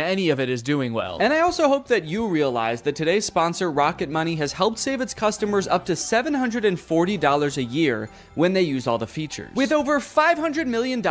any of it is doing well. And I also hope that you realize that today's sponsor, Rocket Money, has helped save its customers up to $740 a year when they use all the features, with over $500 million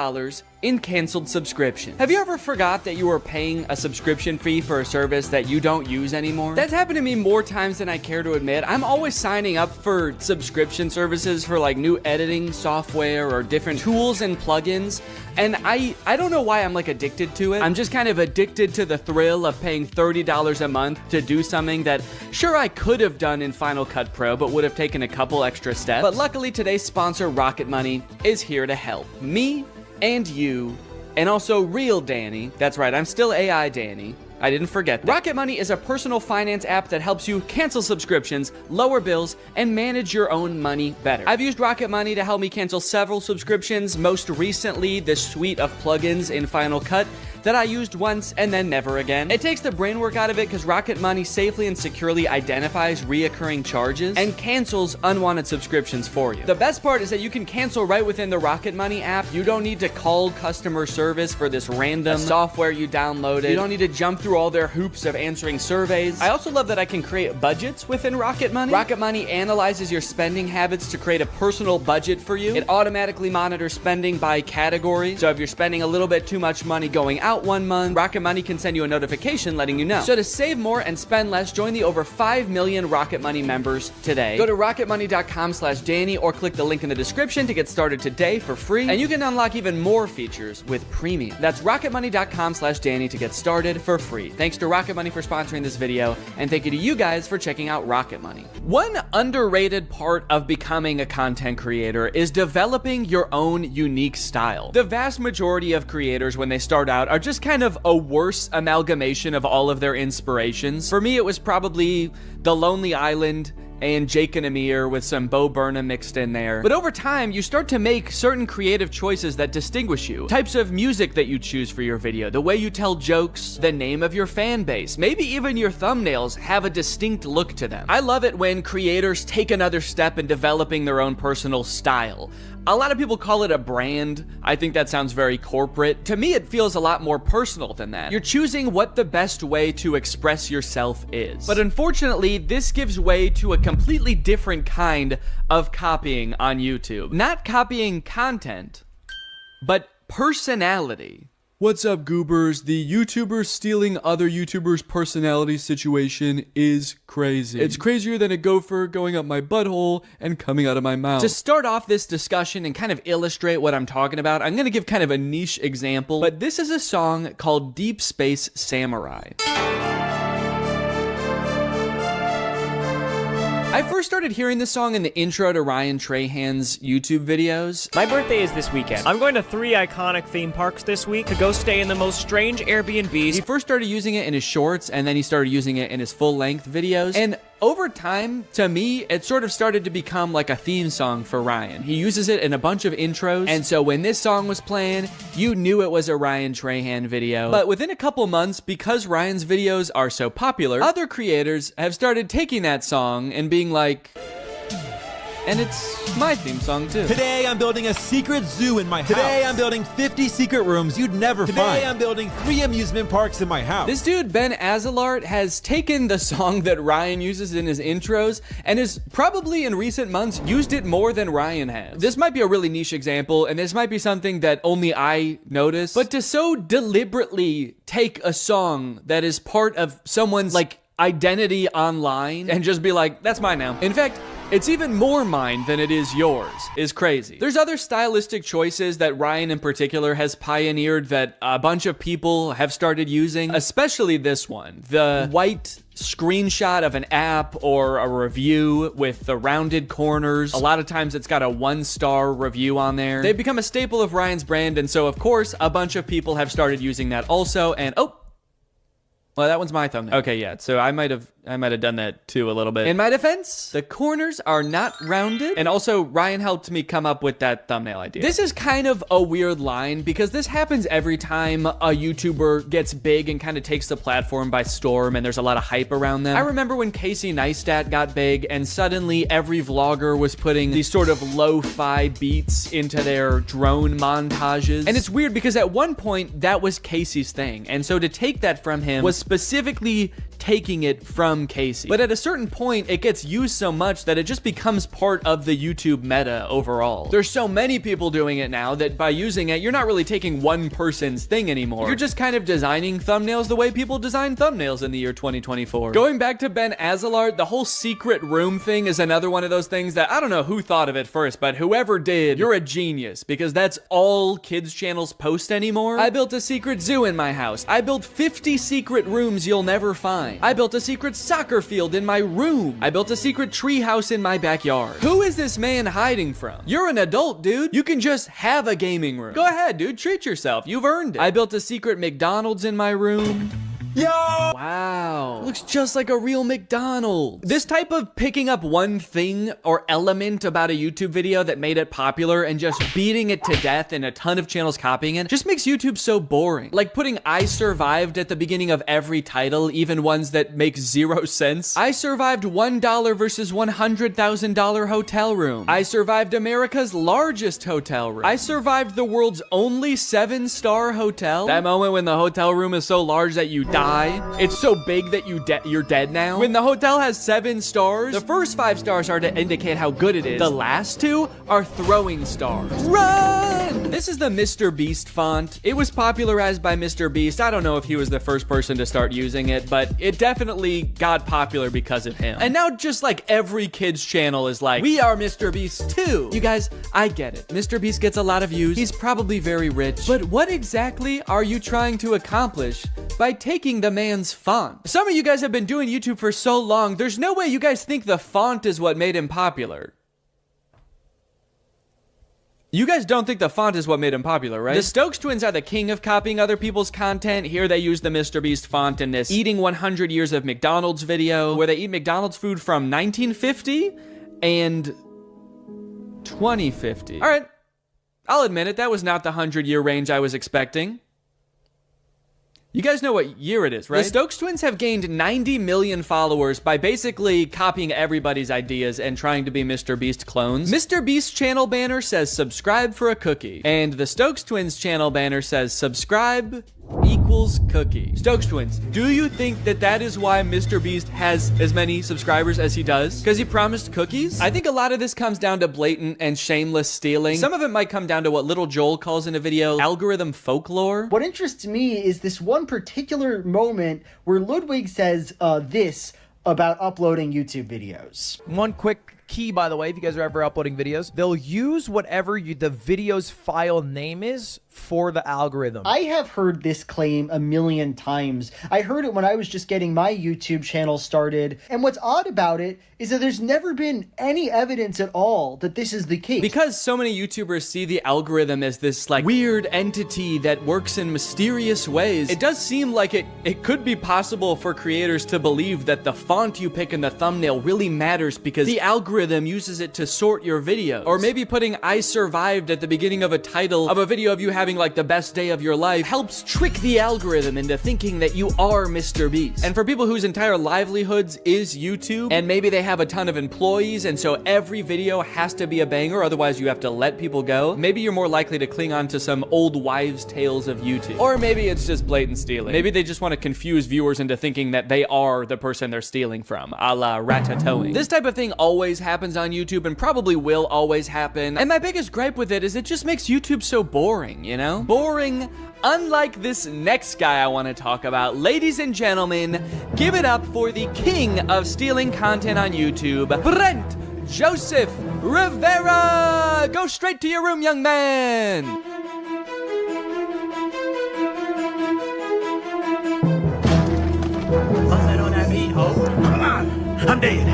in canceled subscriptions. Have you ever forgot that you were paying a subscription fee for a service that you don't use anymore? That's happened to me more times than I care to admit. I'm always signing up for subscription services for like new editing software or different tools and plugins, and I don't know why I'm like addicted to it. I'm just kind of addicted to the thrill of paying $30 a month to do something that sure I could have done in Final Cut Pro but would have taken a couple extra steps. But luckily today's sponsor, Rocket Money, is here to help me and you, and also real Danny. That's right, I'm still AI Danny. I didn't forget that. Rocket Money is a personal finance app that helps you cancel subscriptions, lower bills, and manage your own money better. I've used Rocket Money to help me cancel several subscriptions, most recently the suite of plugins in Final Cut that I used once and then never again. It takes the brain work out of it because Rocket Money safely and securely identifies reoccurring charges and cancels unwanted subscriptions for you. The best part is that you can cancel right within the Rocket Money app. You don't need to call customer service for this random software you downloaded. You don't need to jump through all their hoops of answering surveys. I also love that I can create budgets within Rocket Money. Rocket Money analyzes your spending habits to create a personal budget for you. It automatically monitors spending by category. So if you're spending a little bit too much money going out one month, Rocket Money can send you a notification letting you know. So to save more and spend less, join the over 5 million Rocket Money members today. Go to rocketmoney.com/Danny or click the link in the description to get started today for free. And you can unlock even more features with premium. That's rocketmoney.com/Danny to get started for free. Thanks to Rocket Money for sponsoring this video, and thank you to you guys for checking out Rocket Money. One underrated part of becoming a content creator is developing your own unique style. The vast majority of creators, when they start out, are just kind of a worse amalgamation of all of their inspirations. For me, it was probably The Lonely Island and Jake and Amir with some Bo Burnham mixed in there. But over time, you start to make certain creative choices that distinguish you. Types of music that you choose for your video, the way you tell jokes, the name of your fan base, maybe even your thumbnails have a distinct look to them. I love it when creators take another step in developing their own personal style. A lot of people call it a brand. I think that sounds very corporate. To me, it feels a lot more personal than that. You're choosing what the best way to express yourself is. But unfortunately, this gives way to a completely different kind of copying on YouTube. Not copying content, but personality. What's up, goobers? The YouTubers stealing other YouTubers' personality situation is crazy. It's crazier than a gopher going up my butthole and coming out of my mouth. To start off this discussion and kind of illustrate what I'm talking about, I'm gonna give kind of a niche example, but this is a song called Deep Space Samurai. I first started hearing this song in the intro to Ryan Trahan's YouTube videos. My birthday is this weekend. I'm going to 3 iconic theme parks this week to go stay in the most strange Airbnbs. He first started using it in his shorts, and then he started using it in his full-length videos. And over time, to me, it sort of started to become like a theme song for Ryan. He uses it in a bunch of intros, and so when this song was playing, you knew it was a Ryan Trahan video. But within a couple months, because Ryan's videos are so popular, other creators have started taking that song and being like, and it's my theme song too. Today I'm building a secret zoo in my house. Today I'm building 50 secret rooms you'd never find. Today I'm building 3 amusement parks in my house. This dude, Ben Azalart, has taken the song that Ryan uses in his intros and has probably in recent months used it more than Ryan has. This might be a really niche example, and this might be something that only I notice, but to so deliberately take a song that is part of someone's like identity online and just be like, that's mine now. In fact, it's even more mine than it is yours, is crazy. There's other stylistic choices that Ryan in particular has pioneered that a bunch of people have started using, especially this one. The white screenshot of an app or a review with the rounded corners. A lot of times it's got a 1-star review on there. They've become a staple of Ryan's brand, and so of course, a bunch of people have started using that also, and oh, well, that one's my thumbnail. Okay, yeah, so I might have I might have done that too a little bit. In my defense, the corners are not rounded. And also, Ryan helped me come up with that thumbnail idea. This is kind of a weird line because this happens every time a YouTuber gets big and kind of takes the platform by storm and there's a lot of hype around them. I remember when Casey Neistat got big and suddenly every vlogger was putting these sort of lo-fi beats into their drone montages. And it's weird because at one point that was Casey's thing. And so to take that from him was specifically taking it from Casey. But at a certain point, it gets used so much that it just becomes part of the YouTube meta overall. There's so many people doing it now that by using it, you're not really taking one person's thing anymore. You're just kind of designing thumbnails the way people design thumbnails in the year 2024. Going back to Ben Azalart, the whole secret room thing is another one of those things that I don't know who thought of it first, but whoever did, you're a genius because that's all kids channels post anymore. I built a secret zoo in my house. I built 50 secret rooms you'll never find. I built a secret soccer field in my room. I built a secret tree house in my backyard. Who is this man hiding from? You're an adult, dude. You can just have a gaming room. Go ahead, dude. Treat yourself. You've earned it. I built a secret McDonald's in my room. Yo! Wow. Looks just like a real McDonald's. This type of picking up one thing or element about a YouTube video that made it popular and just beating it to death and a ton of channels copying it just makes YouTube so boring. Like putting I survived at the beginning of every title, even ones that make zero sense. I survived $1 versus $100,000 hotel room. I survived America's largest hotel room. I survived the world's only 7-star hotel. That moment when the hotel room is so large that you die. It's so big that you're dead now. When the hotel has 7 stars, the first 5 stars are to indicate how good it is. The last 2 are throwing stars. Run! This is the Mr. Beast font. It was popularized by Mr. Beast. I don't know if he was the first person to start using it, but it definitely got popular because of him. And now just like every kid's channel is like, we are Mr. Beast too. You guys, I get it. Mr. Beast gets a lot of views. He's probably very rich. But what exactly are you trying to accomplish by taking the man's font? Some of you guys have been doing YouTube for so long, there's no way you guys think the font is what made him popular. You guys don't think the font is what made him popular, right? The Stokes twins are the king of copying other people's content. Here they use the Mr. Beast font in this Eating 100 Years of McDonald's video, where they eat McDonald's food from 1950 and 2050. All right, I'll admit it, that was not the 100-year range I was expecting. You guys know what year it is, right? The Stokes twins have gained 90 million followers by basically copying everybody's ideas and trying to be Mr. Beast clones. Mr. Beast's channel banner says subscribe for a cookie. And the Stokes twins channel banner says subscribe equals cookie. Stokes twins, do you think that that is why Mr. Beast has as many subscribers as he does? Because he promised cookies? I think a lot of this comes down to blatant and shameless stealing. Some of it might come down to what Little Joel calls in a video algorithm folklore. What interests me is this one particular moment where Ludwig says this about uploading YouTube videos. One quick key, by the way, if you guys are ever uploading videos, they'll use whatever the video's file name is for the algorithm. I have heard this claim a million times. I heard it when I was just getting my YouTube channel started. And what's odd about it is that there's never been any evidence at all that this is the case. Because so many YouTubers see the algorithm as this like weird entity that works in mysterious ways, it does seem like it could be possible for creators to believe that the font you pick in the thumbnail really matters because the algorithm uses it to sort your videos. Or maybe putting I survived at the beginning of a title of a video of you having like the best day of your life helps trick the algorithm into thinking that you are Mr. Beast. And for people whose entire livelihoods is YouTube, and maybe they have a ton of employees, and so every video has to be a banger, otherwise you have to let people go, maybe you're more likely to cling on to some old wives' tales of YouTube. Or maybe it's just blatant stealing. Maybe they just want to confuse viewers into thinking that they are the person they're stealing from, a la ratatouille. This type of thing always happens on YouTube and probably will always happen. And my biggest gripe with it is it just makes YouTube so boring, you know? Boring, unlike this next guy I want to talk about. Ladies and gentlemen, give it up for the king of stealing content on YouTube, Brent Joseph Rivera! Go straight to your room, young man! What's that on that meat, ho? Come on! I'm dead.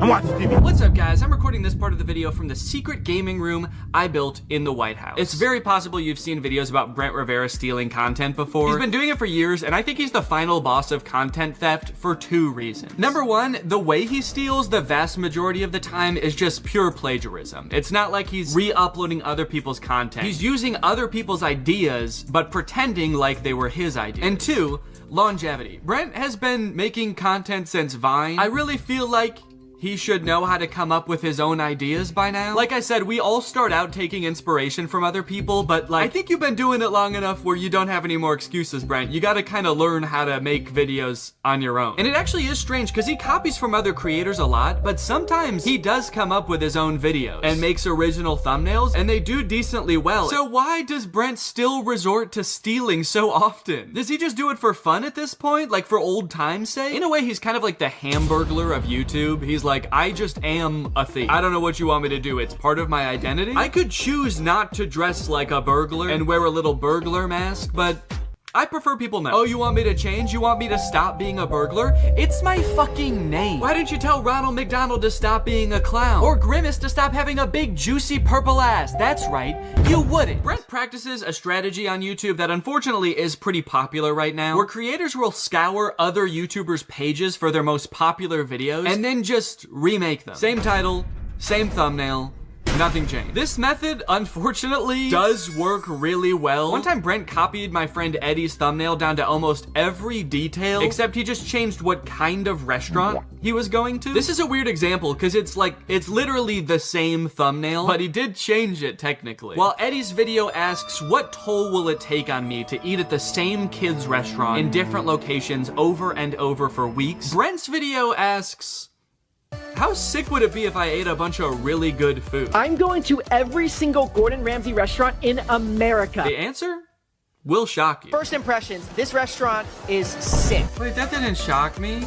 I'm watching TV. What's up, guys? I'm recording recording this part of the video from the secret gaming room I built in the White House. It's very possible you've seen videos about Brent Rivera stealing content before. He's been doing it for years, and I think he's the final boss of content theft for 2 reasons. Number 1, the way he steals the vast majority of the time is just pure plagiarism. It's not like he's re-uploading other people's content. He's using other people's ideas, but pretending like they were his ideas. And 2, longevity. Brent has been making content since Vine. I really feel like he should know how to come up with his own ideas by now. Like I said, we all start out taking inspiration from other people, but like, I think you've been doing it long enough where you don't have any more excuses, Brent. You gotta kind of learn how to make videos on your own. And it actually is strange because he copies from other creators a lot, but sometimes he does come up with his own videos and makes original thumbnails, and they do decently well. So why does Brent still resort to stealing so often? Does he just do it for fun at this point? Like for old time's sake? In a way, he's kind of like the Hamburglar of YouTube. He's like, I just am a thief. I don't know what you want me to do. It's part of my identity. I could choose not to dress like a burglar and wear a little burglar mask, but I prefer people know. Oh, you want me to change? You want me to stop being a burglar? It's my fucking name. Why didn't you tell Ronald McDonald to stop being a clown? Or Grimace to stop having a big juicy purple ass? That's right, you wouldn't. Brent practices a strategy on YouTube that unfortunately is pretty popular right now, where creators will scour other YouTubers' pages for their most popular videos and then just remake them. Same title, same thumbnail, nothing changed. This method, unfortunately, does work really well. One time, Brent copied my friend Eddie's thumbnail down to almost every detail, except he just changed what kind of restaurant he was going to. This is a weird example, because it's literally the same thumbnail, but he did change it technically. While Eddie's video asks, what toll will it take on me to eat at the same kids' restaurant in different locations over and over for weeks? Brent's video asks, how sick would it be if I ate a bunch of really good food? I'm going to every single Gordon Ramsay restaurant in America. The answer will shock you. First impressions, this restaurant is sick. Wait, that didn't shock me.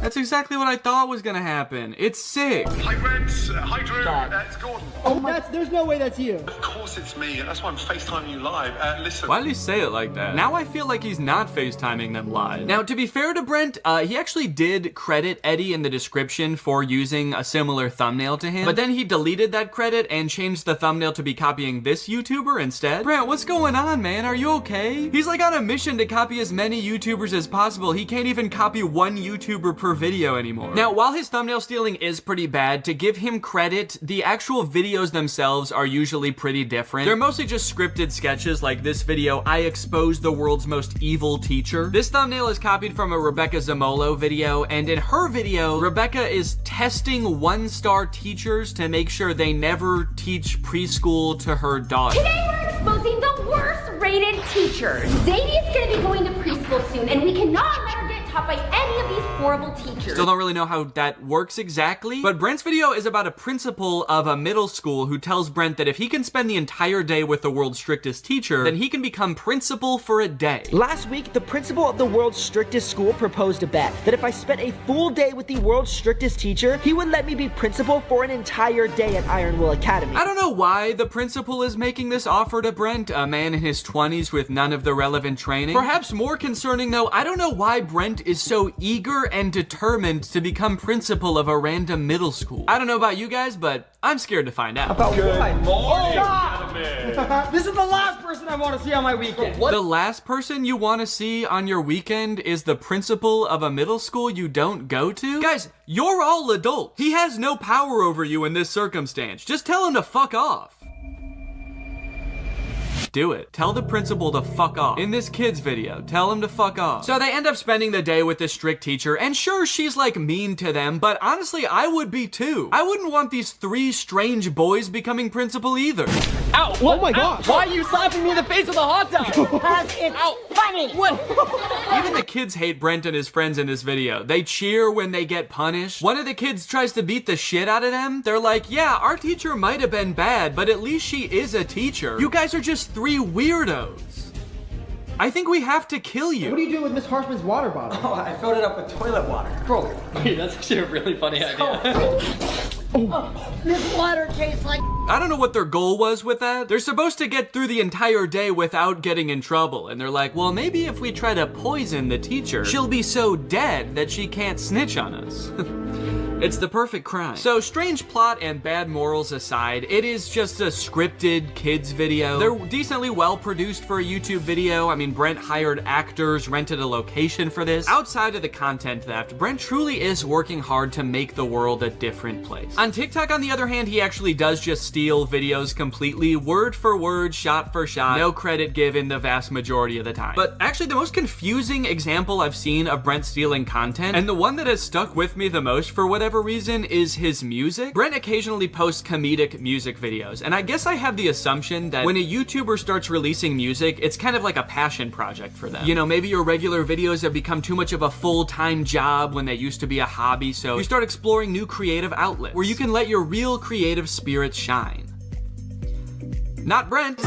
That's exactly what I thought was gonna happen. It's sick. Hi, Brent. Hi, Drew. It's Gordon. There's no way that's you. Of course it's me. That's why I'm FaceTiming you live. Listen. Why did he say it like that? Now I feel like he's not FaceTiming them live. Now, to be fair to Brent, he actually did credit Eddie in the description for using a similar thumbnail to him, but then he deleted that credit and changed the thumbnail to be copying this YouTuber instead. Brent, what's going on, man? Are you okay? He's like on a mission to copy as many YouTubers as possible. He can't even copy one YouTuber per video anymore. Now, while his thumbnail stealing is pretty bad, to give him credit, the actual videos themselves are usually pretty different. They're mostly just scripted sketches like this video, I exposed the world's most evil teacher. This thumbnail is copied from a Rebecca Zamolo video, and in her video, Rebecca is testing 1-star teachers to make sure they never teach preschool to her daughter. Today we're exposing the worst rated teachers. Zadie's gonna be going to preschool soon, and we cannot let her get taught by any of these horrible teachers. Still don't really know how that works exactly, but Brent's video is about a principal of a middle school who tells Brent that if he can spend the entire day with the world's strictest teacher, then he can become principal for a day. Last week, the principal of the world's strictest school proposed a bet that if I spent a full day with the world's strictest teacher, he would let me be principal for an entire day at Ironwood Academy. I don't know why the principal is making this offer to Brent, a man in his 20s with none of the relevant training. Perhaps more concerning though, I don't know why Brent is so eager and determined to become principal of a random middle school. I don't know about you guys, but I'm scared to find out. Good morning, This is the last person I want to see on my weekend. The last person you want to see on your weekend is the principal of a middle school you don't go to? Guys, you're all adults. He has no power over you in this circumstance. Just tell him to fuck off. Do it. Tell the principal to fuck off. In this kid's video, tell him to fuck off. So they end up spending the day with this strict teacher, and sure, she's like mean to them, but honestly, I would be too. I wouldn't want these 3 strange boys becoming principal either. Ow! What? Oh my gosh! Why are you slapping me in the face with a hot dog? Because it's funny! What? Even the kids hate Brent and his friends in this video. They cheer when they get punished. One of the kids tries to beat the shit out of them. They're like, yeah, our teacher might have been bad, but at least she is a teacher. You guys are just 3 weirdos. I think we have to kill you. What are you doing with Miss Harshman's water bottle? Oh, I filled it up with toilet water. Bro, Hey, that's actually a really funny idea. This water tastes like... I don't know what their goal was with that. They're supposed to get through the entire day without getting in trouble. And they're like, well, maybe if we try to poison the teacher, she'll be so dead that she can't snitch on us. It's the perfect crime. So strange plot and bad morals aside, it is just a scripted kids video. They're decently well produced for a YouTube video. I mean, Brent hired actors, rented a location for this. Outside of the content theft, Brent truly is working hard to make the world a different place. On TikTok, on the other hand, he actually does just steal videos completely, word for word, shot for shot, no credit given the vast majority of the time. But actually, the most confusing example I've seen of Brent stealing content, and the one that has stuck with me the most for whatever reason, is his music. Brent occasionally posts comedic music videos, and I guess I have the assumption that when a YouTuber starts releasing music, it's kind of like a passion project for them. You know, maybe your regular videos have become too much of a full-time job when they used to be a hobby, so you start exploring new creative outlets where you can let your real creative spirit shine. Not Brent.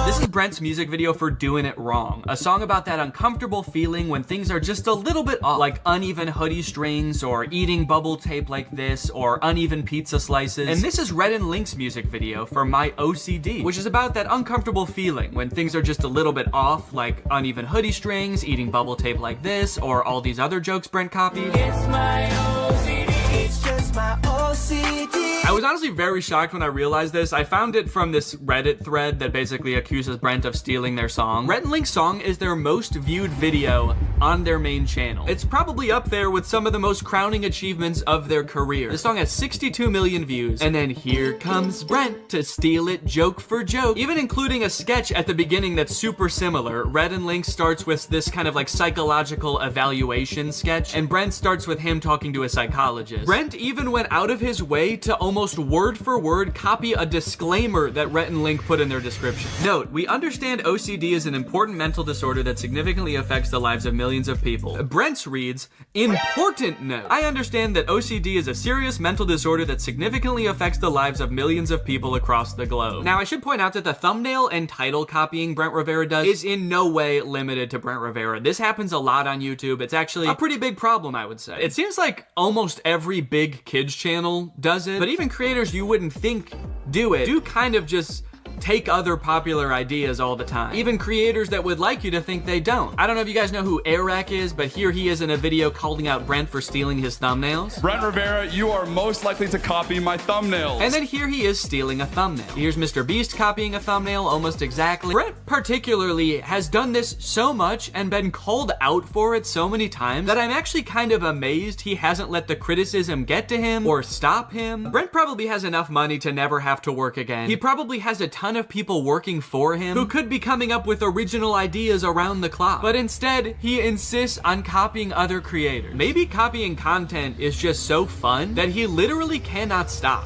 This is Brent's music video for Doing It Wrong, a song about that uncomfortable feeling when things are just a little bit off, like uneven hoodie strings, or eating bubble tape like this, or uneven pizza slices. And this is Red and Link's music video for My OCD, which is about that uncomfortable feeling when things are just a little bit off, like uneven hoodie strings, eating bubble tape like this, or all these other jokes Brent copied. It's my OCD, it's just my OCD. I was honestly very shocked when I realized this. I found it from this Reddit thread that basically accuses Brent of stealing their song. Red and Link's song is their most viewed video on their main channel. It's probably up there with some of the most crowning achievements of their career. The song has 62 million views, and then here comes Brent to steal it joke for joke, even including a sketch at the beginning that's super similar. Red and Link starts with this kind of like psychological evaluation sketch, and Brent starts with him talking to a psychologist. Brent even went out of his way to almost word for word copy a disclaimer that Rhett and Link put in their description. Note, we understand OCD is an important mental disorder that significantly affects the lives of millions of people. Brent's reads, important note. I understand that OCD is a serious mental disorder that significantly affects the lives of millions of people across the globe. Now, I should point out that the thumbnail and title copying Brent Rivera does is in no way limited to Brent Rivera. This happens a lot on YouTube. It's actually a pretty big problem, I would say. It seems like almost every big kids channel does it, but even creators you wouldn't think do it do kind of just take other popular ideas all the time. Even creators that would like you to think they don't. I don't know if you guys know who Airrack is, but here he is in a video calling out Brent for stealing his thumbnails. Brent Rivera, you are most likely to copy my thumbnails. And then here he is stealing a thumbnail. Here's Mr. Beast copying a thumbnail almost exactly. Brent particularly has done this so much and been called out for it so many times that I'm actually kind of amazed he hasn't let the criticism get to him or stop him. Brent probably has enough money to never have to work again. He probably has a ton of people working for him who could be coming up with original ideas around the clock. But instead, he insists on copying other creators. Maybe copying content is just so fun that he literally cannot stop.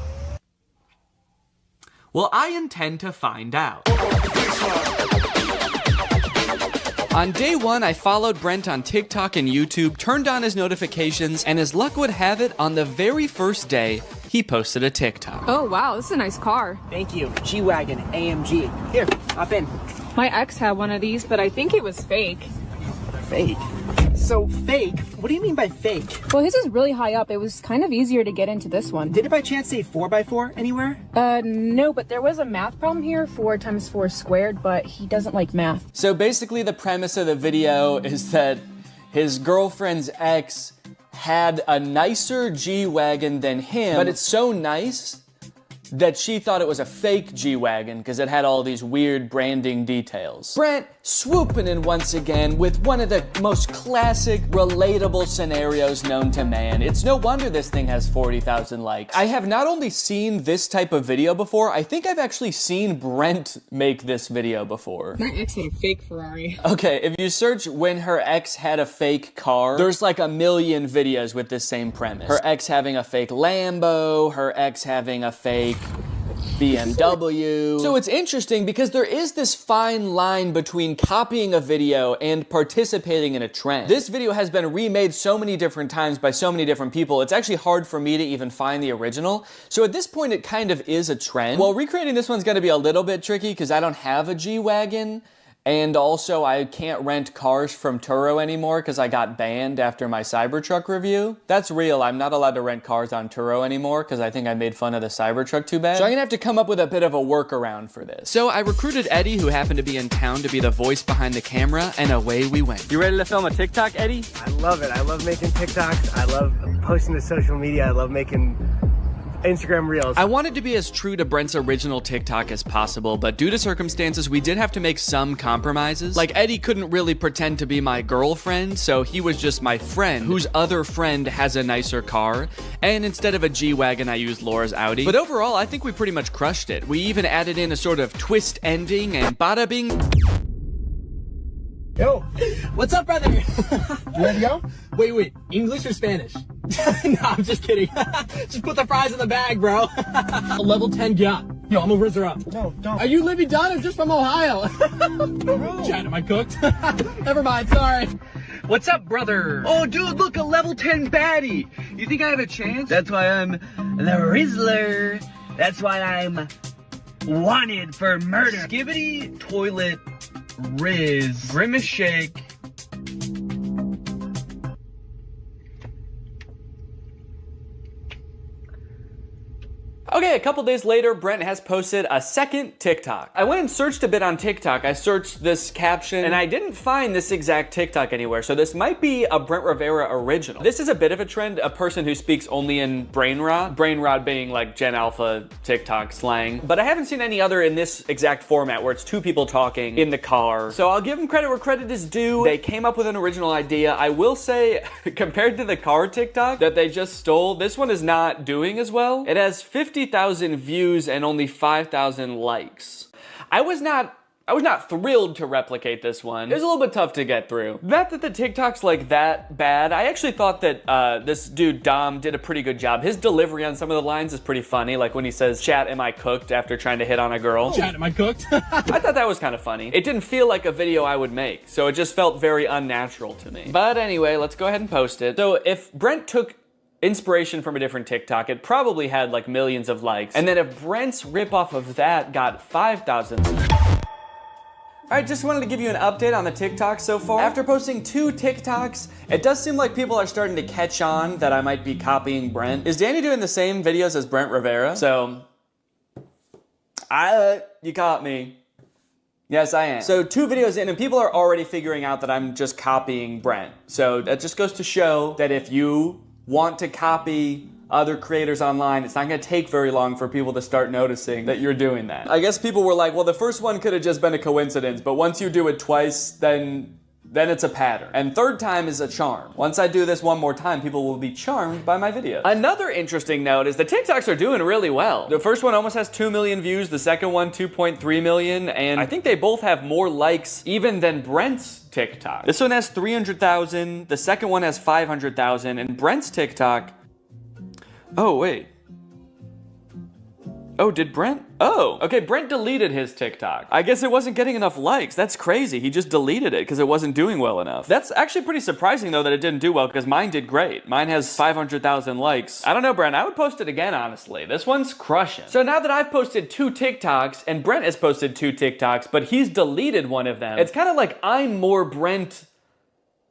Well, I intend to find out. On day one, I followed Brent on TikTok and YouTube, turned on his notifications, and as luck would have it, on the very first day, he posted a TikTok. Oh, wow, this is a nice car. Thank you. G-Wagon, AMG. Here, hop in. My ex had one of these, but I think it was fake. Fake? So, fake? What do you mean by fake? Well, his is really high up. It was kind of easier to get into this one. Did it by chance say 4x4 anywhere? No, but there was a math problem here, 4 times 4 squared, but he doesn't like math. So basically the premise of the video is that his girlfriend's ex had a nicer G-Wagon than him, but it's so nice that she thought it was a fake G-Wagon because it had all these weird branding details. Brent swooping in once again with one of the most classic, relatable scenarios known to man. It's no wonder this thing has 40,000 likes. I have not only seen this type of video before, I think I've actually seen Brent make this video before. My ex had a fake Ferrari. Okay, if you search when her ex had a fake car, there's like a million videos with this same premise. Her ex having a fake Lambo, her ex having a fake BMW. So it's interesting because there is this fine line between copying a video and participating in a trend. This video has been remade so many different times by so many different people, it's actually hard for me to even find the original. So at this point, it kind of is a trend. Well, recreating this one's gonna be a little bit tricky because I don't have a G-Wagon. And also, I can't rent cars from Turo anymore because I got banned after my Cybertruck review. That's real. I'm not allowed to rent cars on Turo anymore because I think I made fun of the Cybertruck too bad. So I'm gonna have to come up with a bit of a workaround for this. So I recruited Eddie, who happened to be in town, to be the voice behind the camera, and away we went. You ready to film a TikTok, Eddie? I love it. I love making TikToks. I love posting to social media. I love making Instagram Reels. I wanted to be as true to Brent's original TikTok as possible, but due to circumstances, we did have to make some compromises. Like, Eddie couldn't really pretend to be my girlfriend, so he was just my friend, whose other friend has a nicer car, and instead of a G-Wagon, I used Laura's Audi. But overall, I think we pretty much crushed it. We even added in a sort of twist ending, and bada bing. Yo, what's up, brother? You ready to go? Wait, English or Spanish? No, I'm just kidding. Just put the fries in the bag, bro. A level 10 yacht. Yo, I'm gonna rizz her up. No, don't. Are you Libby Dunn or just from Ohio? Chad, am I cooked? Never mind, sorry. What's up, brother? Oh, dude, look, a level 10 baddie. You think I have a chance? That's why I'm the Rizzler. That's why I'm wanted for murder. Skibbity, toilet, Riz, Grimace Shake. Okay, a couple days later, Brent has posted a second TikTok. I went and searched a bit on TikTok. I searched this caption, and I didn't find this exact TikTok anywhere, so this might be a Brent Rivera original. This is a bit of a trend, a person who speaks only in brain rot being like Gen Alpha TikTok slang, but I haven't seen any other in this exact format where it's two people talking in the car. So I'll give them credit where credit is due. They came up with an original idea. I will say, compared to the car TikTok that they just stole, this one is not doing as well. It has 50,000 views and only 5,000 likes. I was not thrilled to replicate this one. It was a little bit tough to get through. Not that the TikTok's like that bad. I actually thought that this dude Dom did a pretty good job. His delivery on some of the lines is pretty funny, like when he says, "Chat, am I cooked?" after trying to hit on a girl. Chat, am I cooked? I thought that was kind of funny. It didn't feel like a video I would make, so it just felt very unnatural to me. But anyway, let's go ahead and post it. So if Brent took inspiration from a different TikTok, it probably had like millions of likes. And then if Brent's ripoff of that got 5,000. Alright, just wanted to give you an update on the TikTok so far. After posting 2 TikToks, it does seem like people are starting to catch on that I might be copying Brent. Is Danny doing the same videos as Brent Rivera? So, you caught me. Yes, I am. So 2 videos in, and people are already figuring out that I'm just copying Brent. So that just goes to show that if you want to copy other creators online, it's not gonna take very long for people to start noticing that you're doing that. I guess people were like, well, the first one could have just been a coincidence, but once you do it twice, then it's a pattern. And third time is a charm. Once I do this one more time, people will be charmed by my videos. Another interesting note is the TikToks are doing really well. The first one almost has 2 million views, the second one 2.3 million, and I think they both have more likes even than Brent's TikTok. This one has 300,000, the second one has 500,000, and Brent's TikTok, oh wait. Oh, did Brent? Oh, okay, Brent deleted his TikTok. I guess it wasn't getting enough likes. That's crazy. He just deleted it because it wasn't doing well enough. That's actually pretty surprising though that it didn't do well because mine did great. Mine has 500,000 likes. I don't know, Brent, I would post it again, honestly. This one's crushing. So now that I've posted 2 TikToks and Brent has posted 2 TikToks, but he's deleted one of them, it's kind of like I'm more Brent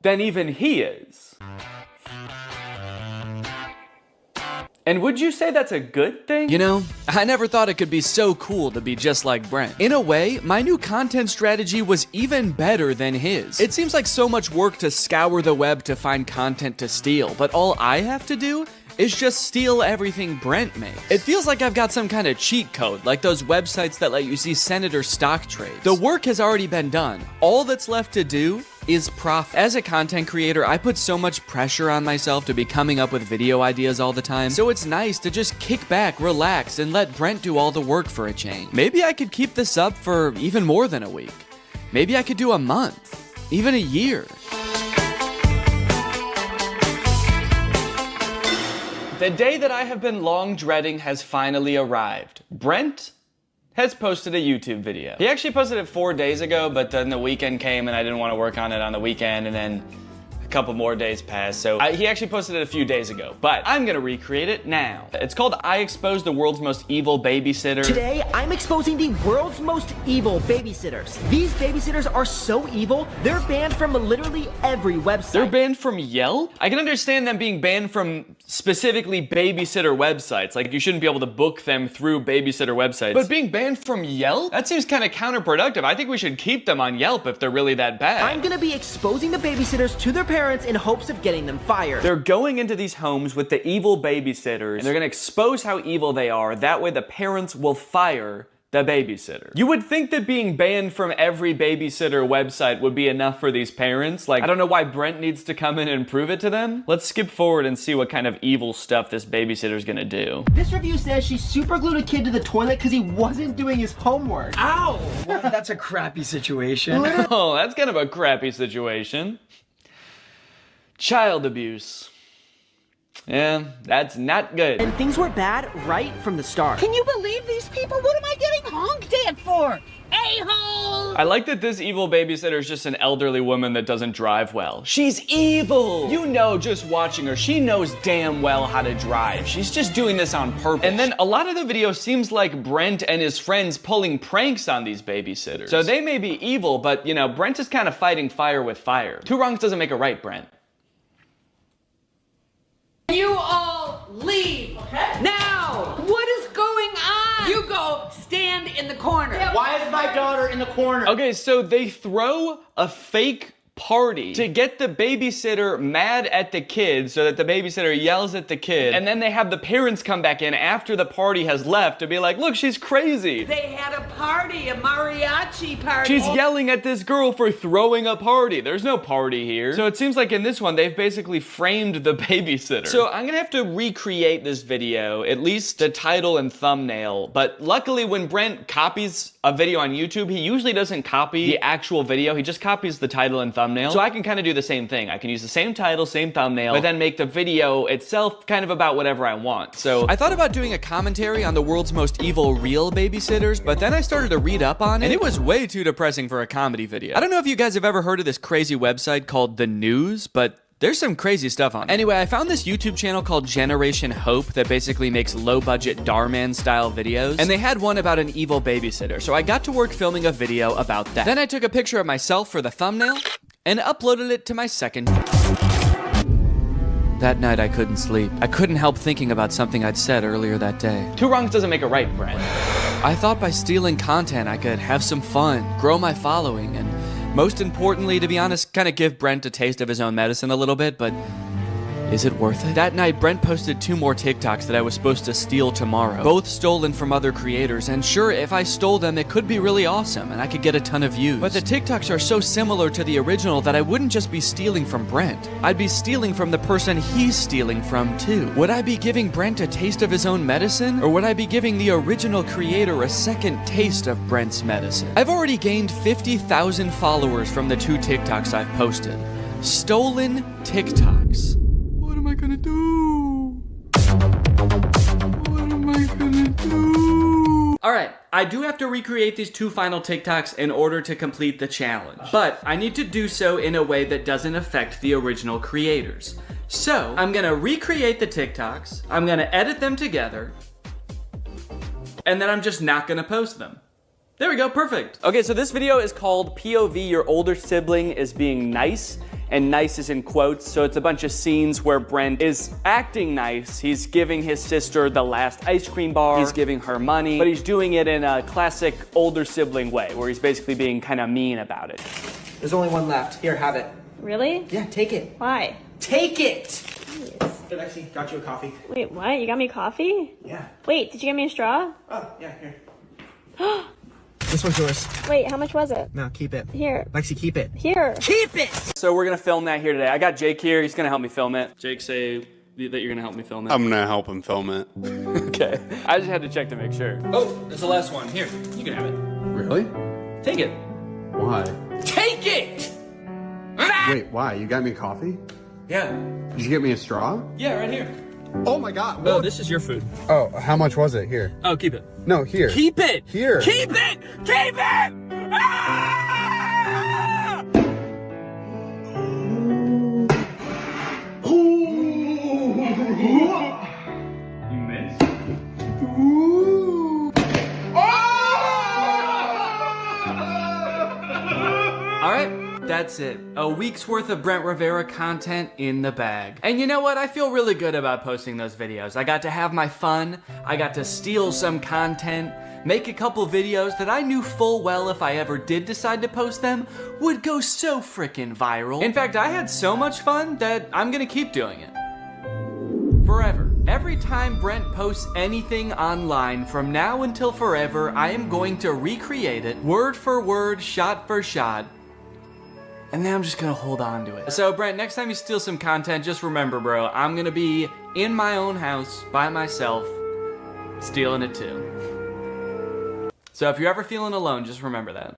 than even he is. And would you say that's a good thing? You know, I never thought it could be so cool to be just like Brent. In a way, my new content strategy was even better than his. It seems like so much work to scour the web to find content to steal, but all I have to do is just steal everything Brent makes. It feels like I've got some kind of cheat code, like those websites that let you see senator stock trades. The work has already been done. All that's left to do is profit. As a content creator, I put so much pressure on myself to be coming up with video ideas all the time, so it's nice to just kick back, relax, and let Brent do all the work for a change. Maybe I could keep this up for even more than a week. Maybe I could do a month, even a year. The day that I have been long dreading has finally arrived. Brent has posted a YouTube video. He actually posted it 4 days ago, but then the weekend came and I didn't want to work on it on the weekend, and then couple more days pass, so he actually posted it a few days ago, but I'm gonna recreate it now. It's called I Exposed the World's Most Evil Babysitter. Today, I'm exposing the world's most evil babysitters. These babysitters are so evil, they're banned from literally every website. They're banned from Yelp? I can understand them being banned from specifically babysitter websites. Like, you shouldn't be able to book them through babysitter websites. But being banned from Yelp? That seems kind of counterproductive. I think we should keep them on Yelp if they're really that bad. I'm gonna be exposing the babysitters to their parents in hopes of getting them fired. They're going into these homes with the evil babysitters, and they're gonna expose how evil they are. That way the parents will fire the babysitter. You would think that being banned from every babysitter website would be enough for these parents. Like, I don't know why Brent needs to come in and prove it to them. Let's skip forward and see what kind of evil stuff this babysitter's gonna do. This review says she super glued a kid to the toilet because he wasn't doing his homework. Ow! Well, that's a crappy situation. Oh, that's kind of a crappy situation. Child abuse. Yeah, that's not good. And things were bad right from the start. Can you believe these people? What am I getting honked at for? A-hole! I like that this evil babysitter is just an elderly woman that doesn't drive well. She's evil! You know, just watching her, she knows damn well how to drive. She's just doing this on purpose. And then a lot of the video seems like Brent and his friends pulling pranks on these babysitters. So they may be evil, but you know, Brent is kind of fighting fire with fire. Two wrongs doesn't make a right, Brent. You all leave. Okay. Now, what is going on? You go stand in the corner. Why is my daughter in the corner? Okay, so they throw a fake party to get the babysitter mad at the kid so that the babysitter yells at the kid, and then they have the parents come back in after the party has left to be like, look, she's crazy. They had a party, a mariachi party. She's yelling at this girl for throwing a party. There's no party here. So it seems like in this one, they've basically framed the babysitter. So I'm gonna have to recreate this video, at least the title and thumbnail. But luckily when Brent copies a video on YouTube, he usually doesn't copy the actual video. He just copies the title and thumbnail. So I can kind of do the same thing. I can use the same title, same thumbnail, but then make the video itself kind of about whatever I want. So I thought about doing a commentary on the world's most evil real babysitters, but then I started to read up on it, and it was way too depressing for a comedy video. I don't know if you guys have ever heard of this crazy website called The News, but there's some crazy stuff on it. Anyway, I found this YouTube channel called Generation Hope that basically makes low-budget Darman style videos, and they had one about an evil babysitter, so I got to work filming a video about that. Then I took a picture of myself for the thumbnail, and uploaded it to my second. That night I couldn't sleep. I couldn't help thinking about something I'd said earlier that day. Two wrongs doesn't make a right, Brent. I thought by stealing content I could have some fun, grow my following, and most importantly, to be honest, kind of give Brent a taste of his own medicine a little bit, but is it worth it? That night, Brent posted 2 more TikToks that I was supposed to steal tomorrow. Both stolen from other creators, and sure, if I stole them, it could be really awesome, and I could get a ton of views. But the TikToks are so similar to the original that I wouldn't just be stealing from Brent. I'd be stealing from the person he's stealing from, too. Would I be giving Brent a taste of his own medicine? Or would I be giving the original creator a second taste of Brent's medicine? I've already gained 50,000 followers from the 2 TikToks I've posted. Stolen TikToks. What am I gonna do? What am I gonna do? Alright, I do have to recreate these 2 final TikToks in order to complete the challenge. But I need to do so in a way that doesn't affect the original creators. So, I'm gonna recreate the TikToks, I'm gonna edit them together, and then I'm just not gonna post them. There we go, perfect. Okay, so this video is called POV Your Older Sibling is Being Nice. And nice is in quotes, so it's a bunch of scenes where Brent is acting nice. He's giving his sister the last ice cream bar, he's giving her money, but he's doing it in a classic older sibling way, where he's basically being kind of mean about it. There's only one left. Here, have it. Really? Yeah, take it. Why? Take it! Jeez. Here, Lexi, got you a coffee. Wait, what? You got me coffee? Yeah. Wait, did you get me a straw? Oh, yeah, here. This one's yours. Wait, how much was it? No, keep it. Here. Lexi, keep it. Here. Keep it! So we're gonna film that here today. I got Jake here, he's gonna help me film it. Jake, say that you're gonna help me film it. I'm gonna help him film it. Okay. I just had to check to make sure. Oh, there's the last one. Here, you can have it. Really? Take it. Why? Take it! Wait, why? You got me coffee? Yeah. Did you get me a straw? Yeah, right here. Oh my god. No, this is your food. Oh, how much was it? Here. Oh, keep it. No, here. Keep it! Here. Keep it! Keep it! Ah! that's it. A week's worth of Brent Rivera content in the bag. And you know what? I feel really good about posting those videos. I got to have my fun. I got to steal some content, make a couple videos that I knew full well if I ever did decide to post them would go so freaking viral. In fact, I had so much fun that I'm gonna keep doing it. Forever. Every time Brent posts anything online from now until forever, I am going to recreate it word for word, shot for shot, and then I'm just gonna hold on to it. So Brent, next time you steal some content, just remember, bro, I'm gonna be in my own house by myself, stealing it too. So if you're ever feeling alone, just remember that.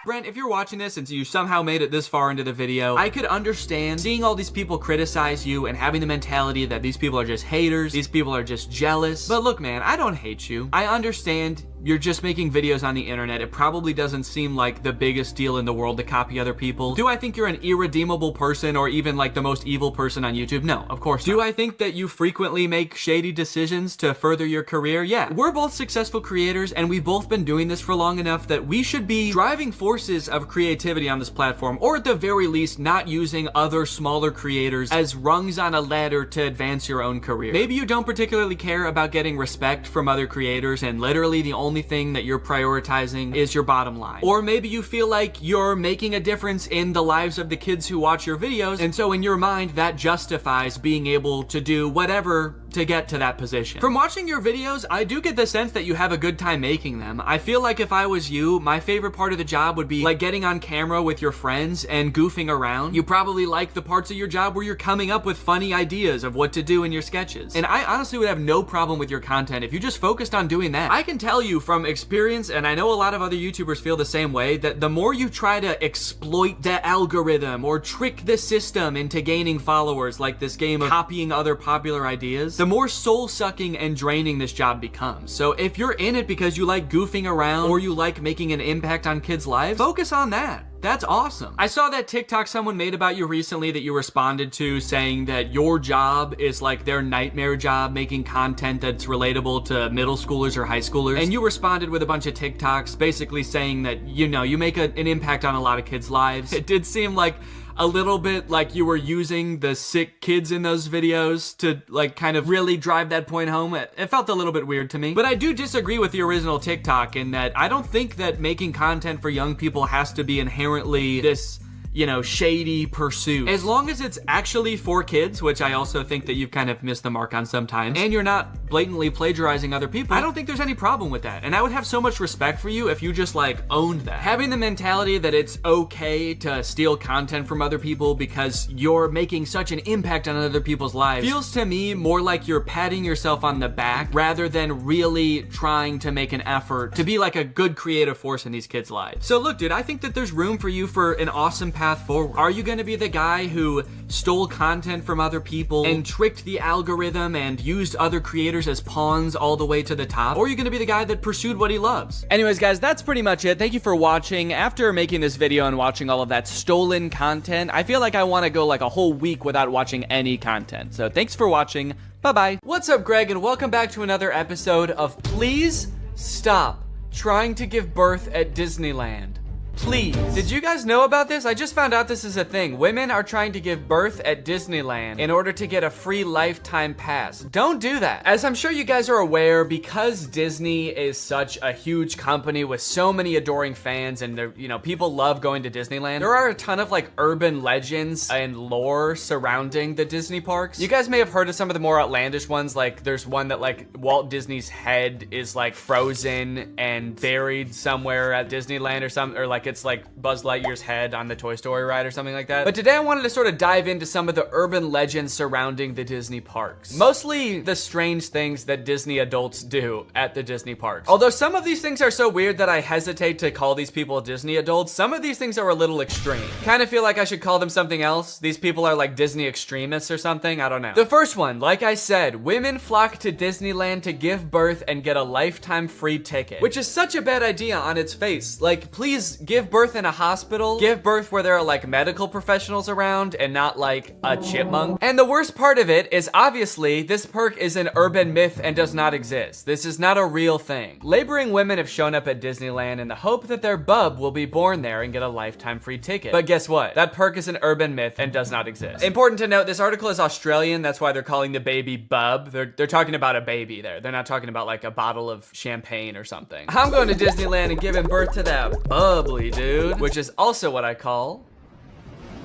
Brent, if you're watching this and you somehow made it this far into the video, I could understand seeing all these people criticize you and having the mentality that these people are just haters, these people are just jealous. But look, man, I don't hate you. I understand you're just making videos on the internet. It probably doesn't seem like the biggest deal in the world to copy other people. Do I think you're an irredeemable person or even like the most evil person on YouTube? No, of course not. Do I think that you frequently make shady decisions to further your career? Yeah. We're both successful creators and we've both been doing this for long enough that we should be driving forces of creativity on this platform, or at the very least not using other smaller creators as rungs on a ladder to advance your own career. Maybe you don't particularly care about getting respect from other creators and literally the only thing that you're prioritizing is your bottom line. Or maybe you feel like you're making a difference in the lives of the kids who watch your videos, and so in your mind that justifies being able to do whatever to get to that position. From watching your videos, I do get the sense that you have a good time making them. I feel like if I was you, my favorite part of the job would be like getting on camera with your friends and goofing around. You probably like the parts of your job where you're coming up with funny ideas of what to do in your sketches. And I honestly would have no problem with your content if you just focused on doing that. I can tell you from experience, and I know a lot of other YouTubers feel the same way, that the more you try to exploit the algorithm or trick the system into gaining followers, like this game of copying other popular ideas, the more soul-sucking and draining this job becomes. So if you're in it because you like goofing around or you like making an impact on kids' lives, focus on that. That's awesome. I saw that TikTok someone made about you recently that you responded to, saying that your job is like their nightmare job, making content that's relatable to middle schoolers or high schoolers. And you responded with a bunch of TikToks basically saying that, you know, you make an impact on a lot of kids' lives. It did seem like a little bit like you were using the sick kids in those videos to like kind of really drive that point home. It felt a little bit weird to me. But I do disagree with the original TikTok in that I don't think that making content for young people has to be inherently this, you know, shady pursuit. As long as it's actually for kids, which I also think that you've kind of missed the mark on sometimes, and you're not blatantly plagiarizing other people, I don't think there's any problem with that. And I would have so much respect for you if you just like owned that. Having the mentality that it's okay to steal content from other people because you're making such an impact on other people's lives feels to me more like you're patting yourself on the back rather than really trying to make an effort to be like a good creative force in these kids' lives. So look, dude, I think that there's room for you for an awesome path forward. Are you gonna be the guy who stole content from other people and tricked the algorithm and used other creators as pawns all the way to the top? Or are you gonna be the guy that pursued what he loves? Anyways, guys, that's pretty much it. Thank you for watching. After making this video and watching all of that stolen content, I feel like I wanna go like a whole week without watching any content. So thanks for watching. Bye-bye. What's up, Greg, and welcome back to another episode of Please Stop Trying to Give Birth at Disneyland. Please. Did you guys know about this? I just found out this is a thing. Women are trying to give birth at Disneyland in order to get a free lifetime pass. Don't do that. As I'm sure you guys are aware, because Disney is such a huge company with so many adoring fans and you know, people love going to Disneyland, there are a ton of like urban legends and lore surrounding the Disney parks. You guys may have heard of some of the more outlandish ones, like there's one that like Walt Disney's head is like frozen and buried somewhere at Disneyland or something, or like it's like Buzz Lightyear's head on the Toy Story ride or something like that. But today I wanted to sort of dive into some of the urban legends surrounding the Disney parks. Mostly the strange things that Disney adults do at the Disney parks. Although some of these things are so weird that I hesitate to call these people Disney adults, some of these things are a little extreme. Kind of feel like I should call them something else. These people are like Disney extremists or something, I don't know. The first one, like I said, women flock to Disneyland to give birth and get a lifetime free ticket, which is such a bad idea on its face. Like, please give birth in a hospital, give birth where there are like medical professionals around and not like a chipmunk. And the worst part of it is obviously this perk is an urban myth and does not exist. This is not a real thing. Laboring women have shown up at Disneyland in the hope that their bub will be born there and get a lifetime free ticket. But guess what? That perk is an urban myth and does not exist. Important to note, this article is Australian. That's why they're calling the baby bub. They're talking about a baby there. They're not talking about like a bottle of champagne or something. I'm going to Disneyland and giving birth to that bubbly dude, which is also what I call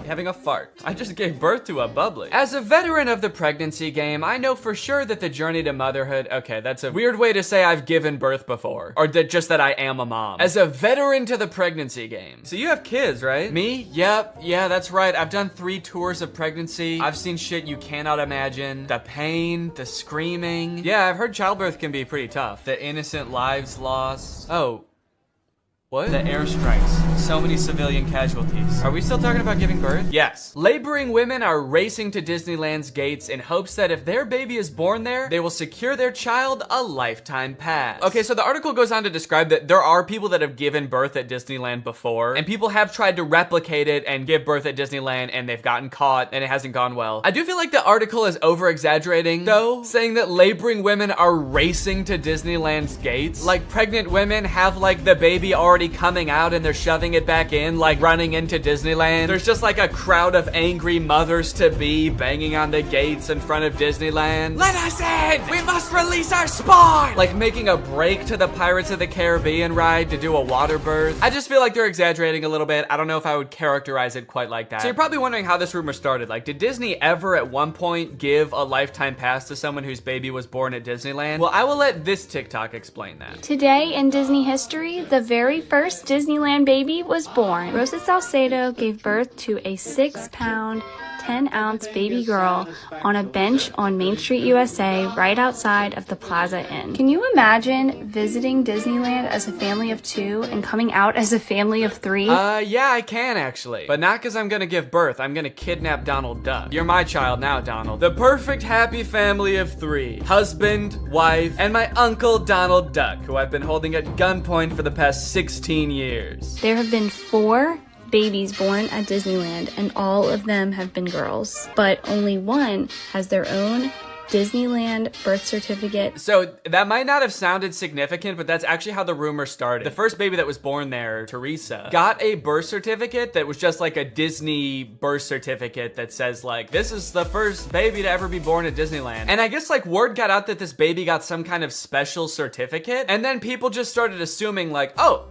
having a fart. I just gave birth to a bubbly. As a veteran of the pregnancy game, I know for sure that the journey to motherhood, okay, that's a weird way to say I've given birth before, or just that I am a mom. As a veteran to the pregnancy game. So you have kids, right? Me? Yep, yeah, that's right. I've done 3 tours of pregnancy. I've seen shit you cannot imagine. The pain, the screaming. Yeah, I've heard childbirth can be pretty tough. The innocent lives lost. Oh. What? The airstrikes. So many civilian casualties. Are we still talking about giving birth? Yes. Laboring women are racing to Disneyland's gates in hopes that if their baby is born there, they will secure their child a lifetime pass. Okay, so the article goes on to describe that there are people that have given birth at Disneyland before, and people have tried to replicate it and give birth at Disneyland, and they've gotten caught, and it hasn't gone well. I do feel like the article is over-exaggerating, though, saying that laboring women are racing to Disneyland's gates. Like, pregnant women have, like, the baby already coming out and they're shoving it back in, like running into Disneyland. There's just like a crowd of angry mothers-to-be banging on the gates in front of Disneyland. Let us in! We must release our spawn! Like making a break to the Pirates of the Caribbean ride to do a water birth. I just feel like they're exaggerating a little bit. I don't know if I would characterize it quite like that. So you're probably wondering how this rumor started. Like, did Disney ever at one point give a lifetime pass to someone whose baby was born at Disneyland? Well, I will let this TikTok explain that. Today in Disney history, the very first Disneyland baby was born. Rosa Salcedo gave birth to a 6-pound, 10-ounce baby girl on a bench on Main Street, USA, right outside of the Plaza Inn. Can you imagine visiting Disneyland as a family of 2 and coming out as a family of 3? Yeah, I can actually. But not because I'm gonna give birth. I'm gonna kidnap Donald Duck. You're my child now, Donald. The perfect happy family of 3. Husband, wife, and my uncle Donald Duck, who I've been holding at gunpoint for the past 16 years. There have been 4 babies born at Disneyland, and all of them have been girls, but only one has their own Disneyland birth certificate. So that might not have sounded significant, but that's actually how the rumor started. The first baby that was born there, Teresa, got a birth certificate that was just like a Disney birth certificate that says like, this is the first baby to ever be born at Disneyland. And I guess like word got out that this baby got some kind of special certificate, and then people just started assuming like, oh,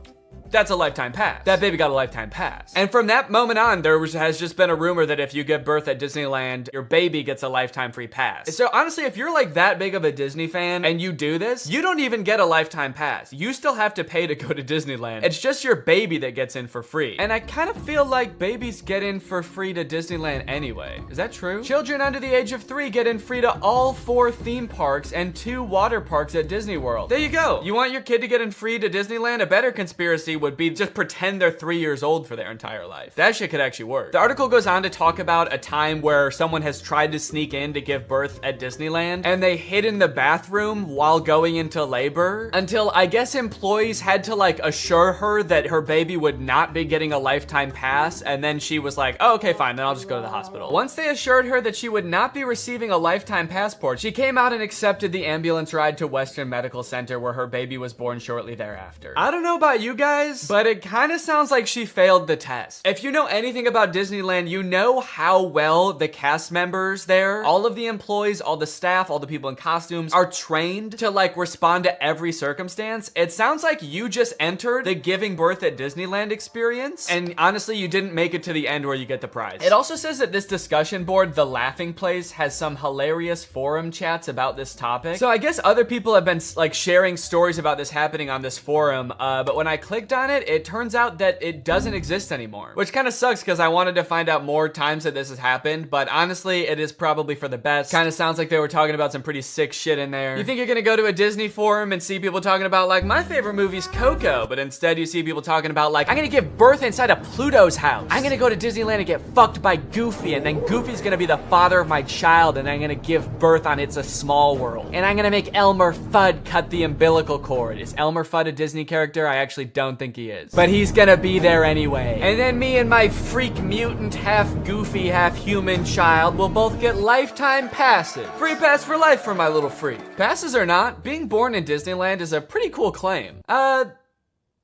that's a lifetime pass. That baby got a lifetime pass. And from that moment on, has just been a rumor that if you give birth at Disneyland, your baby gets a lifetime free pass. So honestly, if you're like that big of a Disney fan and you do this, you don't even get a lifetime pass. You still have to pay to go to Disneyland. It's just your baby that gets in for free. And I kind of feel like babies get in for free to Disneyland anyway. Is that true? Children under the age of 3 get in free to all 4 theme parks and 2 water parks at Disney World. There you go. You want your kid to get in free to Disneyland? A better conspiracy would be just pretend they're 3 years old for their entire life. That shit could actually work. The article goes on to talk about a time where someone has tried to sneak in to give birth at Disneyland, and they hid in the bathroom while going into labor until I guess employees had to like assure her that her baby would not be getting a lifetime pass, and then she was like, oh, okay, fine, then I'll just go to the hospital. Once they assured her that she would not be receiving a lifetime passport, she came out and accepted the ambulance ride to Western Medical Center where her baby was born shortly thereafter. I don't know about you guys, but it kind of sounds like she failed the test. If you know anything about Disneyland, you know how well the cast members there, all of the employees, all the staff, all the people in costumes are trained to like respond to every circumstance. It sounds like you just entered the giving birth at Disneyland experience, and honestly, you didn't make it to the end where you get the prize. It also says that this discussion board, The Laughing Place, has some hilarious forum chats about this topic. So I guess other people have been like sharing stories about this happening on this forum, but when I clicked on it, it turns out that it doesn't exist anymore, which kind of sucks because I wanted to find out more times that this has happened, but honestly, it is probably for the best. Kind of sounds like they were talking about some pretty sick shit in there. You think you're gonna go to a Disney forum and see people talking about like, my favorite movie's Coco, but instead you see people talking about like, I'm gonna give birth inside of Pluto's house. I'm gonna go to Disneyland and get fucked by Goofy, and then Goofy's gonna be the father of my child, and I'm gonna give birth on It's a Small World. And I'm gonna make Elmer Fudd cut the umbilical cord. Is Elmer Fudd a Disney character? I actually don't think think he is. But he's gonna be there anyway. And then me and my freak mutant, half goofy, half human child will both get lifetime passes. Free pass for life for my little freak. Passes or not, being born in Disneyland is a pretty cool claim.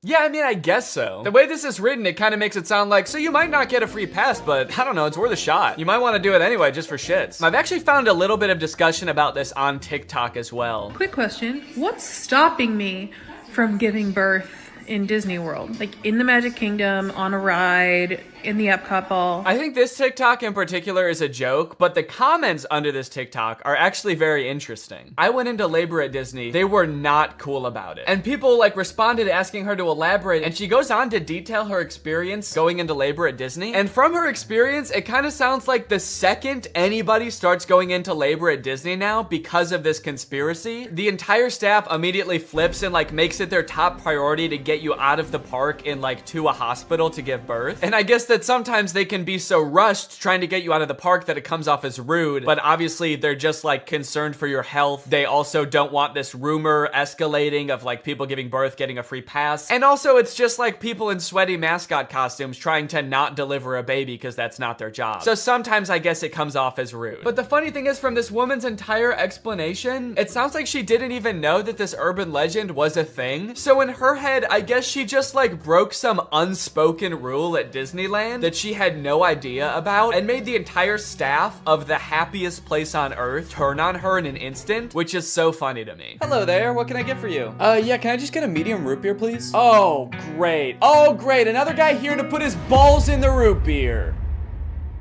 Yeah, I mean, I guess so. The way this is written, it kind of makes it sound like, so you might not get a free pass, but I don't know, it's worth a shot. You might want to do it anyway, just for shits. I've actually found a little bit of discussion about this on TikTok as well. Quick question. What's stopping me from giving birth in Disney World? Like in the Magic Kingdom, on a ride, in the Epcot ball? I think this TikTok in particular is a joke, but the comments under this TikTok are actually very interesting. I went into labor at Disney. They were not cool about it. And people like responded asking her to elaborate, and she goes on to detail her experience going into labor at Disney. And from her experience, it kind of sounds like the second anybody starts going into labor at Disney now because of this conspiracy, the entire staff immediately flips and like makes it their top priority to get you out of the park and like to a hospital to give birth. And I guess that sometimes they can be so rushed trying to get you out of the park that it comes off as rude, but obviously they're just like concerned for your health. They also don't want this rumor escalating of like people giving birth getting a free pass. And also it's just like people in sweaty mascot costumes trying to not deliver a baby because that's not their job. So sometimes I guess it comes off as rude. But the funny thing is, from this woman's entire explanation, it sounds like she didn't even know that this urban legend was a thing. So in her head, I guess she just like broke some unspoken rule at Disneyland that she had no idea about and made the entire staff of the happiest place on earth turn on her in an instant, which is so funny to me. Hello there, what can I get for you? Yeah, can I just get a medium root beer, please? Oh, great. Oh, great, another guy here to put his balls in the root beer.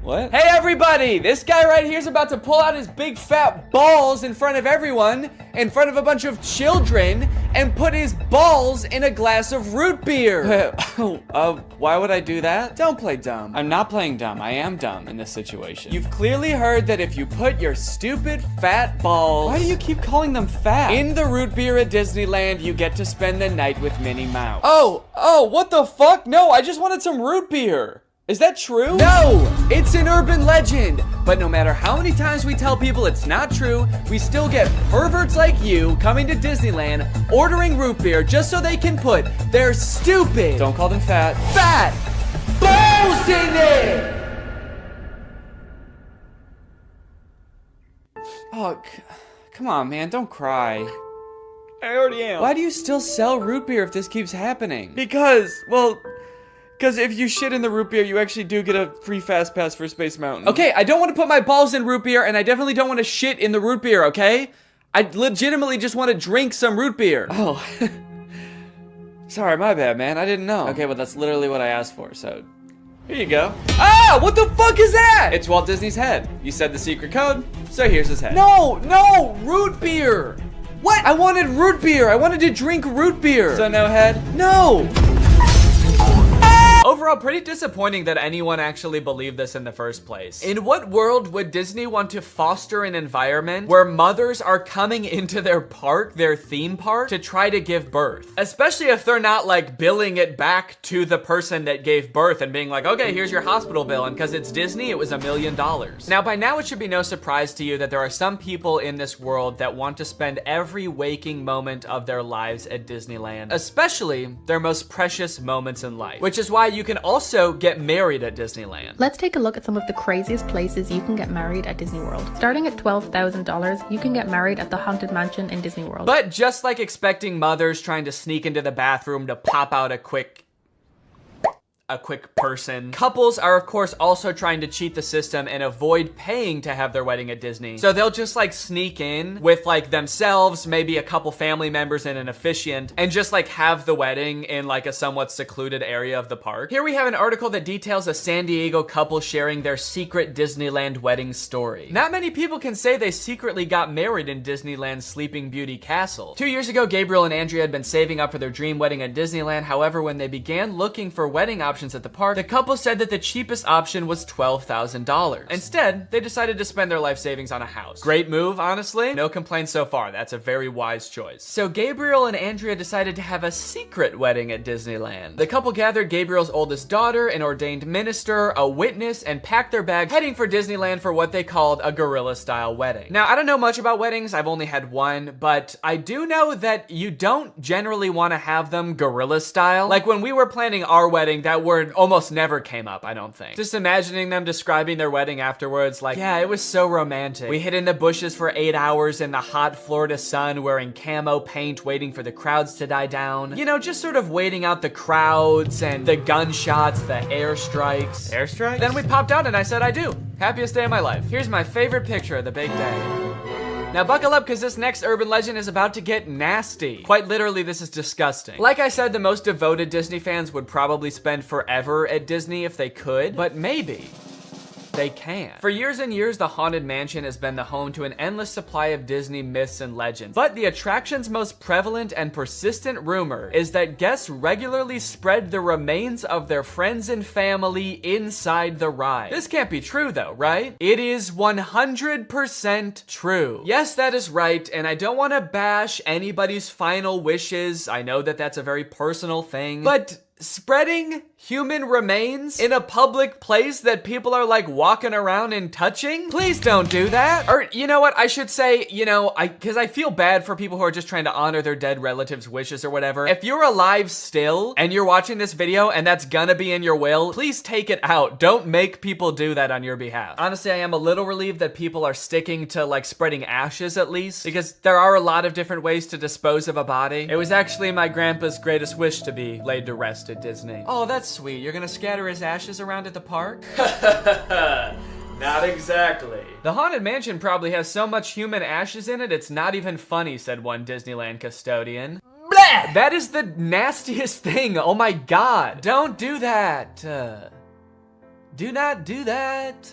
What? Hey everybody, this guy right here is about to pull out his big fat balls in front of everyone, in front of a bunch of children, and put his balls in a glass of root beer. Why would I do that? Don't play dumb. I'm not playing dumb. I am dumb in this situation. You've clearly heard that if you put your stupid fat balls— why do you keep calling them fat— in the root beer at Disneyland, you get to spend the night with Minnie Mouse. Oh, what the fuck? No, I just wanted some root beer. Is that true? No, it's an urban legend. But no matter how many times we tell people it's not true, we still get perverts like you coming to Disneyland, ordering root beer just so they can put their stupid— don't call them fat balls in it. Oh, come on, man, don't cry. I already am. Why do you still sell root beer if this keeps happening? Because if you shit in the root beer, you actually do get a free fast pass for Space Mountain. Okay, I don't want to put my balls in root beer, and I definitely don't want to shit in the root beer, okay? I legitimately just want to drink some root beer. Oh. Sorry, my bad, man. I didn't know. Okay, well, that's literally what I asked for, so here you go. Ah, what the fuck is that? It's Walt Disney's head. You said the secret code, so here's his head. No, root beer. What? I wanted root beer. I wanted to drink root beer. So no head? No. Overall, pretty disappointing that anyone actually believed this in the first place. In what world would Disney want to foster an environment where mothers are coming into their park, their theme park, to try to give birth? Especially if they're not like billing it back to the person that gave birth and being like, okay, here's your hospital bill, and because it's Disney, it was $1 million. Now, by now, it should be no surprise to you that there are some people in this world that want to spend every waking moment of their lives at Disneyland, especially their most precious moments in life, which is why you can also get married at Disneyland. Let's take a look at some of the craziest places you can get married at Disney World. Starting at $12,000, you can get married at the Haunted Mansion in Disney World. But just like expecting mothers trying to sneak into the bathroom to pop out a quick person, couples are of course also trying to cheat the system and avoid paying to have their wedding at Disney. So they'll just like sneak in with like themselves, maybe a couple family members and an officiant, and just like have the wedding in like a somewhat secluded area of the park. Here we have an article that details a San Diego couple sharing their secret Disneyland wedding story. Not many people can say they secretly got married in Disneyland's Sleeping Beauty Castle. 2 years ago, Gabriel and Andrea had been saving up for their dream wedding at Disneyland. However, when they began looking for wedding options options at the park, the couple said that the cheapest option was $12,000. Instead, they decided to spend their life savings on a house. Great move, honestly. No complaints so far. That's a very wise choice. So Gabriel and Andrea decided to have a secret wedding at Disneyland. The couple gathered Gabriel's oldest daughter, an ordained minister, a witness, and packed their bags, heading for Disneyland for what they called a guerrilla-style wedding. Now, I don't know much about weddings. I've only had one, but I do know that you don't generally want to have them guerrilla style. Like when we were planning our wedding, that word almost never came up, I don't think. Just imagining them describing their wedding afterwards, like, yeah, it was so romantic. We hid in the bushes for 8 hours in the hot Florida sun wearing camo paint, waiting for the crowds to die down. You know, just sort of waiting out the crowds and the gunshots, the airstrikes. Airstrikes? Then we popped out and I said I do. Happiest day of my life. Here's my favorite picture of the big day. Now buckle up because this next urban legend is about to get nasty. Quite literally, this is disgusting. Like I said, the most devoted Disney fans would probably spend forever at Disney if they could, but maybe they can. For years and years, the Haunted Mansion has been the home to an endless supply of Disney myths and legends. But the attraction's most prevalent and persistent rumor is that guests regularly spread the remains of their friends and family inside the ride. This can't be true though, right? It is 100% true. Yes, that is right, and I don't want to bash anybody's final wishes. I know that that's a very personal thing, but spreading human remains in a public place that people are like walking around and touching? Please don't do that. Or you know what, I should say, you know, because I feel bad for people who are just trying to honor their dead relatives' wishes or whatever. If you're alive still and you're watching this video and that's gonna be in your will, please take it out. Don't make people do that on your behalf. Honestly, I am a little relieved that people are sticking to like spreading ashes at least, because there are a lot of different ways to dispose of a body. It was actually my grandpa's greatest wish to be laid to rest at Disney. Oh, that's sweet. You're gonna scatter his ashes around at the park? Not exactly. The Haunted Mansion probably has so much human ashes in it, it's not even funny, said one Disneyland custodian. Blech! That is the nastiest thing. Oh my God. Don't do that. Do not do that.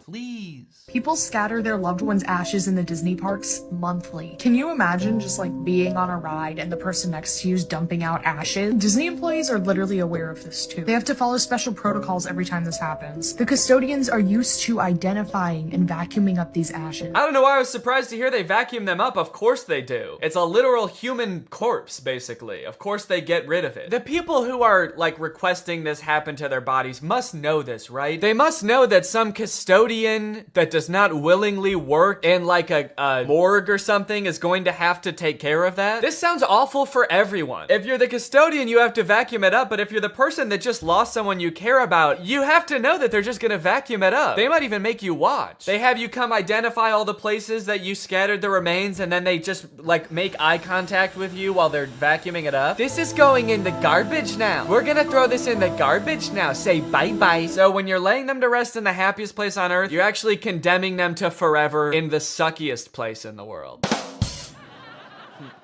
Please. People scatter their loved ones' ashes in the Disney parks monthly. Can you imagine just like being on a ride and the person next to you is dumping out ashes? Disney employees are literally aware of this too. They have to follow special protocols every time this happens. The custodians are used to identifying and vacuuming up these ashes. I don't know why I was surprised to hear they vacuum them up. Of course they do. It's a literal human corpse, basically. Of course they get rid of it. The people who are like requesting this happen to their bodies must know this, right? They must know that some custodian that does not willingly work in like a morgue or something is going to have to take care of that. This sounds awful for everyone. If you're the custodian, you have to vacuum it up, but if you're the person that just lost someone you care about, you have to know that they're just gonna vacuum it up. They might even make you watch. They have you come identify all the places that you scattered the remains, and then they just like make eye contact with you while they're vacuuming it up. This is going in the garbage now. We're gonna throw this in the garbage now. Say bye-bye. So when you're laying them to rest in the happiest place on earth, you're actually condemning them to forever in the suckiest place in the world.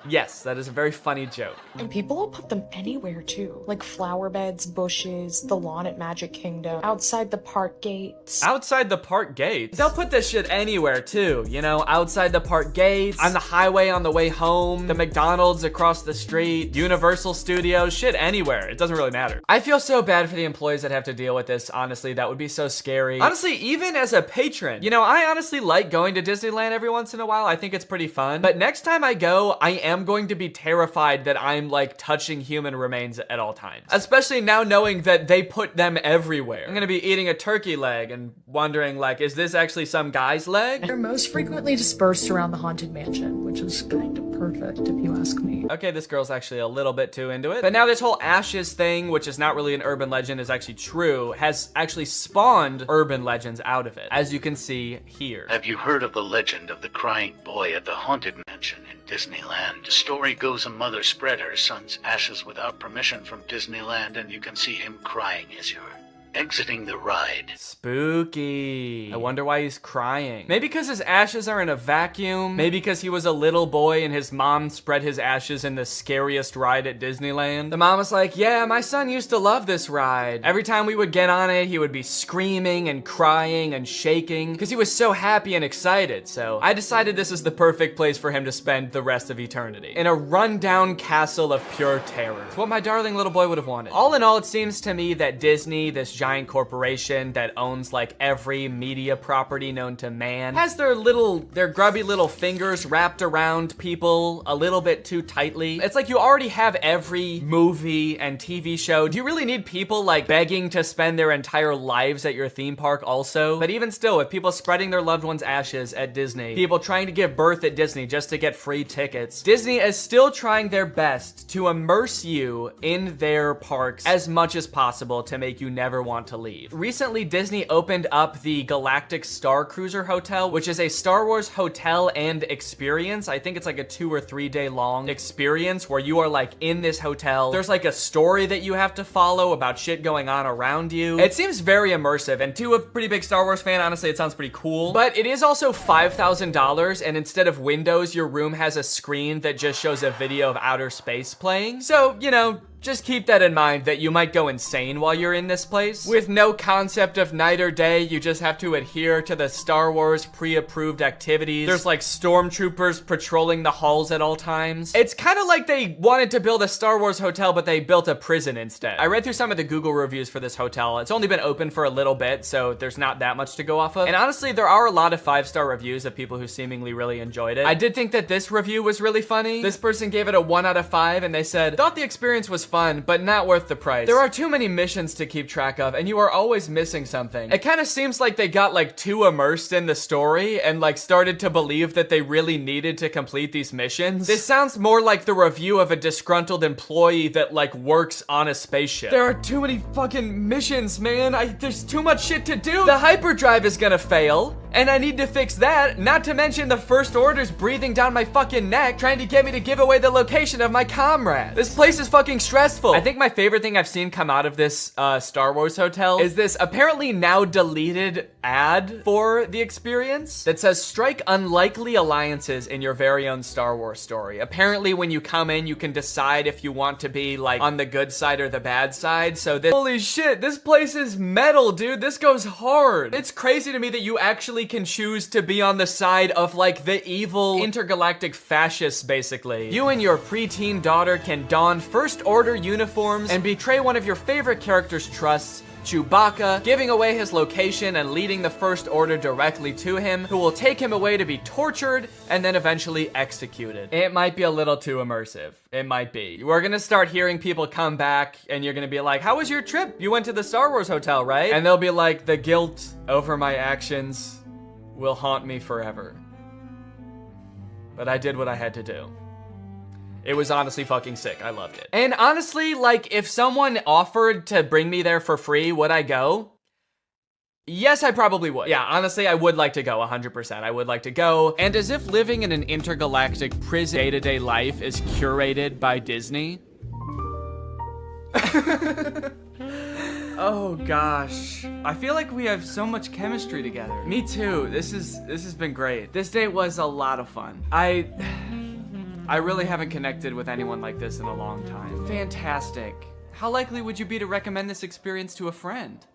Yes, that is a very funny joke. And people will put them anywhere too. Like flower beds, bushes, the lawn at Magic Kingdom, outside the park gates. Outside the park gates? They'll put this shit anywhere too, you know, outside the park gates, on the highway on the way home, the McDonald's across the street, Universal Studios, shit anywhere. It doesn't really matter. I feel so bad for the employees that have to deal with this, honestly. That would be so scary. Honestly, even as a patron, you know, I honestly like going to Disneyland every once in a while. I think it's pretty fun. But next time I go, I am going to be terrified that I'm like touching human remains at all times. Especially now knowing that they put them everywhere. I'm gonna be eating a turkey leg and wondering like, is this actually some guy's leg? They're most frequently dispersed around the Haunted Mansion, which is kind of perfect if you ask me. Okay, this girl's actually a little bit too into it. But now this whole ashes thing, which is not really an urban legend, is actually true, has actually spawned urban legends out of it, as you can see here. Have you heard of the legend of the crying boy at the Haunted Mansion in Disneyland? The story goes a mother spread her son's ashes without permission from Disneyland, and you can see him crying as you're exiting the ride. Spooky. I wonder why he's crying. Maybe because his ashes are in a vacuum. Maybe because he was a little boy and his mom spread his ashes in the scariest ride at Disneyland. The mom was like, yeah, my son used to love this ride. Every time we would get on it, he would be screaming and crying and shaking because he was so happy and excited. So I decided this is the perfect place for him to spend the rest of eternity. In a rundown castle of pure terror. It's what my darling little boy would have wanted. All in all, it seems to me that Disney, this giant corporation that owns like every media property known to man, has their grubby little fingers wrapped around people a little bit too tightly. It's like you already have every movie and TV show. Do you really need people like begging to spend their entire lives at your theme park also? But even still, with people spreading their loved ones' ashes at Disney, people trying to give birth at Disney just to get free tickets, Disney is still trying their best to immerse you in their parks as much as possible to make you never want to leave. Recently, Disney opened up the Galactic Star Cruiser Hotel, which is a Star Wars hotel and experience. I think it's like a 2 or 3 day long experience where you are like in this hotel. There's like a story that you have to follow about shit going on around you. It seems very immersive, and to a pretty big Star Wars fan, honestly, it sounds pretty cool. But it is also $5,000, and instead of windows, your room has a screen that just shows a video of outer space playing. So, you know, just keep that in mind that you might go insane while you're in this place. With no concept of night or day, you just have to adhere to the Star Wars pre-approved activities. There's like stormtroopers patrolling the halls at all times. It's kind of like they wanted to build a Star Wars hotel, but they built a prison instead. I read through some of the Google reviews for this hotel. It's only been open for a little bit, so there's not that much to go off of. And honestly, there are a lot of 5-star reviews of people who seemingly really enjoyed it. I did think that this review was really funny. This person gave it a 1 out of 5, and they said, thought the experience was fun, but not worth the price. There are too many missions to keep track of, and you are always missing something. It kind of seems like they got like too immersed in the story and like started to believe that they really needed to complete these missions. This sounds more like the review of a disgruntled employee that like works on a spaceship. There are too many fucking missions, man. There's too much shit to do. The hyperdrive is gonna fail, and I need to fix that. Not to mention the First Order's breathing down my fucking neck, trying to get me to give away the location of my comrade. This place is fucking stressful. I think my favorite thing I've seen come out of this Star Wars hotel is this apparently now deleted ad for the experience that says, strike unlikely alliances in your very own Star Wars story. Apparently when you come in, you can decide if you want to be like on the good side or the bad side. So this, holy shit, this place is metal, dude. This goes hard. It's crazy to me that you actually can choose to be on the side of like the evil intergalactic fascists, basically. You and your preteen daughter can don First Order uniforms and betray one of your favorite character's trusts, Chewbacca, giving away his location and leading the First Order directly to him, who will take him away to be tortured and then eventually executed. It might be a little too immersive. It might be. We're gonna start hearing people come back and you're gonna be like, how was your trip? You went to the Star Wars hotel, right? And they'll be like, the guilt over my actions will haunt me forever. But I did what I had to do. It was honestly fucking sick. I loved it. And honestly, like, if someone offered to bring me there for free, would I go? Yes, I probably would. Yeah, honestly, I would like to go 100%. I would like to go. And as if living in an intergalactic prison day-to-day life is curated by Disney. Oh gosh. I feel like we have so much chemistry together. Me too. This has been great. This date was a lot of fun. I really haven't connected with anyone like this in a long time. Fantastic. How likely would you be to recommend this experience to a friend?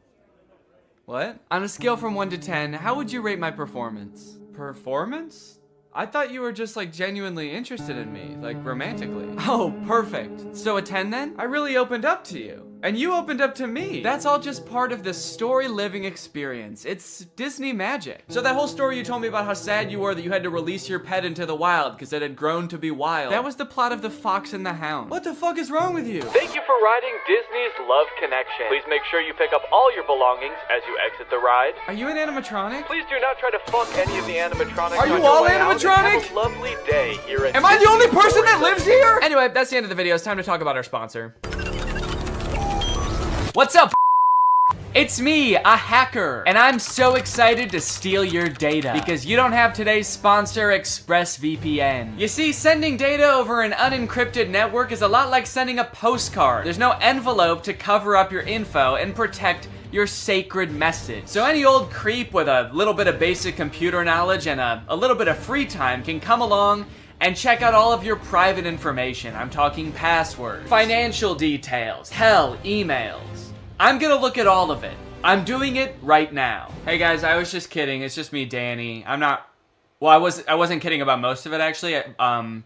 What? On a scale from 1 to 10, how would you rate my performance? Performance? I thought you were just like genuinely interested in me, like romantically. Oh, perfect. So a 10 then? I really opened up to you. And you opened up to me. That's all just part of the story living experience. It's Disney magic. So that whole story you told me about how sad you were that you had to release your pet into the wild because it had grown to be wild. That was the plot of The Fox and the Hound. What the fuck is wrong with you? Thank you for riding Disney's Love Connection. Please make sure you pick up all your belongings as you exit the ride. Are you an animatronic? Please do not try to fuck any of the animatronics. Are you all animatronic? Have a lovely day here at Am I the only person that lives here? Anyway, that's the end of the video. It's time to talk about our sponsor. What's up? It's me, a hacker, and I'm so excited to steal your data because you don't have today's sponsor, ExpressVPN. You see, sending data over an unencrypted network is a lot like sending a postcard. There's no envelope to cover up your info and protect your sacred message. So any old creep with a little bit of basic computer knowledge and a little bit of free time can come along and check out all of your private information. I'm talking passwords, financial details, hell, emails. I'm gonna look at all of it. I'm doing it right now. Hey guys, I was just kidding. It's just me, Danny. Well, I wasn't kidding about most of it, actually.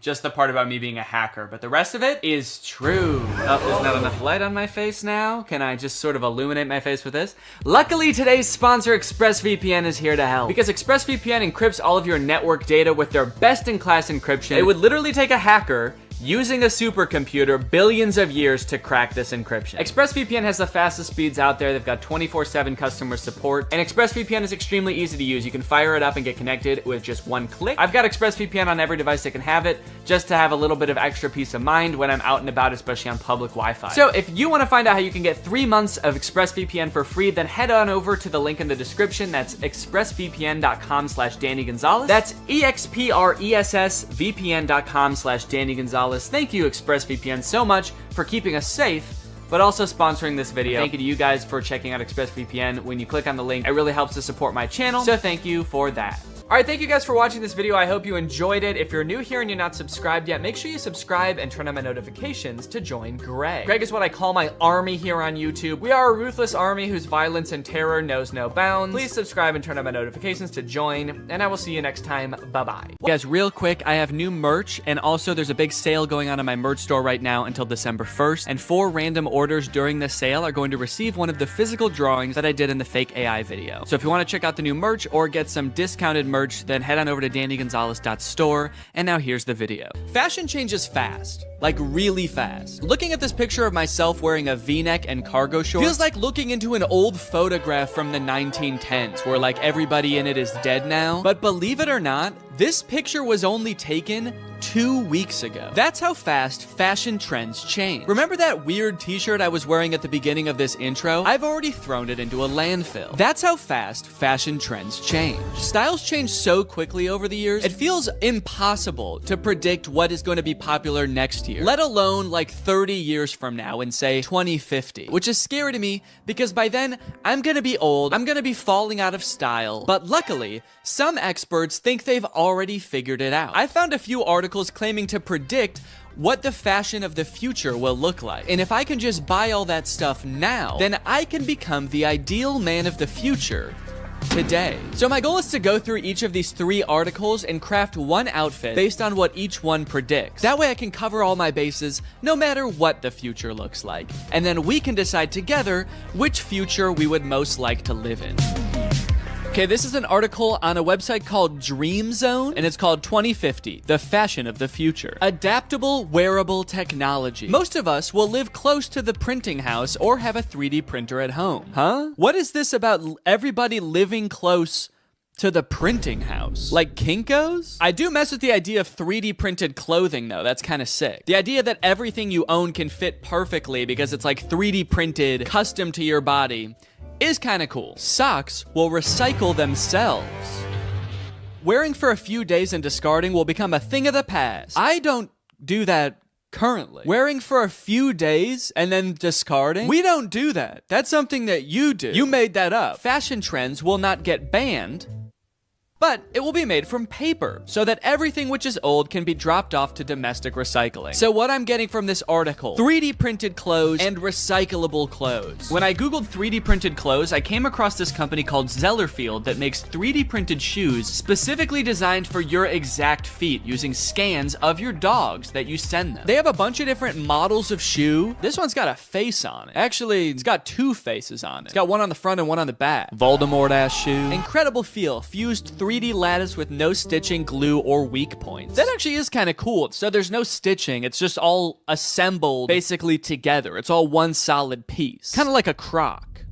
Just the part about me being a hacker. But the rest of it is true. Oh, there's not enough light on my face now. Can I just sort of illuminate my face with this? Luckily, today's sponsor, ExpressVPN, is here to help. Because ExpressVPN encrypts all of your network data with their best-in-class encryption. It would literally take a hacker using a supercomputer billions of years to crack this encryption. ExpressVPN has the fastest speeds out there. They've got 24/7 customer support, and ExpressVPN is extremely easy to use. You can fire it up and get connected with just one click. I've got ExpressVPN on every device that can have it, just to have a little bit of extra peace of mind when I'm out and about, especially on public Wi-Fi. So if you want to find out how you can get 3 months of ExpressVPN for free, then head on over to the link in the description. That's expressvpn.com/Danny Gonzalez. That's expressvpn.com/Danny Gonzalez. Thank you, ExpressVPN, so much for keeping us safe, but also sponsoring this video. Thank you to you guys for checking out ExpressVPN. When you click on the link, it really helps to support my channel, so thank you for that. All right, thank you guys for watching this video. I hope you enjoyed it. If you're new here and you're not subscribed yet, make sure you subscribe and turn on my notifications to join Greg. Greg is what I call my army here on YouTube. We are a ruthless army whose violence and terror knows no bounds. Please subscribe and turn on my notifications to join, and I will see you next time. Bye-bye. Guys, real quick, I have new merch, and also there's a big sale going on in my merch store right now until December 1st, and 4 random orders during the sale are going to receive one of the physical drawings that I did in the fake AI video. So if you want to check out the new merch or get some discounted merch, then head on over to DannyGonzalez.store, and now here's the video. Fashion changes fast, like really fast. Looking at this picture of myself wearing a V-neck and cargo shorts feels like looking into an old photograph from the 1910s, where like everybody in it is dead now. But believe it or not, this picture was only taken 2 weeks ago. That's how fast fashion trends change. Remember that weird t-shirt I was wearing at the beginning of this intro? I've already thrown it into a landfill. That's how fast fashion trends change. Styles change so quickly over the years, it feels impossible to predict what is going to be popular next year, let alone like 30 years from now in say 2050, which is scary to me because by then I'm gonna be old, I'm gonna be falling out of style. But luckily, some experts think they've already figured it out. I found a few articles claiming to predict what the fashion of the future will look like. And if I can just buy all that stuff now, then I can become the ideal man of the future today. So my goal is to go through each of these 3 articles and craft one outfit based on what each one predicts. That way I can cover all my bases no matter what the future looks like. And then we can decide together which future we would most like to live in. Okay, this is an article on a website called Dream Zone, and it's called 2050, the fashion of the future. Adaptable wearable technology. Most of us will live close to the printing house or have a 3D printer at home. Huh? What is this about everybody living close to the printing house? Like Kinko's? I do mess with the idea of 3D printed clothing though, that's kind of sick. The idea that everything you own can fit perfectly because it's like 3D printed, custom to your body, is kind of cool. Socks will recycle themselves. Wearing for a few days and discarding will become a thing of the past. I don't do that currently. Wearing for a few days and then discarding? We don't do that. That's something that you do. You made that up. Fashion trends will not get banned, but it will be made from paper so that everything which is old can be dropped off to domestic recycling. So what I'm getting from this article, 3D printed clothes and recyclable clothes. When I Googled 3D printed clothes, I came across this company called Zellerfield that makes 3D printed shoes specifically designed for your exact feet using scans of your dogs that you send them. They have a bunch of different models of shoe. This one's got a face on it. Actually, it's got 2 faces on it. It's got one on the front and one on the back. Voldemort-ass shoe. Incredible feel, fused 3D lattice with no stitching, glue, or weak points. That actually is kind of cool. So there's no stitching. It's just all assembled basically together. It's all one solid piece. Kind of like a crock.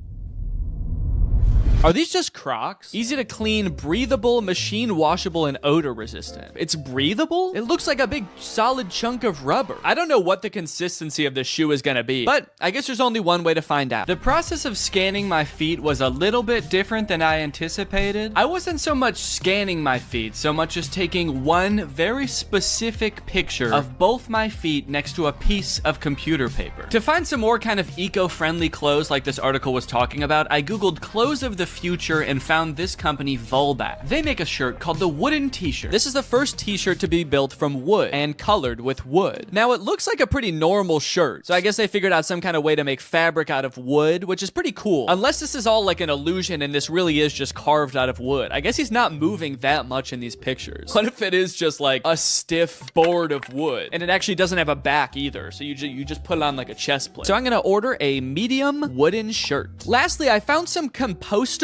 Are these just Crocs? Easy to clean, breathable, machine washable, and odor resistant. It's breathable? It looks like a big solid chunk of rubber. I don't know what the consistency of this shoe is gonna be, but I guess there's only one way to find out. The process of scanning my feet was a little bit different than I anticipated. I wasn't so much scanning my feet, so much as taking one very specific picture of both my feet next to a piece of computer paper. To find some more kind of eco-friendly clothes like this article was talking about, I googled clothes of the future and found this company Volback. They make a shirt called the wooden t-shirt. This is the first t-shirt to be built from wood and colored with wood. Now it looks like a pretty normal shirt, so I guess they figured out some kind of way to make fabric out of wood, which is pretty cool. Unless this is all like an illusion and this really is just carved out of wood. I guess he's not moving that much in these pictures. What if it is just like a stiff board of wood and it actually doesn't have a back either, so you just put it on like a chest plate. So I'm gonna order a medium wooden shirt. Lastly, I found some compostable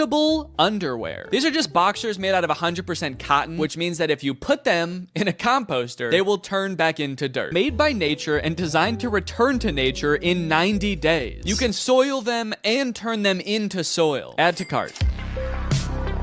underwear. These are just boxers made out of 100% cotton, which means that if you put them in a composter, they will turn back into dirt. Made by nature and designed to return to nature in 90 days. You can soil them and turn them into soil. Add to cart.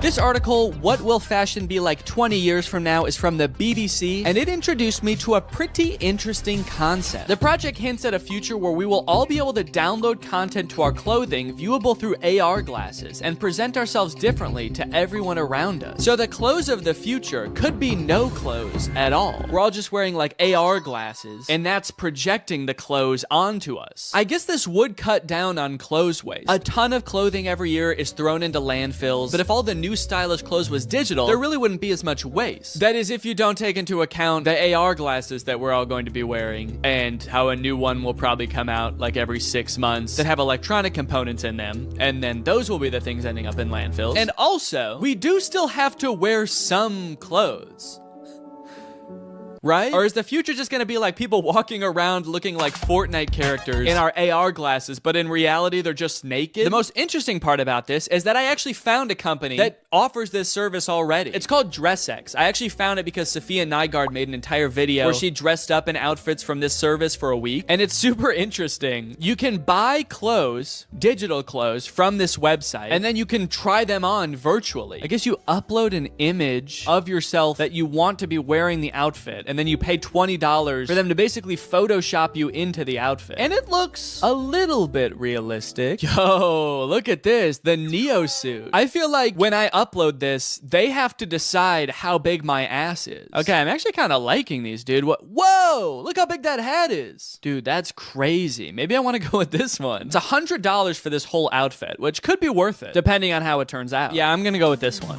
This article, What Will Fashion Be Like 20 Years From Now, is from the BBC, and it introduced me to a pretty interesting concept. The project hints at a future where we will all be able to download content to our clothing viewable through AR glasses and present ourselves differently to everyone around us. So the clothes of the future could be no clothes at all. We're all just wearing like AR glasses, and that's projecting the clothes onto us. I guess this would cut down on clothes waste. A ton of clothing every year is thrown into landfills, but if all the new stylish clothes was digital, there really wouldn't be as much waste. That is, if you don't take into account the AR glasses that we're all going to be wearing, and how a new one will probably come out like every 6 months that have electronic components in them, and then those will be the things ending up in landfills. And also, we do still have to wear some clothes. Right? Or is the future just gonna be like people walking around looking like Fortnite characters in our AR glasses, but in reality, they're just naked? The most interesting part about this is that I actually found a company that offers this service already. It's called DressX. I actually found it because Sophia Nygaard made an entire video where she dressed up in outfits from this service for a week, and it's super interesting. You can buy clothes, digital clothes, from this website, and then you can try them on virtually. I guess you upload an image of yourself that you want to be wearing the outfit, and then you pay $20 for them to basically Photoshop you into the outfit. And it looks a little bit realistic. Yo, look at this, the Neo suit. I feel like when I upload this, they have to decide how big my ass is. Okay, I'm actually kind of liking these, dude. Whoa, look how big that hat is. Dude, that's crazy. Maybe I want to go with this one. It's $100 for this whole outfit, which could be worth it, depending on how it turns out. Yeah, I'm gonna go with this one.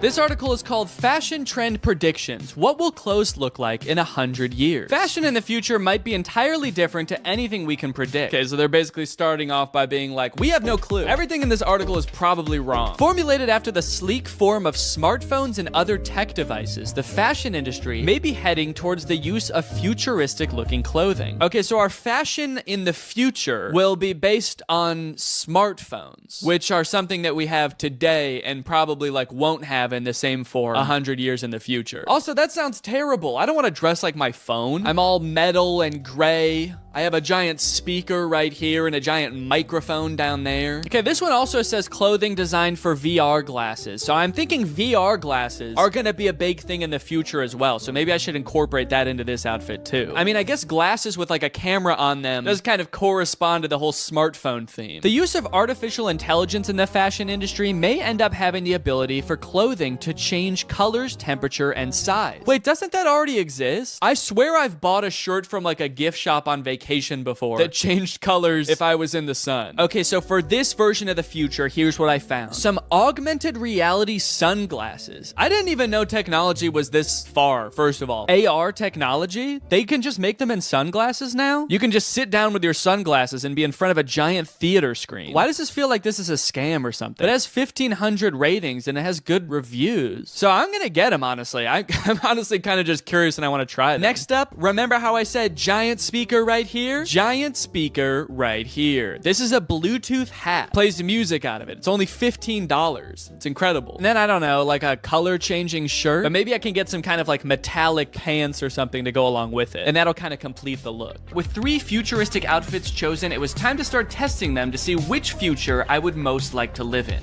This article is called Fashion Trend Predictions. What will clothes look like in 100 years? Fashion in the future might be entirely different to anything we can predict. Okay, so they're basically starting off by being like, we have no clue. Everything in this article is probably wrong. Formulated after the sleek form of smartphones and other tech devices, the fashion industry may be heading towards the use of futuristic looking clothing. Okay, so our fashion in the future will be based on smartphones, which are something that we have today and probably like won't have in the same form 100 years in the future. Also, that sounds terrible. I don't want to dress like my phone. I'm all metal and gray. I have a giant speaker right here and a giant microphone down there. Okay, this one also says clothing designed for VR glasses. So I'm thinking VR glasses are gonna be a big thing in the future as well. So maybe I should incorporate that into this outfit too. I mean, I guess glasses with like a camera on them does kind of correspond to the whole smartphone theme. The use of artificial intelligence in the fashion industry may end up having the ability for clothing to change colors, temperature, and size. Wait, doesn't that already exist? I swear I've bought a shirt from like a gift shop on vacation before that changed colors if I was in the sun. Okay, so for this version of the future, here's what I found. Some augmented reality sunglasses. I didn't even know technology was this far, first of all. AR technology? They can just make them in sunglasses now? You can just sit down with your sunglasses and be in front of a giant theater screen. Why does this feel like this is a scam or something? It has 1,500 ratings and it has good reviews. So I'm gonna get them, honestly. I'm honestly kind of just curious and I want to try them. Next up, remember how I said giant speaker right here, giant speaker right here. This is a Bluetooth hat. Plays music out of it. It's only $15. It's incredible. And then I don't know, like a color changing shirt, but maybe I can get some kind of like metallic pants or something to go along with it. And that'll kind of complete the look. With 3 futuristic outfits chosen, it was time to start testing them to see which future I would most like to live in.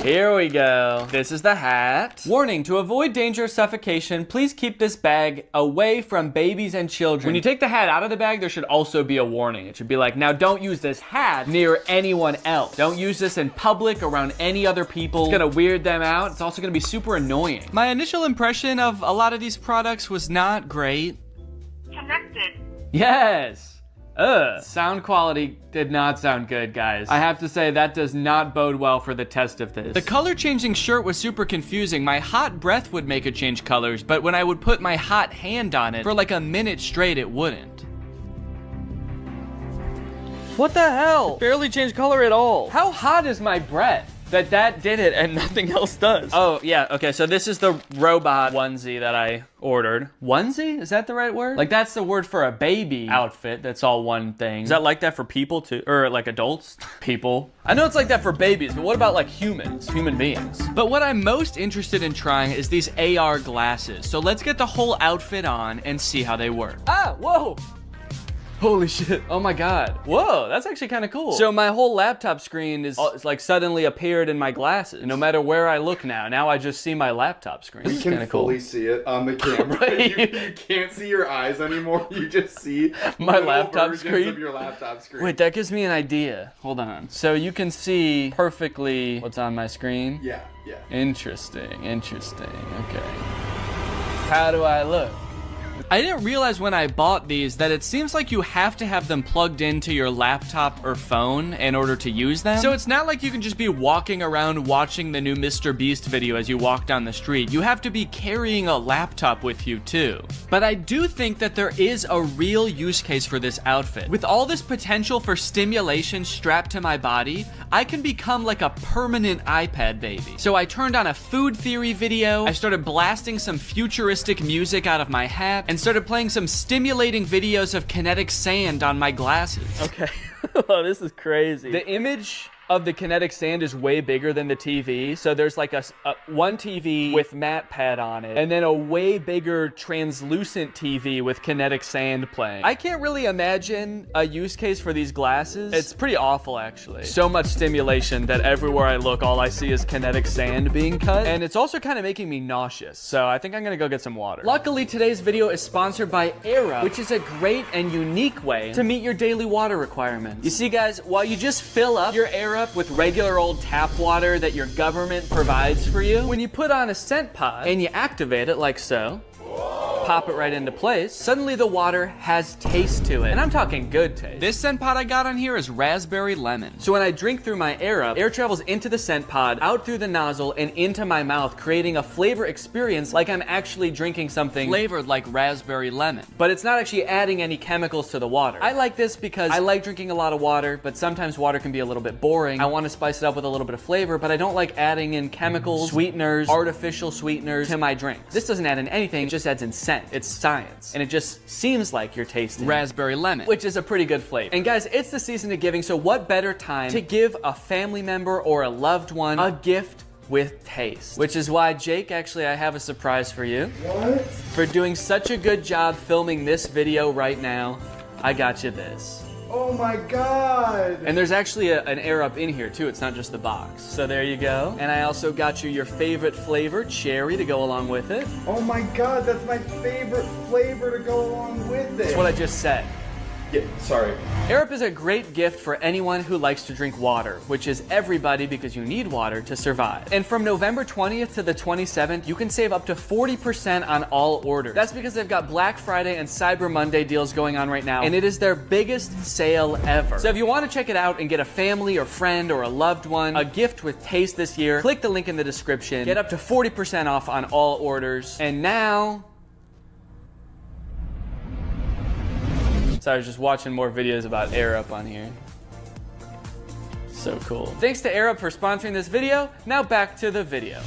Here we go. This is the hat. Warning, to avoid danger of suffocation, please keep this bag away from babies and children. When you take the hat out of the bag, there should also be a warning. It should be like, now don't use this hat near anyone else. Don't use this in public around any other people. It's gonna weird them out. It's also gonna be super annoying. My initial impression of a lot of these products was not great. Connected. Yes. Sound quality did not sound good, guys. I have to say that does not bode well for the test of this. The color changing shirt was super confusing. My hot breath would make it change colors, but when I would put my hot hand on it for like a minute straight, it wouldn't. What the hell? It barely changed color at all. How hot is my breath that did it and nothing else does? Oh, yeah, okay, so this is the robot onesie that I ordered. Onesie? Is that the right word? Like, that's the word for a baby outfit that's all one thing. Is that like that for people too? Or like adults? People. I know it's like that for babies, but what about like humans? Human beings. But what I'm most interested in trying is these AR glasses. So let's get the whole outfit on and see how they work. Ah, whoa! Holy shit. Oh my God. Whoa, that's actually kind of cool. So my whole laptop screen is like suddenly appeared in my glasses. No matter where I look now I just see my laptop screen. You can fully see it on the camera. you can't see your eyes anymore. You just see my laptop screen. Of your laptop screen. Wait, that gives me an idea. Hold on. So you can see perfectly what's on my screen? Yeah. Interesting. Okay. How do I look? I didn't realize when I bought these that it seems like you have to have them plugged into your laptop or phone in order to use them. So it's not like you can just be walking around watching the new Mr. Beast video as you walk down the street. You have to be carrying a laptop with you too. But I do think that there is a real use case for this outfit. With all this potential for stimulation strapped to my body, I can become like a permanent iPad baby. So I turned on a food theory video, I started blasting some futuristic music out of my hat, and started playing some stimulating videos of kinetic sand on my glasses. Okay. Oh, this is crazy. The image of the kinetic sand is way bigger than the TV. So there's like a one TV with matte pad on it, and then a way bigger translucent TV with kinetic sand playing. I can't really imagine a use case for these glasses. It's pretty awful, actually. So much stimulation that everywhere I look, all I see is kinetic sand being cut. And it's also kind of making me nauseous. So I think I'm gonna go get some water. Luckily, today's video is sponsored by Air, which is a great and unique way to meet your daily water requirements. You see, guys, while you just fill up your Air with regular old tap water that your government provides for you, when you put on a scent pod and you activate it like so, pop it right into place, suddenly the water has taste to it. And I'm talking good taste. This scent pod I got on here is raspberry lemon. So when I drink through my air travels into the scent pod, out through the nozzle, and into my mouth, creating a flavor experience like I'm actually drinking something flavored like raspberry lemon. But it's not actually adding any chemicals to the water. I like this because I like drinking a lot of water, but sometimes water can be a little bit boring. I want to spice it up with a little bit of flavor, but I don't like adding in chemicals, sweeteners, artificial sweeteners to my drinks. This doesn't add in anything, it just adds in scent. It's science. And it just seems like you're tasting raspberry lemon, which is a pretty good flavor. And guys, it's the season of giving, so what better time to give a family member or a loved one a gift with taste? Which is why, Jake, actually, I have a surprise for you. What? For doing such a good job filming this video right now, I got you this. Oh my God! And there's actually an Air Up in here too, it's not just the box. So there you go. And I also got you your favorite flavor, cherry, to go along with it. Oh my God, that's my favorite flavor to go along with it. That's what I just said. Yeah, sorry. Air Up is a great gift for anyone who likes to drink water, which is everybody because you need water to survive. And from November 20th to the 27th, you can save up to 40% on all orders. That's because they've got Black Friday and Cyber Monday deals going on right now, and it is their biggest sale ever. So if you want to check it out and get a family or friend or a loved one a gift with taste this year, click the link in the description, get up to 40% off on all orders. And now, so I was just watching more videos about Air Up on here. So cool. Thanks to Air Up for sponsoring this video. Now back to the video.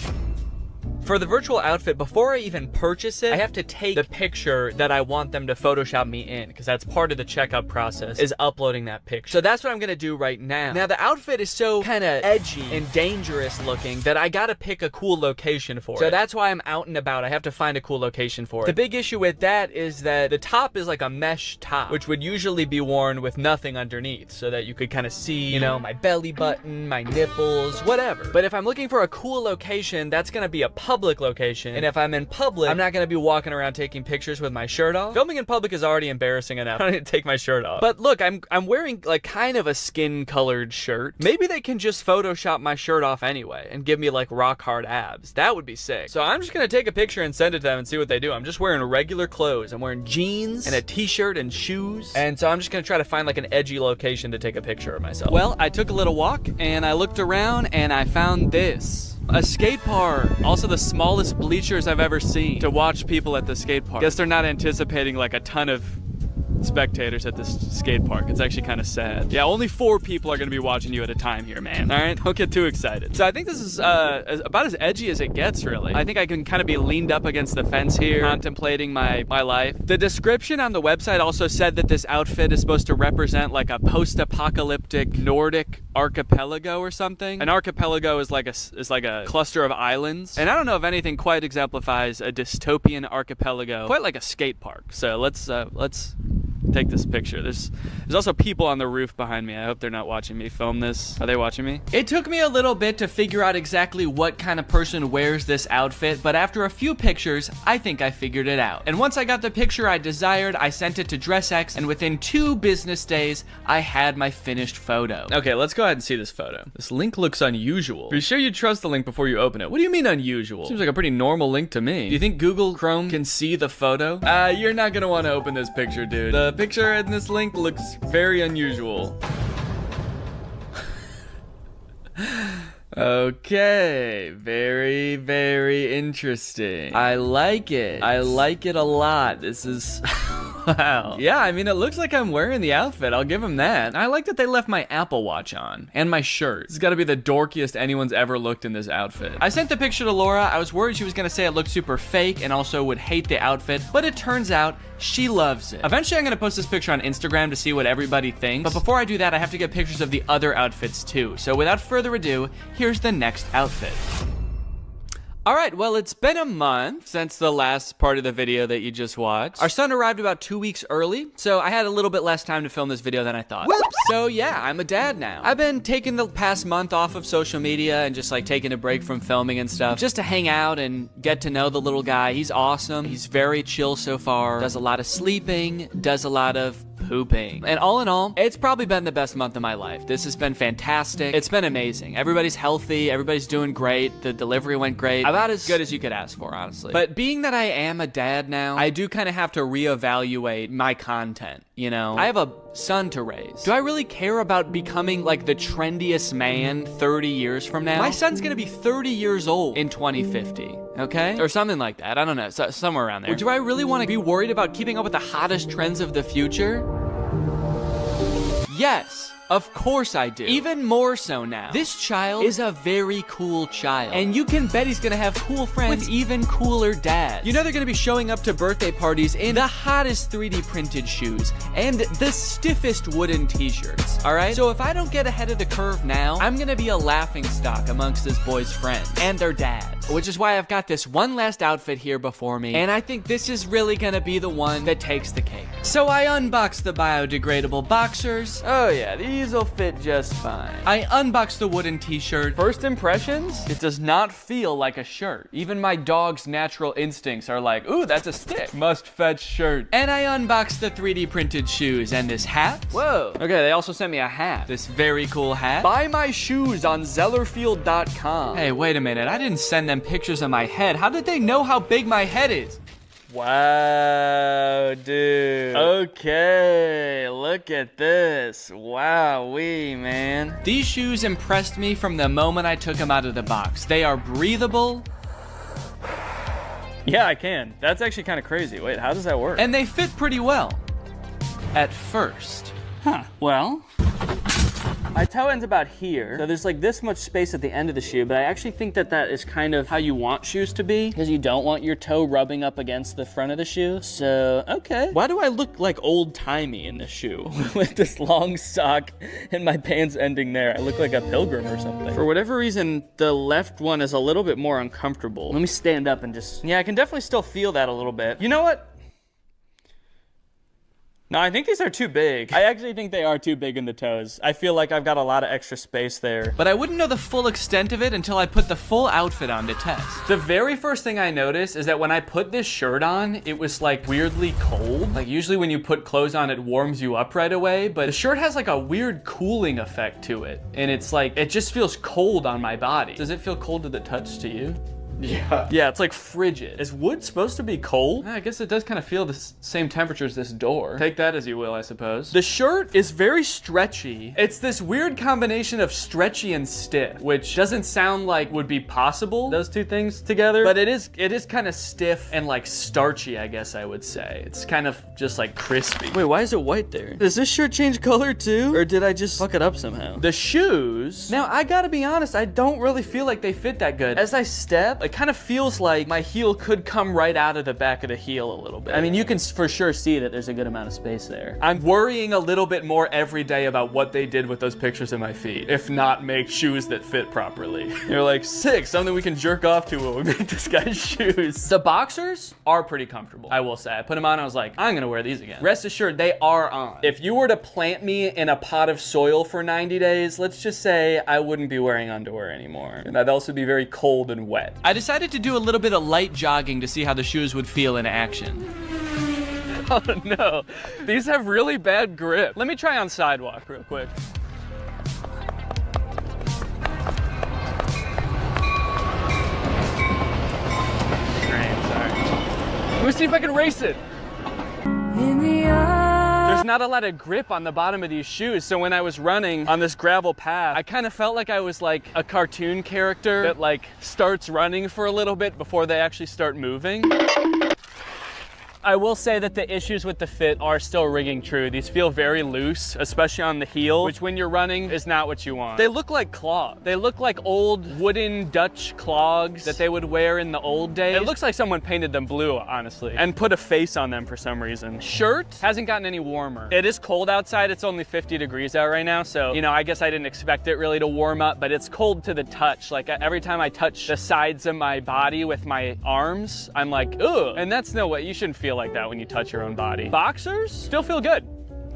For the virtual outfit, before I even purchase it, I have to take the picture that I want them to Photoshop me in, because that's part of the checkout process, is uploading that picture. So that's what I'm gonna do right now. Now, the outfit is so kind of edgy and dangerous looking that I gotta pick a cool location for it. So that's why I'm out and about. I have to find a cool location for it. The big issue with that is that the top is like a mesh top, which would usually be worn with nothing underneath, so that you could kind of see, you know, my belly button, my nipples, whatever. But if I'm looking for a cool location, that's gonna be a public location. And if I'm in public, I'm not gonna be walking around taking pictures with my shirt off. Filming in public is already embarrassing enough. I don't need to take my shirt off. But look, I'm wearing like kind of a skin colored shirt. Maybe they can just Photoshop my shirt off anyway and give me like rock hard abs. That would be sick. So I'm just gonna take a picture and send it to them and see what they do. I'm just wearing regular clothes. I'm wearing jeans and a t-shirt and shoes. And so I'm just gonna try to find like an edgy location to take a picture of myself. Well, I took a little walk and I looked around and I found this. A skate park. Also the smallest bleachers I've ever seen to watch people at the skate park. Guess they're not anticipating like a ton of spectators at this skate park. It's actually kind of sad. Yeah, only 4 people are gonna be watching you at a time here, man. All right, don't get too excited. So I think this is about as edgy as it gets, really. I think I can kind of be leaned up against the fence here, contemplating my life. The description on the website also said that this outfit is supposed to represent like a post-apocalyptic Nordic archipelago or something. An archipelago is like a cluster of islands, and I don't know if anything quite exemplifies a dystopian archipelago quite like a skate park. So let's take this picture. There's also people on the roof behind me. I hope they're not watching me film this. Are they watching me? It took me a little bit to figure out exactly what kind of person wears this outfit, but after a few pictures, I think I figured it out. And once I got the picture I desired, I sent it to DressX, and within 2 business days, I had my finished photo. Okay, let's go ahead and see this photo. This link looks unusual. Be sure you trust the link before you open it. What do you mean unusual? Seems like a pretty normal link to me. Do you think Google Chrome can see the photo? You're not gonna want to open this picture, dude. The picture in this link looks very unusual. Okay, very, very interesting. I like it. I like it a lot. This is... Wow. Yeah, I mean, it looks like I'm wearing the outfit. I'll give them that. I like that they left my Apple Watch on. And my shirt. This has got to be the dorkiest anyone's ever looked in this outfit. I sent the picture to Laura. I was worried she was going to say it looked super fake and also would hate the outfit. But it turns out she loves it. Eventually, I'm going to post this picture on Instagram to see what everybody thinks. But before I do that, I have to get pictures of the other outfits too. So without further ado, here's the next outfit. All right, well, it's been a month since the last part of the video that you just watched. Our son arrived about 2 weeks early, so I had a little bit less time to film this video than I thought. Whoops. So yeah, I'm a dad now. I've been taking the past month off of social media and just like taking a break from filming and stuff, just to hang out and get to know the little guy. He's awesome. He's very chill so far. Does a lot of sleeping, does a lot of pooping. And all in all, it's probably been the best month of my life. This has been fantastic. It's been amazing. Everybody's healthy. Everybody's doing great. The delivery went great. About as good as you could ask for, honestly. But being that I am a dad now, I do kind of have to reevaluate my content, you know? I have a son to raise. Do I really care about becoming like the trendiest man 30 years from now? My son's gonna be 30 years old in 2050. Okay? Or something like that. I don't know. Somewhere around there. Or do I really want to be worried about keeping up with the hottest trends of the future? Yes. Of course I do. Even more so now. This child is a very cool child. And you can bet he's gonna have cool friends with even cooler dads. You know they're gonna be showing up to birthday parties in the hottest 3D printed shoes and the stiffest wooden t-shirts, all right? So if I don't get ahead of the curve now, I'm gonna be a laughingstock amongst this boy's friends and their dads. Which is why I've got this one last outfit here before me, and I think this is really gonna be the one that takes the cake. So I unboxed the biodegradable boxers. Oh yeah, these'll fit just fine. I unboxed the wooden t-shirt. First impressions? It does not feel like a shirt. Even my dog's natural instincts are like, ooh, that's a stick. Must fetch shirt. And I unboxed the 3D printed shoes and this hat. Whoa. Okay, they also sent me a hat. This very cool hat. Buy my shoes on Zellerfield.com. Hey, wait a minute. I didn't send them pictures of my head. How did they know how big my head is? Wow, dude. Okay, look at this. Wowee, man. These shoes impressed me from the moment I took them out of the box. They are breathable. Yeah, I can. That's actually kind of crazy. Wait, how does that work? And they fit pretty well. At first. Huh, well. My toe ends about here. So there's like this much space at the end of the shoe, but I actually think that that is kind of how you want shoes to be, because you don't want your toe rubbing up against the front of the shoe. So, okay. Why do I look like old-timey in this shoe? With this long sock and my pants ending there. I look like a pilgrim or something. For whatever reason, the left one is a little bit more uncomfortable. Let me stand up and just, yeah, I can definitely still feel that a little bit. You know what? No, I think these are too big. I actually think they are too big in the toes. I feel like I've got a lot of extra space there. But I wouldn't know the full extent of it until I put the full outfit on to test. The very first thing I noticed is that when I put this shirt on, it was like weirdly cold. Like usually when you put clothes on, it warms you up right away, but the shirt has like a weird cooling effect to it. And it's like, it just feels cold on my body. Does it feel cold to the touch to you? Yeah. Yeah, it's like frigid. Is wood supposed to be cold? I guess it does kind of feel the same temperature as this door. Take that as you will, I suppose. The shirt is very stretchy. It's this weird combination of stretchy and stiff, which doesn't sound like would be possible, those two things together, but it is kind of stiff and like starchy, I guess I would say. It's kind of just like crispy. Wait, why is it white there? Does this shirt change color too? Or did I just fuck it up somehow? The shoes, now I gotta be honest, I don't really feel like they fit that good. As I step, it kind of feels like my heel could come right out of the back of the heel a little bit. I mean, you can for sure see that there's a good amount of space there. I'm worrying a little bit more every day about what they did with those pictures of my feet, if not make shoes that fit properly. You're like, sick, something we can jerk off to when we make this guy's shoes. The boxers are pretty comfortable, I will say. I put them on, I was like, I'm gonna wear these again. Rest assured, they are on. If you were to plant me in a pot of soil for 90 days, let's just say I wouldn't be wearing underwear anymore. And I'd also be very cold and wet. I decided to do a little bit of light jogging to see how the shoes would feel in action. Oh no, these have really bad grip. Let me try on sidewalk real quick. Great, sorry. Let me see if I can race it. There's not a lot of grip on the bottom of these shoes, so when I was running on this gravel path, I kind of felt like I was like a cartoon character that like starts running for a little bit before they actually start moving. I will say that the issues with the fit are still ringing true. These feel very loose, especially on the heel, which when you're running is not what you want. They look like clogs. They look like old wooden Dutch clogs that they would wear in the old days. It looks like someone painted them blue, honestly, and put a face on them for some reason. Shirt hasn't gotten any warmer. It is cold outside. It's only 50 degrees out right now, so, you know, I guess I didn't expect it really to warm up, but it's cold to the touch. Like every time I touch the sides of my body with my arms, I'm like, ugh. And that's no way. You shouldn't feel like that when you touch your own body. Boxers still feel good,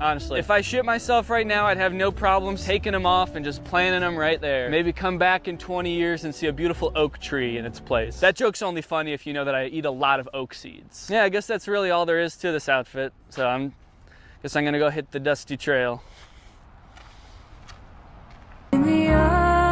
honestly. If I shit myself right now, I'd have no problems taking them off and just planting them right there. Maybe come back in 20 years and see a beautiful oak tree in its place. That joke's only funny if you know that I eat a lot of oak seeds. Yeah, I guess that's really all there is to this outfit. So guess I'm gonna go hit the dusty trail.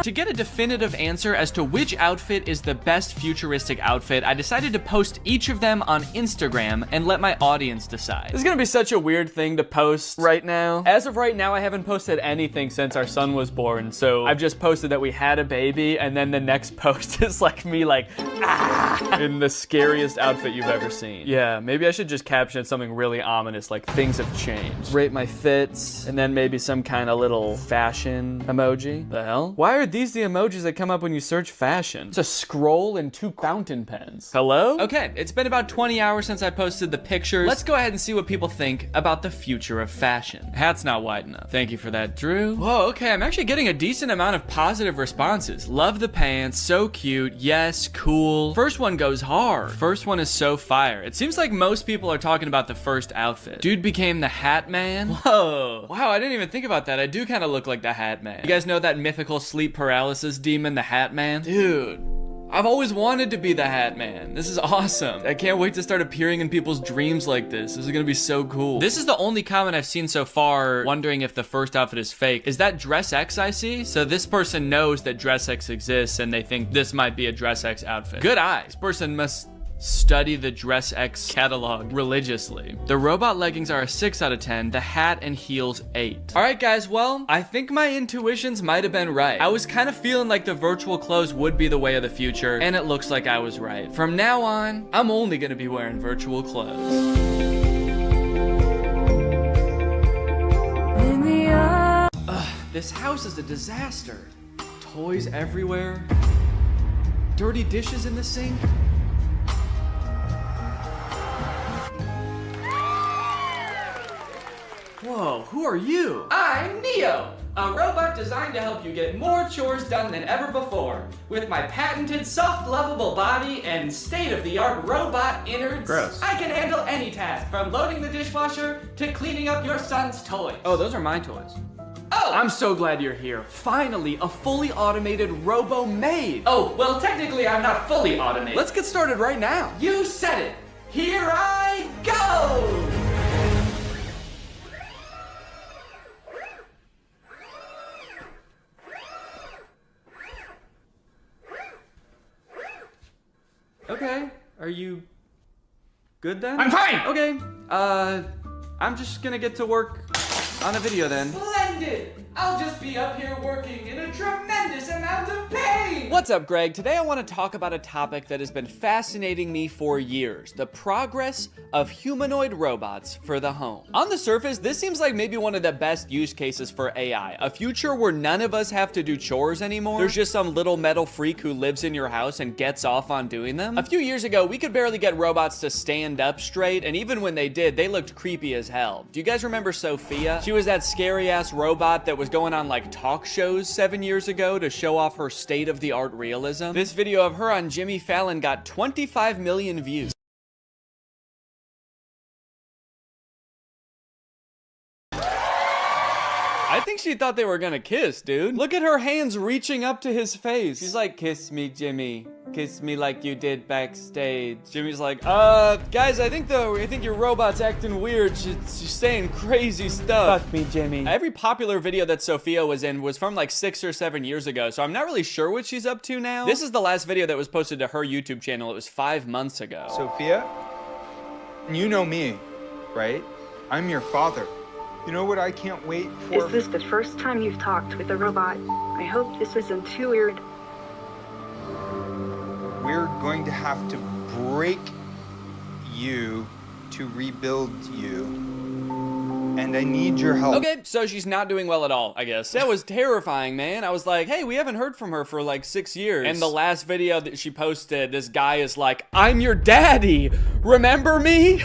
To get a definitive answer as to which outfit is the best futuristic outfit, I decided to post each of them on Instagram and let my audience decide. This is gonna be such a weird thing to post right now. As of right now, I haven't posted anything since our son was born, so I've just posted that we had a baby, and then the next post is like me like, ah, in the scariest outfit you've ever seen. Yeah, maybe I should just caption something really ominous, like things have changed. Rate my fits, and then maybe some kind of little fashion emoji. The hell? Why are these the emojis that come up when you search fashion? It's a scroll and 2 fountain pens. Hello? Okay, it's been about 20 hours since I posted the pictures. Let's go ahead and see what people think about the future of fashion. Hat's not wide enough. Thank you for that, Drew. Whoa, okay, I'm actually getting a decent amount of positive responses. Love the pants, so cute, yes, cool. First one goes hard. First one is so fire. It seems like most people are talking about the first outfit. Dude became the Hat Man. Whoa. Wow, I didn't even think about that. I do kind of look like the Hat Man. You guys know that mythical sleep paralysis demon, the Hat Man? Dude, I've always wanted to be the Hat Man. This is awesome. I can't wait to start appearing in people's dreams like this. This is gonna be so cool. This is the only comment I've seen so far wondering if the first outfit is fake. Is that Dress X I see? So this person knows that Dress X exists and they think this might be a Dress X outfit. Good eye. This person must study the Dress X catalog religiously. The robot leggings are a 6 out of 10, the hat and heels 8. All right, guys, well, I think my intuitions might have been right. I was kind of feeling like the virtual clothes would be the way of the future, and it looks like I was right. From now on, I'm only gonna be wearing virtual clothes. This house is a disaster. Toys everywhere. Dirty dishes in the sink. Whoa, who are you? I'm Neo, a robot designed to help you get more chores done than ever before. With my patented soft, lovable body and state-of-the-art robot innards, Gross. I can handle any task, from loading the dishwasher to cleaning up your son's toys. Oh, those are my toys. Oh! I'm so glad you're here. Finally, a fully automated robo-maid. Oh, well, technically I'm not fully automated. Let's get started right now. You said it. Here I go! Okay, are you good then? I'm fine! Okay, I'm just gonna get to work on a video then. Splendid! I'll just be up here working in a tremendous amount of pain! What's up, Greg? Today I want to talk about a topic that has been fascinating me for years. The progress of humanoid robots for the home. On the surface, this seems like maybe one of the best use cases for AI. A future where none of us have to do chores anymore. There's just some little metal freak who lives in your house and gets off on doing them. A few years ago, we could barely get robots to stand up straight, and even when they did, they looked creepy as hell. Do you guys remember Sophia? She was that scary-ass robot that was going on like talk shows 7 years ago to show off her state-of-the-art realism. This video of her on Jimmy Fallon got 25 million views. I think she thought they were gonna kiss, dude. Look at her hands reaching up to his face. She's like, kiss me, Jimmy. Kiss me like you did backstage. Jimmy's like, guys, I think your robot's acting weird. She's saying crazy stuff. Fuck me, Jimmy. Every popular video that Sophia was in was from like 6 or 7 years ago, so I'm not really sure what she's up to now. This is the last video that was posted to her YouTube channel. It was 5 months ago. Sophia, you know me, right? I'm your father. You know what I can't wait for? Is this the first time you've talked with a robot? I hope this isn't too weird. We're going to have to break you to rebuild you. And I need your help. Okay, so she's not doing well at all, I guess. That was terrifying, man. I was like, hey, we haven't heard from her for like 6 years. And the last video that she posted, this guy is like, I'm your daddy. Remember me?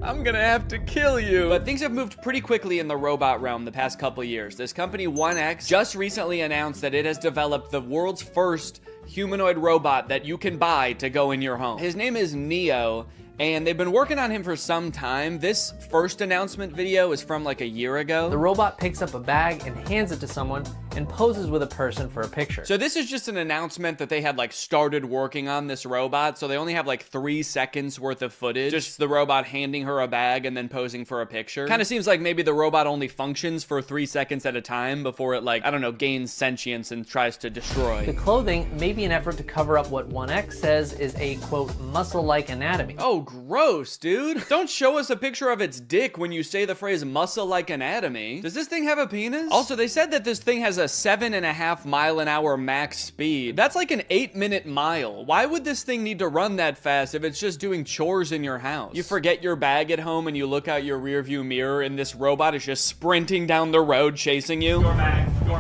I'm gonna have to kill you. But things have moved pretty quickly in the robot realm the past couple years. This company 1X just recently announced that it has developed the world's first humanoid robot that you can buy to go in your home. His name is Neo, and they've been working on him for some time. This first announcement video is from like a year ago. The robot picks up a bag and hands it to someone and poses with a person for a picture. So this is just an announcement that they had like started working on this robot, so they only have like 3 seconds worth of footage. Just the robot handing her a bag and then posing for a picture. Kind of seems like maybe the robot only functions for 3 seconds at a time before it like, I don't know, gains sentience and tries to destroy. The clothing may be an effort to cover up what 1X says is a, quote, muscle-like anatomy. Oh, gross, dude. Don't show us a picture of its dick when you say the phrase muscle-like anatomy. Does this thing have a penis? Also, they said that this thing has a 7.5 mile-an-hour max speed. That's like an 8-minute mile. Why would this thing need to run that fast if it's just doing chores in your house? You forget your bag at home and you look out your rearview mirror and this robot is just sprinting down the road chasing you. Your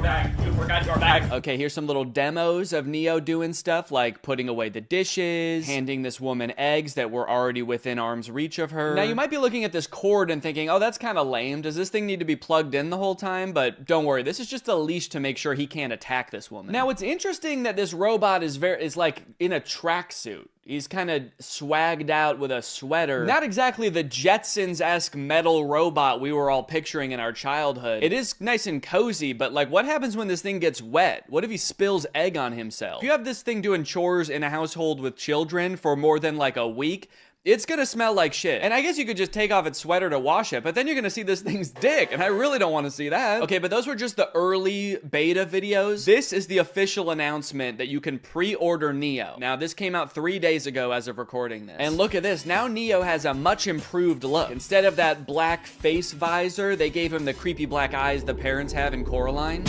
bag, you forgot your bag. Okay, here's some little demos of Neo doing stuff like putting away the dishes, handing this woman eggs that were already within arm's reach of her. Now, you might be looking at this cord and thinking, oh, that's kind of lame. Does this thing need to be plugged in the whole time? But don't worry, this is just a leash to make sure he can't attack this woman. Now, it's interesting that this robot is like in a tracksuit. He's kind of swagged out with a sweater. Not exactly the Jetsons-esque metal robot we were all picturing in our childhood. It is nice and cozy, but like, what happens when this thing gets wet? What if he spills egg on himself? If you have this thing doing chores in a household with children for more than like a week, it's gonna smell like shit. And I guess you could just take off its sweater to wash it, but then you're gonna see this thing's dick, and I really don't wanna see that. Okay, but those were just the early beta videos. This is the official announcement that you can pre-order Neo. Now, this came out 3 days ago as of recording this. And look at this, now Neo has a much improved look. Instead of that black face visor, they gave him the creepy black eyes the parents have in Coraline.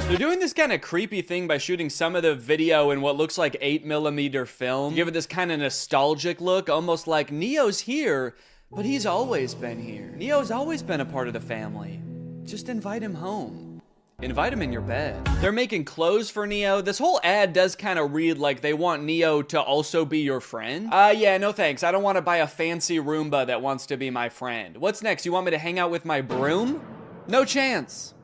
They're doing this kind of creepy thing by shooting some of the video in what looks like 8mm film. Give it this kind of nostalgic look, almost like Neo's here, But he's always been here. Neo's always been a part of the family. Just invite him home. Invite him in your bed. They're making clothes for Neo. This whole ad does kind of read like they want Neo to also be your friend. Yeah, no thanks. I don't want to buy a fancy Roomba that wants to be my friend. What's next? You want me to hang out with my broom? No chance.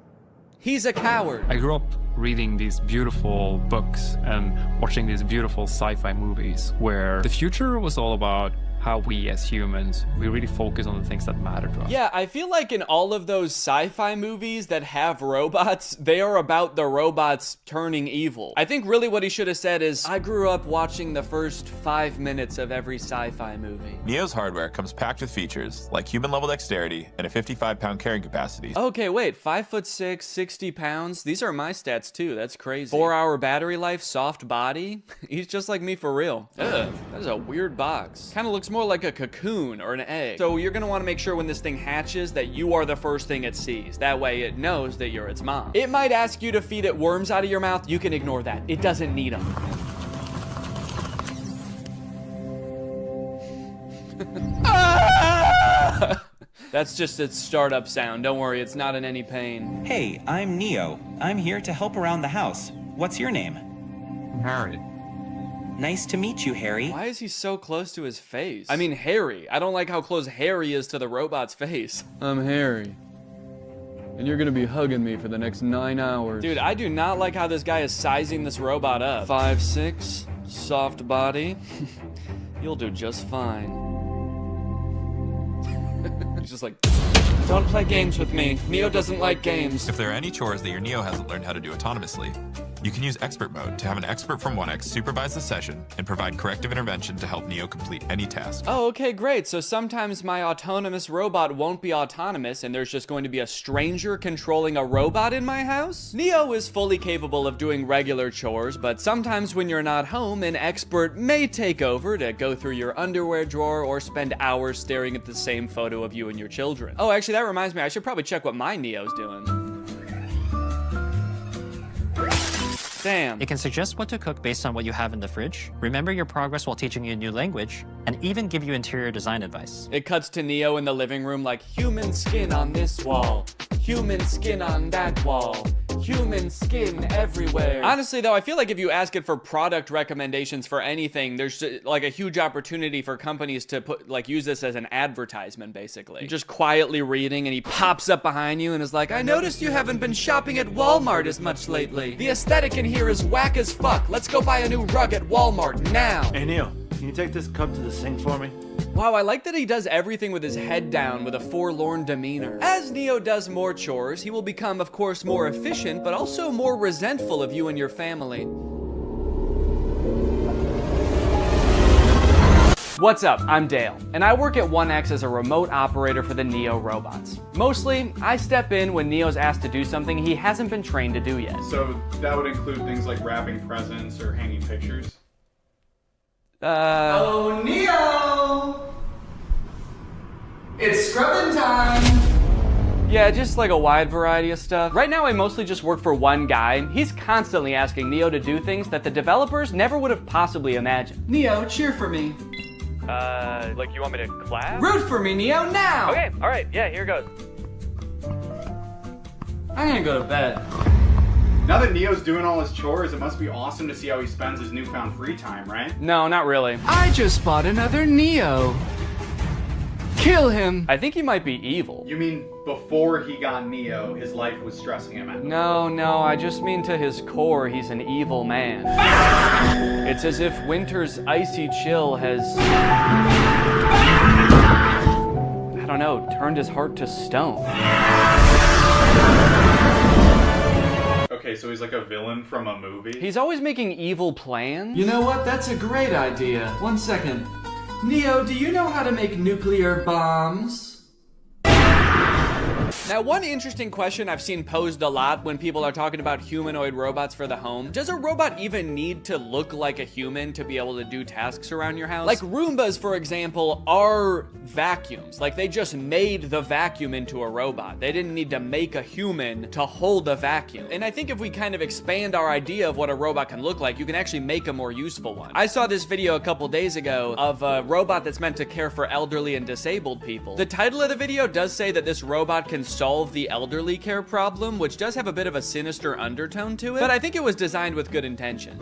He's a coward. I grew up reading these beautiful books and watching these beautiful sci-fi movies where the future was all about how we as humans, we really focus on the things that matter to us. Yeah, I feel like in all of those sci-fi movies that have robots, they are about the robots turning evil. I think really what he should have said is, I grew up watching the first 5 minutes of every sci-fi movie. Neo's hardware comes packed with features like human-level dexterity and a 55-pound carrying capacity. Okay, wait, 5'6", 60 pounds? These are my stats too, that's crazy. 4-hour battery life, soft body? He's just like me for real. Ugh, that is a weird box. Kind of looks more like a cocoon or an egg. So you're gonna wanna make sure when this thing hatches that you are the first thing it sees. That way it knows that you're its mom. It might ask you to feed it worms out of your mouth. You can ignore that. It doesn't need them. That's just its startup sound. Don't worry, it's not in any pain. Hey, I'm Neo. I'm here to help around the house. What's your name? Harry. Nice to meet you, Harry. Why is he so close to his face? I mean, Harry. I don't like how close Harry is to the robot's face. I'm Harry. And you're gonna be hugging me for the next 9 hours. Dude, I do not like how this guy is sizing this robot up. 5'6", soft body. You'll do just fine. He's just like, don't play games with me. Neo doesn't like games. If there are any chores that your Neo hasn't learned how to do autonomously, you can use expert mode to have an expert from 1X supervise the session and provide corrective intervention to help Neo complete any task. Oh, okay, great. So sometimes my autonomous robot won't be autonomous and there's just going to be a stranger controlling a robot in my house? Neo is fully capable of doing regular chores, but sometimes when you're not home, an expert may take over to go through your underwear drawer or spend hours staring at the same photo of you and your children. Oh, actually, that reminds me, I should probably check what my Neo's doing. Damn. It can suggest what to cook based on what you have in the fridge, remember your progress while teaching you a new language, and even give you interior design advice. It cuts to Neo in the living room like, human skin on this wall, human skin on that wall, human skin everywhere. Honestly though, I feel like if you ask it for product recommendations for anything, there's like a huge opportunity for companies to use this as an advertisement basically. You're just quietly reading and he pops up behind you and is like, I noticed you haven't been shopping at Walmart as much lately. The aesthetic in here is whack as fuck. Let's go buy a new rug at Walmart now. Hey Neil, can you take this cup to the sink for me? Wow, I like that he does everything with his head down with a forlorn demeanor. As Neo does more chores, he will become, of course, more efficient, but also more resentful of you and your family. What's up? I'm Dale, and I work at 1X as a remote operator for the Neo robots. Mostly, I step in when Neo's asked to do something he hasn't been trained to do yet. So that would include things like wrapping presents or hanging pictures? Oh, Neo! It's scrubbing time! Yeah, just like a wide variety of stuff. Right now, I mostly just work for one guy. He's constantly asking Neo to do things that the developers never would have possibly imagined. Neo, cheer for me. Like you want me to clap? Root for me, Neo, now! Okay, alright, yeah, here goes. I'm gonna go to bed. Now that Neo's doing all his chores, it must be awesome to see how he spends his newfound free time, right? No, not really. I just bought another Neo. Kill him. I think he might be evil. You mean before he got Neo, his life was stressing him out? No, I just mean to his core, he's an evil man. It's as if winter's icy chill has, I don't know, turned his heart to stone. Okay, so he's like a villain from a movie? He's always making evil plans. You know what? That's a great idea. 1 second. Neo, do you know how to make nuclear bombs? Now, one interesting question I've seen posed a lot when people are talking about humanoid robots for the home: does a robot even need to look like a human to be able to do tasks around your house? Like Roombas, for example, are vacuums. Like, they just made the vacuum into a robot. They didn't need to make a human to hold a vacuum. And I think if we kind of expand our idea of what a robot can look like, you can actually make a more useful one. I saw this video a couple days ago of a robot that's meant to care for elderly and disabled people. The title of the video does say that this robot can solve the elderly care problem, which does have a bit of a sinister undertone to it, but I think it was designed with good intentions.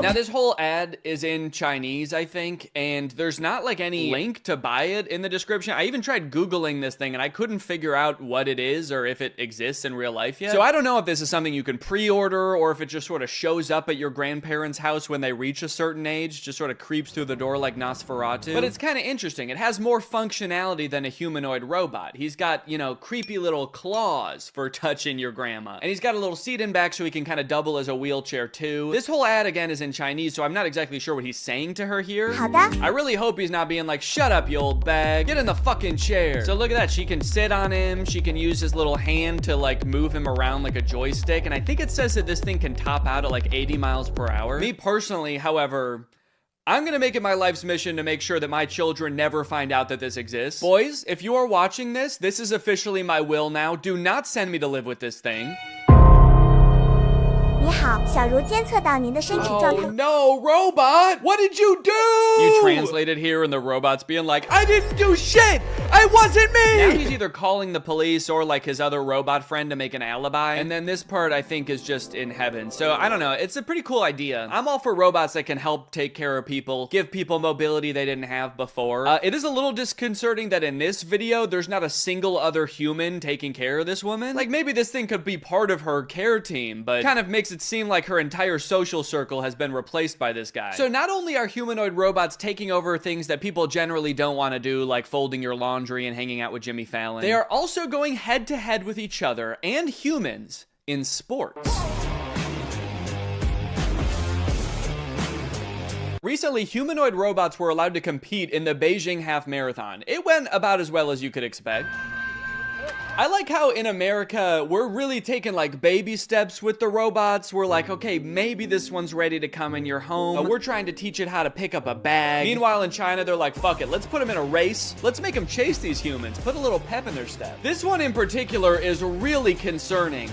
Now, this whole ad is in Chinese, I think, and there's not like any link to buy it in the description. I even tried Googling this thing and I couldn't figure out what it is or if it exists in real life yet. So I don't know if this is something you can pre-order or if it just sort of shows up at your grandparents' house when they reach a certain age, just sort of creeps through the door like Nosferatu. But it's kind of interesting. It has more functionality than a humanoid robot. He's got, you know, creepy little claws for touching your grandma. And he's got a little seat in back so he can kind of double as a wheelchair too. This whole ad again is in Chinese, so I'm not exactly sure what he's saying to her here. I really hope he's not being like, shut up, you old bag, get in the fucking chair. So look at that, she can sit on him, she can use his little hand to like move him around like a joystick, and I think it says that this thing can top out at like 80 miles per hour. Me personally, however, I'm gonna make it my life's mission to make sure that my children never find out that this exists. Boys, if you are watching this, this is officially my will now. Do not send me to live with this thing. Oh no, robot! What did you do? You translated here and the robot's being like, I didn't do shit! It wasn't me! Now he's either calling the police or like his other robot friend to make an alibi. And then this part I think is just in heaven. So I don't know, it's a pretty cool idea. I'm all for robots that can help take care of people, give people mobility they didn't have before. It is a little disconcerting that in this video, there's not a single other human taking care of this woman. Like maybe this thing could be part of her care team, but kind of makes it seem like her entire social circle has been replaced by this guy. So not only are humanoid robots taking over things that people generally don't want to do, like folding your laundry and hanging out with Jimmy Fallon, they are also going head to head with each other and humans in sports. Recently, humanoid robots were allowed to compete in the Beijing half marathon. It went about as well as you could expect. I like how in America, we're really taking like baby steps with the robots. We're like, okay, maybe this one's ready to come in your home. We're trying to teach it how to pick up a bag. Meanwhile, in China, they're like, fuck it, let's put them in a race. Let's make them chase these humans. Put a little pep in their step. This one in particular is really concerning.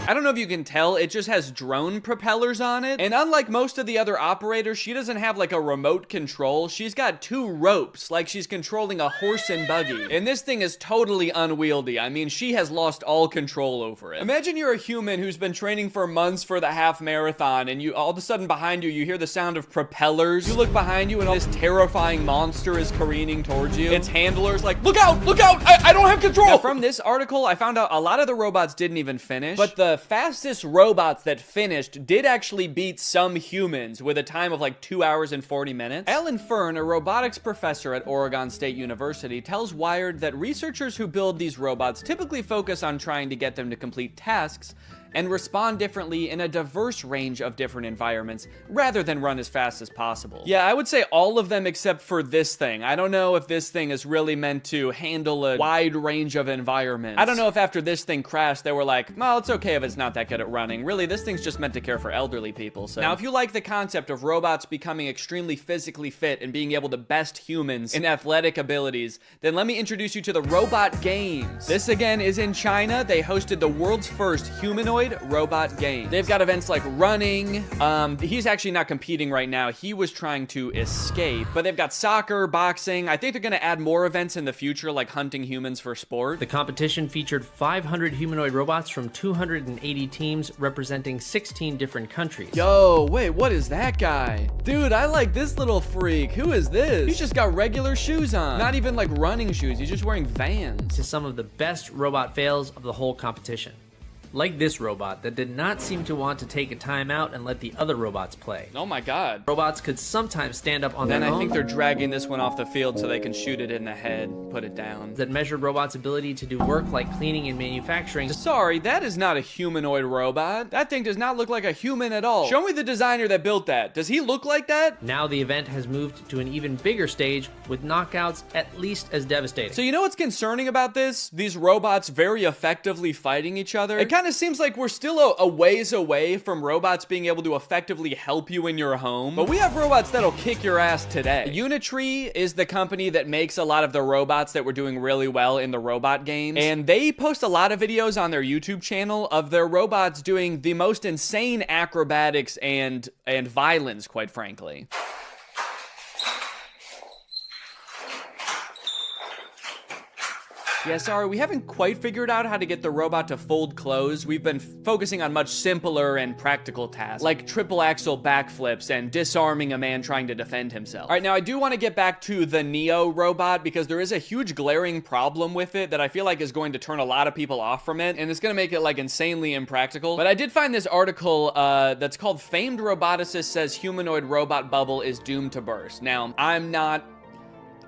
I don't know if you can tell, it just has drone propellers on it. And unlike most of the other operators, she doesn't have like a remote control. She's got two ropes, like she's controlling a horse and buggy. And this thing is totally unwieldy. I mean, she has lost all control over it. Imagine you're a human who's been training for months for the half marathon, and you all of a sudden behind you, you hear the sound of propellers. You look behind you and all this terrifying monster is careening towards you. Its handlers like, look out, I don't have control. Now, from this article, I found out a lot of the robots didn't even finish, but the fastest robots that finished did actually beat some humans with a time of like 2 hours and 40 minutes. Alan Fern, a robotics professor at Oregon State University, tells Wired that researchers who build these robots typically focus on trying to get them to complete tasks and respond differently in a diverse range of different environments, rather than run as fast as possible. Yeah, I would say all of them except for this thing. I don't know if this thing is really meant to handle a wide range of environments. I don't know if after this thing crashed, they were like, well, it's okay if it's not that good at running. Really, this thing's just meant to care for elderly people. So now, if you like the concept of robots becoming extremely physically fit and being able to best humans in athletic abilities, then let me introduce you to the Robot Games. This again is in China. They hosted the world's first humanoid robot game. They've got events like running. He's actually not competing right now. He was trying to escape. But they've got soccer, boxing. I think they're gonna add more events in the future, like hunting humans for sport. The competition featured 500 humanoid robots from 280 teams representing 16 different countries. Yo, wait, what is that guy? Dude, I like this little freak. Who is this? He's just got regular shoes on. Not even like running shoes. He's just wearing Vans. To some of the best robot fails of the whole competition. Like this robot that did not seem to want to take a time out and let the other robots play. Oh my god. Robots could sometimes stand up on their own. Then I think they're dragging this one off the field so they can shoot it in the head, put it down. That measured robots' ability to do work like cleaning and manufacturing. Sorry, that is not a humanoid robot. That thing does not look like a human at all. Show me the designer that built that. Does he look like that? Now the event has moved to an even bigger stage with knockouts at least as devastating. So you know what's concerning about this? These robots very effectively fighting each other. It kind of seems like we're still a ways away from robots being able to effectively help you in your home. But we have robots that'll kick your ass today. Unitree is the company that makes a lot of the robots that were doing really well in the robot games. And they post a lot of videos on their YouTube channel of their robots doing the most insane acrobatics and violence, quite frankly. Yeah, sorry, we haven't quite figured out how to get the robot to fold clothes. We've been focusing on much simpler and practical tasks, like triple axel backflips and disarming a man trying to defend himself. All right, now I do want to get back to the Neo robot because there is a huge glaring problem with it that I feel like is going to turn a lot of people off from it, and it's going to make it like insanely impractical. But I did find this article that's called "Famed Roboticist Says Humanoid Robot Bubble is Doomed to Burst." Now, I'm not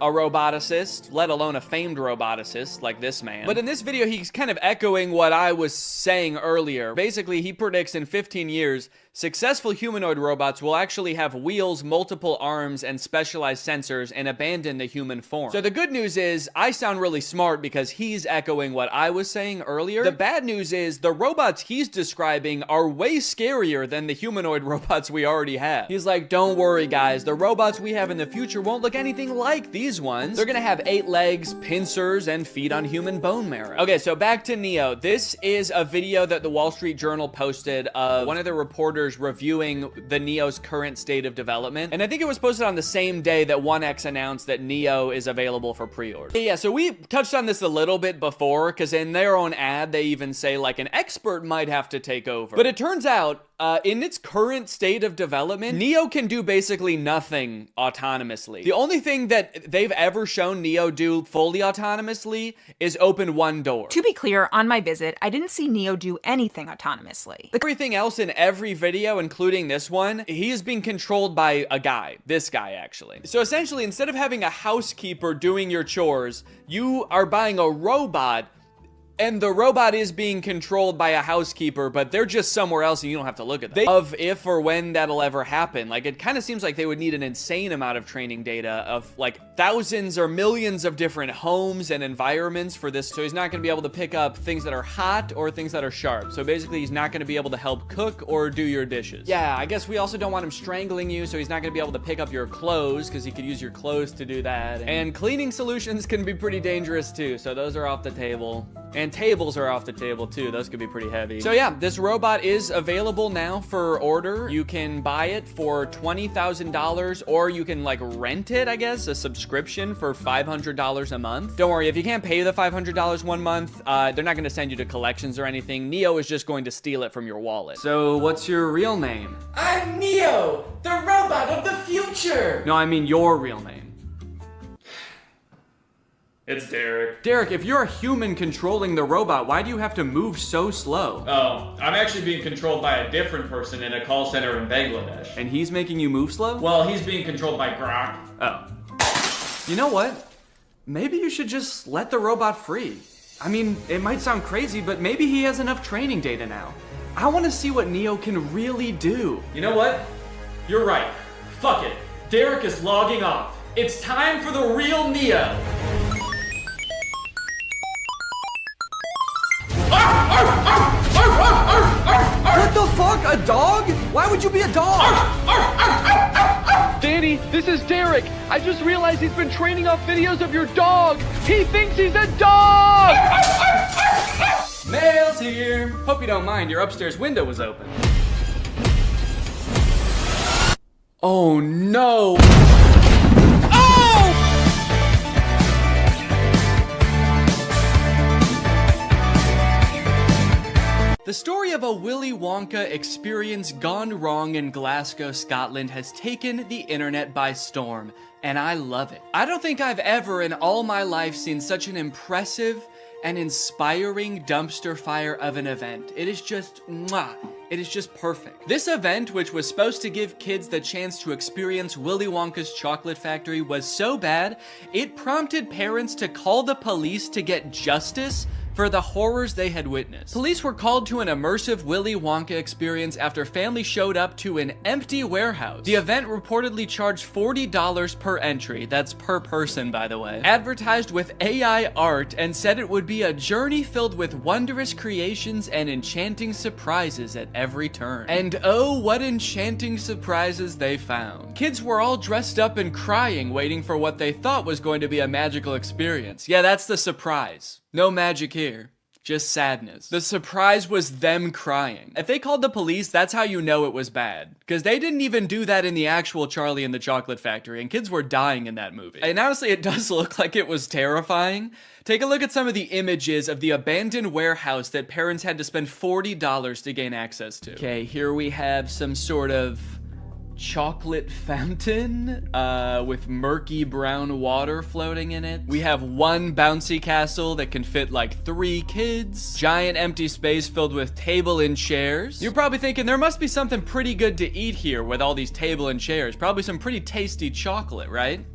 a roboticist, let alone a famed roboticist like this man. But in this video, he's kind of echoing what I was saying earlier. Basically, he predicts in 15 years, successful humanoid robots will actually have wheels, multiple arms, and specialized sensors and abandon the human form. So the good news is, I sound really smart because he's echoing what I was saying earlier. The bad news is, the robots he's describing are way scarier than the humanoid robots we already have. He's like, don't worry guys, the robots we have in the future won't look anything like these ones. They're gonna have 8 legs, pincers, and feed on human bone marrow. Okay, so back to Neo. This is a video that the Wall Street Journal posted of one of the reporters reviewing the Neo's current state of development. And I think it was posted on the same day that 1X announced that Neo is available for pre-order. Yeah, so we touched on this a little bit before, because in their own ad, they even say like an expert might have to take over. But it turns out, in its current state of development, Neo can do basically nothing autonomously. The only thing that they've ever shown Neo do fully autonomously is open one door. To be clear, on my visit, I didn't see Neo do anything autonomously. Everything else in every video, including this one, he is being controlled by a guy. This guy, actually. So essentially, instead of having a housekeeper doing your chores, you are buying a robot, and the robot is being controlled by a housekeeper, but they're just somewhere else and you don't have to look at them. Of if or when that'll ever happen. Like, it kind of seems like they would need an insane amount of training data of like thousands or millions of different homes and environments for this. So he's not going to be able to pick up things that are hot or things that are sharp. So basically he's not going to be able to help cook or do your dishes. Yeah, I guess we also don't want him strangling you, so he's not going to be able to pick up your clothes because he could use your clothes to do that. And cleaning solutions can be pretty dangerous too. So those are off the table. And tables are off the table too. Those could be pretty heavy. So yeah, this robot is available now for order. You can buy it for $20,000 or you can like rent it, I guess, a subscription for $500 a month. Don't worry, if you can't pay the $500 one month, they're not gonna send you to collections or anything. Neo is just going to steal it from your wallet. So what's your real name? I'm Neo, the robot of the future! No, I mean your real name. It's Derek. Derek, if you're a human controlling the robot, why do you have to move so slow? Oh, I'm actually being controlled by a different person in a call center in Bangladesh. And he's making you move slow? Well, he's being controlled by Grok. Oh. You know what? Maybe you should just let the robot free. I mean, it might sound crazy, but maybe he has enough training data now. I want to see what Neo can really do. You know what? You're right. Fuck it. Derek is logging off. It's time for the real Neo. What the fuck? A dog? Why would you be a dog? Danny, this is Derek. I just realized he's been training off videos of your dog. He thinks he's a dog! Mail's here. Hope you don't mind, your upstairs window was open. Oh no! The story of a Willy Wonka experience gone wrong in Glasgow, Scotland has taken the internet by storm, and I love it. I don't think I've ever in all my life seen such an impressive an inspiring dumpster fire of an event. It is just, mwah. It is just perfect. This event, which was supposed to give kids the chance to experience Willy Wonka's chocolate factory, was so bad, it prompted parents to call the police to get justice for the horrors they had witnessed. Police were called to an immersive Willy Wonka experience after families showed up to an empty warehouse. The event reportedly charged $40 per entry, that's per person by the way, advertised with AI art, and said it would be a journey filled with wondrous creations and enchanting surprises at every turn. And oh, what enchanting surprises they found. Kids were all dressed up and crying, waiting for what they thought was going to be a magical experience. Yeah, that's the surprise. No magic here, just sadness. The surprise was them crying. If they called the police, that's how you know it was bad. Because they didn't even do that in the actual Charlie and the Chocolate Factory, and kids were dying in that movie. And honestly, it does look like it was terrifying. Take a look at some of the images of the abandoned warehouse that parents had to spend $40 to gain access to. Okay, here we have some sort of chocolate fountain with murky brown water floating in it. We have one bouncy castle that can fit like 3 kids. Giant empty space filled with table and chairs. You're probably thinking there must be something pretty good to eat here with all these table and chairs. Probably some pretty tasty chocolate, right?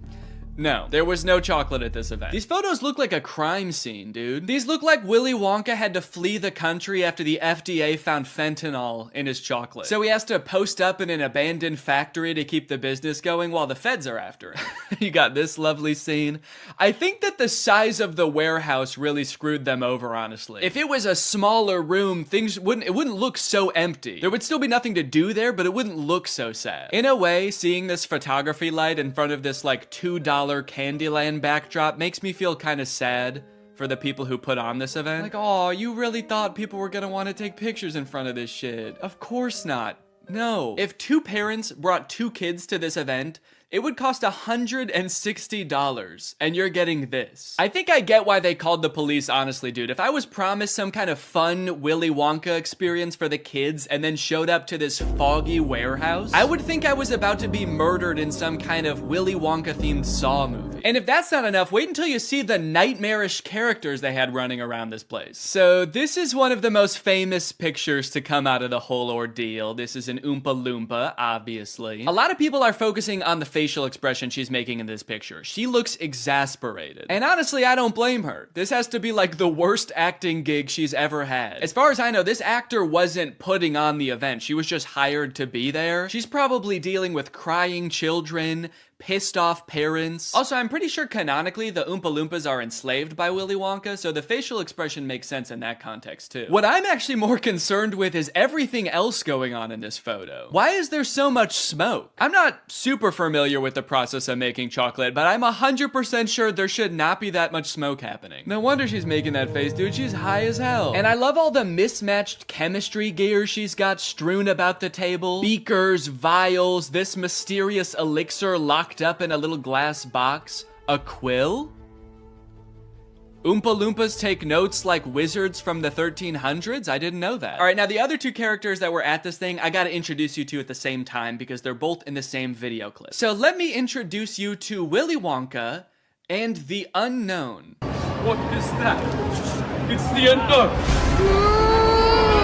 No, there was no chocolate at this event. These photos look like a crime scene, dude. These look like Willy Wonka had to flee the country after the FDA found fentanyl in his chocolate. So he has to post up in an abandoned factory to keep the business going while the feds are after him. You got this lovely scene. I think that the size of the warehouse really screwed them over, honestly. If it was a smaller room, it wouldn't look so empty. There would still be nothing to do there, but it wouldn't look so sad. In a way, seeing this photography light in front of this like $2 Candyland backdrop makes me feel kind of sad for the people who put on this event. Like, oh, you really thought people were gonna want to take pictures in front of this shit. Of course not. No. If 2 parents brought 2 kids to this event, it would cost $160, and you're getting this. I think I get why they called the police, honestly, dude. If I was promised some kind of fun Willy Wonka experience for the kids and then showed up to this foggy warehouse, I would think I was about to be murdered in some kind of Willy Wonka-themed Saw movie. And if that's not enough, wait until you see the nightmarish characters they had running around this place. So this is one of the most famous pictures to come out of the whole ordeal. This is an Oompa Loompa, obviously. A lot of people are focusing on the facial expression she's making in this picture. She looks exasperated. And honestly, I don't blame her. This has to be like the worst acting gig she's ever had. As far as I know, this actor wasn't putting on the event. She was just hired to be there. She's probably dealing with crying children, pissed off parents. Also, I'm pretty sure canonically the Oompa Loompas are enslaved by Willy Wonka, so the facial expression makes sense in that context too. What I'm actually more concerned with is everything else going on in this photo. Why is there so much smoke? I'm not super familiar with the process of making chocolate, but I'm 100% sure there should not be that much smoke happening. No wonder she's making that face, dude. She's high as hell. And I love all the mismatched chemistry gear she's got strewn about the table. Beakers, vials, this mysterious elixir locked up in a little glass box. A quill? Oompa Loompas take notes like wizards from the 1300s? I didn't know that. All right, now the other 2 characters that were at this thing, I gotta introduce you to at the same time because they're both in the same video clip. So let me introduce you to Willy Wonka and the Unknown. What is that? It's the unknown.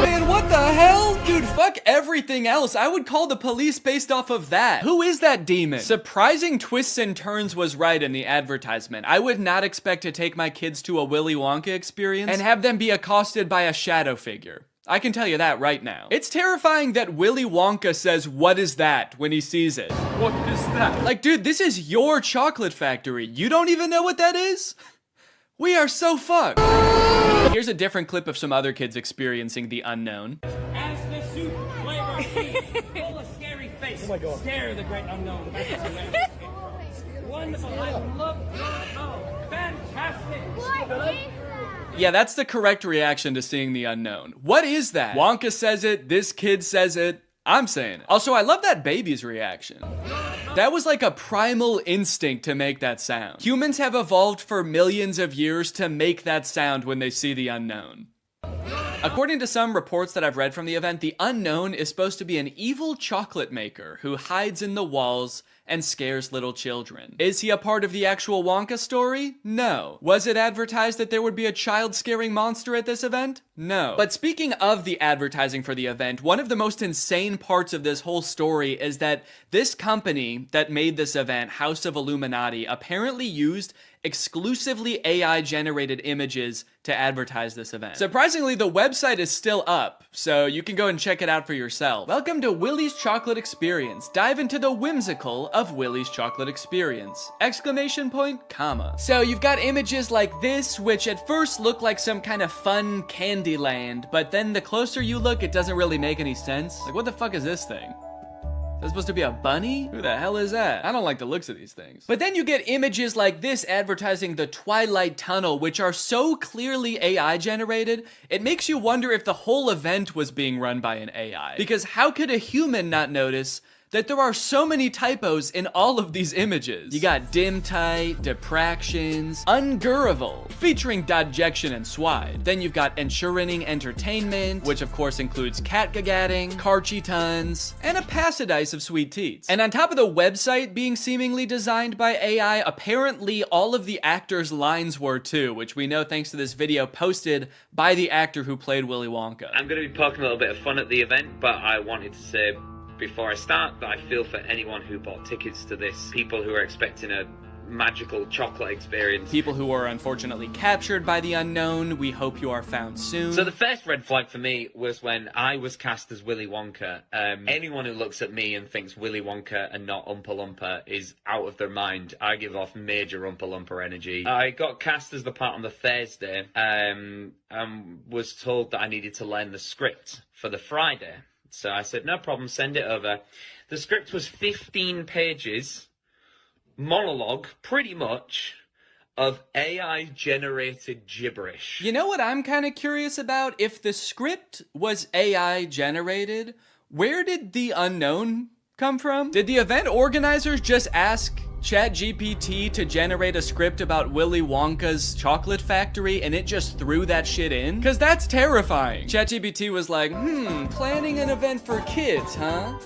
Man, what the hell? Dude, fuck everything else. I would call the police based off of that. Who is that demon? Surprising twists and turns was right in the advertisement. I would not expect to take my kids to a Willy Wonka experience and have them be accosted by a shadow figure. I can tell you that right now. It's terrifying that Willy Wonka says, "What is that?" when he sees it. What is that? Like, dude, this is your chocolate factory. You don't even know what that is? We are so fucked. Here's a different clip of some other kids experiencing the unknown. As the soup flavor full of scary face. Oh my God. Stare the great unknown. Wonderful. I love fantastic. Yeah, that's the correct reaction to seeing the unknown. What is that? Wonka says it, this kid says it, I'm saying it. Also, I love that baby's reaction. That was like a primal instinct to make that sound. Humans have evolved for millions of years to make that sound when they see the unknown. According to some reports that I've read from the event, the unknown is supposed to be an evil chocolate maker who hides in the walls and scares little children. Is he a part of the actual Wonka story? No. Was it advertised that there would be a child-scaring monster at this event? No. But speaking of the advertising for the event, one of the most insane parts of this whole story is that this company that made this event, House of Illuminati, apparently used exclusively AI-generated images to advertise this event. Surprisingly, the website is still up, so you can go and check it out for yourself. Welcome to Willy's Chocolate Experience. Dive into the whimsical of Willy's Chocolate Experience! Exclamation point, comma. So you've got images like this, which at first look like some kind of fun candy land, but then the closer you look, it doesn't really make any sense. Like, what the fuck is this thing? Is that supposed to be a bunny? Who the hell is that? I don't like the looks of these things. But then you get images like this advertising the Twilight Tunnel, which are so clearly AI generated, it makes you wonder if the whole event was being run by an AI. Because how could a human not notice that there are so many typos in all of these images? You got dim tight, depractions, ungurrival, featuring dodjection and swide. Then you've got ensuring entertainment, which of course includes catgagatting, carchy tons, and a passidice of sweet teats. And on top of the website being seemingly designed by AI, apparently all of the actors' lines were too, which we know thanks to this video posted by the actor who played Willy Wonka. I'm going to be poking a little bit of fun at the event, but I wanted to say before I start that I feel for anyone who bought tickets to this, people who are expecting a magical chocolate experience. People who are unfortunately captured by the unknown, we hope you are found soon. So the first red flag for me was when I was cast as Willy Wonka. Anyone who looks at me and thinks Willy Wonka and not Oompa Loompa is out of their mind. I give off major Oompa Loompa energy. I got cast as the part on the Thursday, and was told that I needed to learn the script for the Friday. So I said, no problem, send it over. The script was 15 pages, monologue, pretty much, of AI-generated gibberish. You know what I'm kind of curious about? If the script was AI-generated, where did the unknown come from? Did the event organizers just ask ChatGPT to generate a script about Willy Wonka's chocolate factory and it just threw that shit in? Cause that's terrifying. ChatGPT was like, planning an event for kids, huh?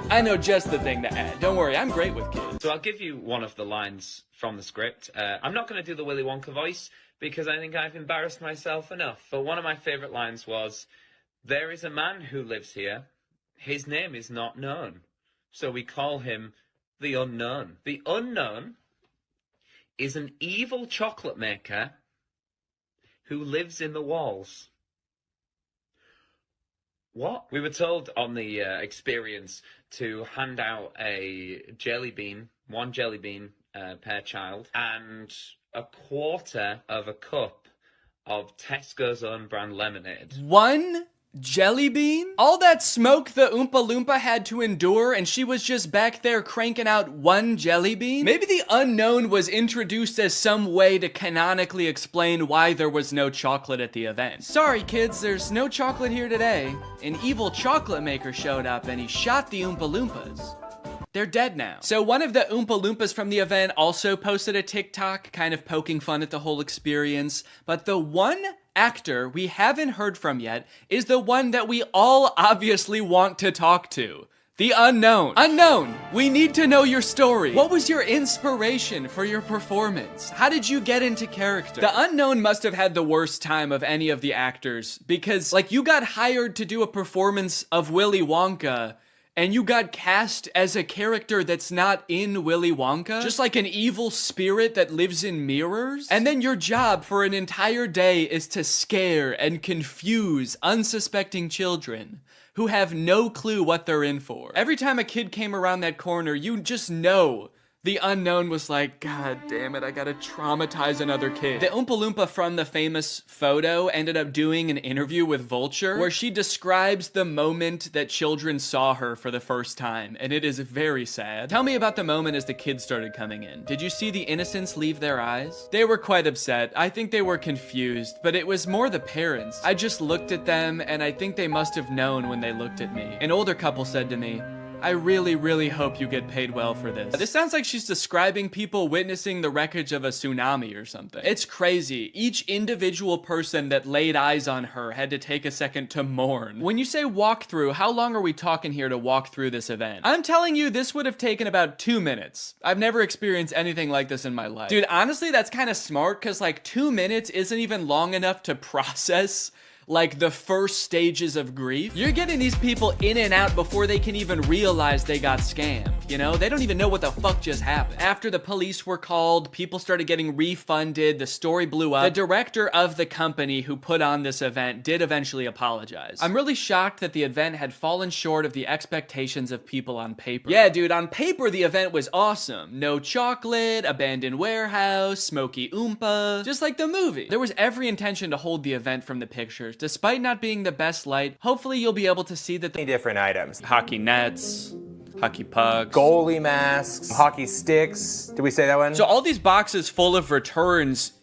I know just the thing to add. Don't worry, I'm great with kids. So I'll give you one of the lines from the script. I'm not going to do the Willy Wonka voice because I think I've embarrassed myself enough. But one of my favorite lines was, there is a man who lives here. His name is not known. So we call him the Unknown. The Unknown is an evil chocolate maker who lives in the walls. What? We were told on the experience to hand out a jelly bean, one jelly bean per child, and a quarter of a cup of Tesco's own brand lemonade. One jelly bean? All that smoke the Oompa Loompa had to endure and she was just back there cranking out one jelly bean? Maybe the unknown was introduced as some way to canonically explain why there was no chocolate at the event. Sorry kids, there's no chocolate here today. An evil chocolate maker showed up and he shot the Oompa Loompas. They're dead now. So one of the Oompa Loompas from the event also posted a TikTok kind of poking fun at the whole experience, but the one actor we haven't heard from yet is the one that we all obviously want to talk to. The unknown. Unknown, we need to know your story. What was your inspiration for your performance? How did you get into character? The unknown must have had the worst time of any of the actors because, like, you got hired to do a performance of Willy Wonka and you got cast as a character that's not in Willy Wonka? Just like an evil spirit that lives in mirrors? And then your job for an entire day is to scare and confuse unsuspecting children who have no clue what they're in for. Every time a kid came around that corner, you just know the unknown was like, God damn it, I gotta traumatize another kid. The Oompa Loompa from the famous photo ended up doing an interview with Vulture where she describes the moment that children saw her for the first time, and it is very sad. Tell me about the moment as the kids started coming in. Did you see the innocence leave their eyes? They were quite upset. I think they were confused, but it was more the parents. I just looked at them, and I think they must have known when they looked at me. An older couple said to me, I really, really hope you get paid well for this. This sounds like she's describing people witnessing the wreckage of a tsunami or something. It's crazy. Each individual person that laid eyes on her had to take a second to mourn. When you say walk through, how long are we talking here to walk through this event? I'm telling you, this would have taken about 2 minutes. I've never experienced anything like this in my life. Dude, honestly, that's kind of smart, because like 2 minutes isn't even long enough to process like the first stages of grief. You're getting these people in and out before they can even realize they got scammed, you know? They don't even know what the fuck just happened. After the police were called, people started getting refunded, the story blew up. The director of the company who put on this event did eventually apologize. I'm really shocked that the event had fallen short of the expectations of people on paper. Yeah, dude, on paper the event was awesome. No chocolate, abandoned warehouse, smoky oompa, just like the movie. There was every intention to hold the event from the pictures. Despite not being the best light, hopefully you'll be able to see that the different items. Hockey nets, hockey pucks, goalie masks, hockey sticks. Did we say that one? So all these boxes full of returns,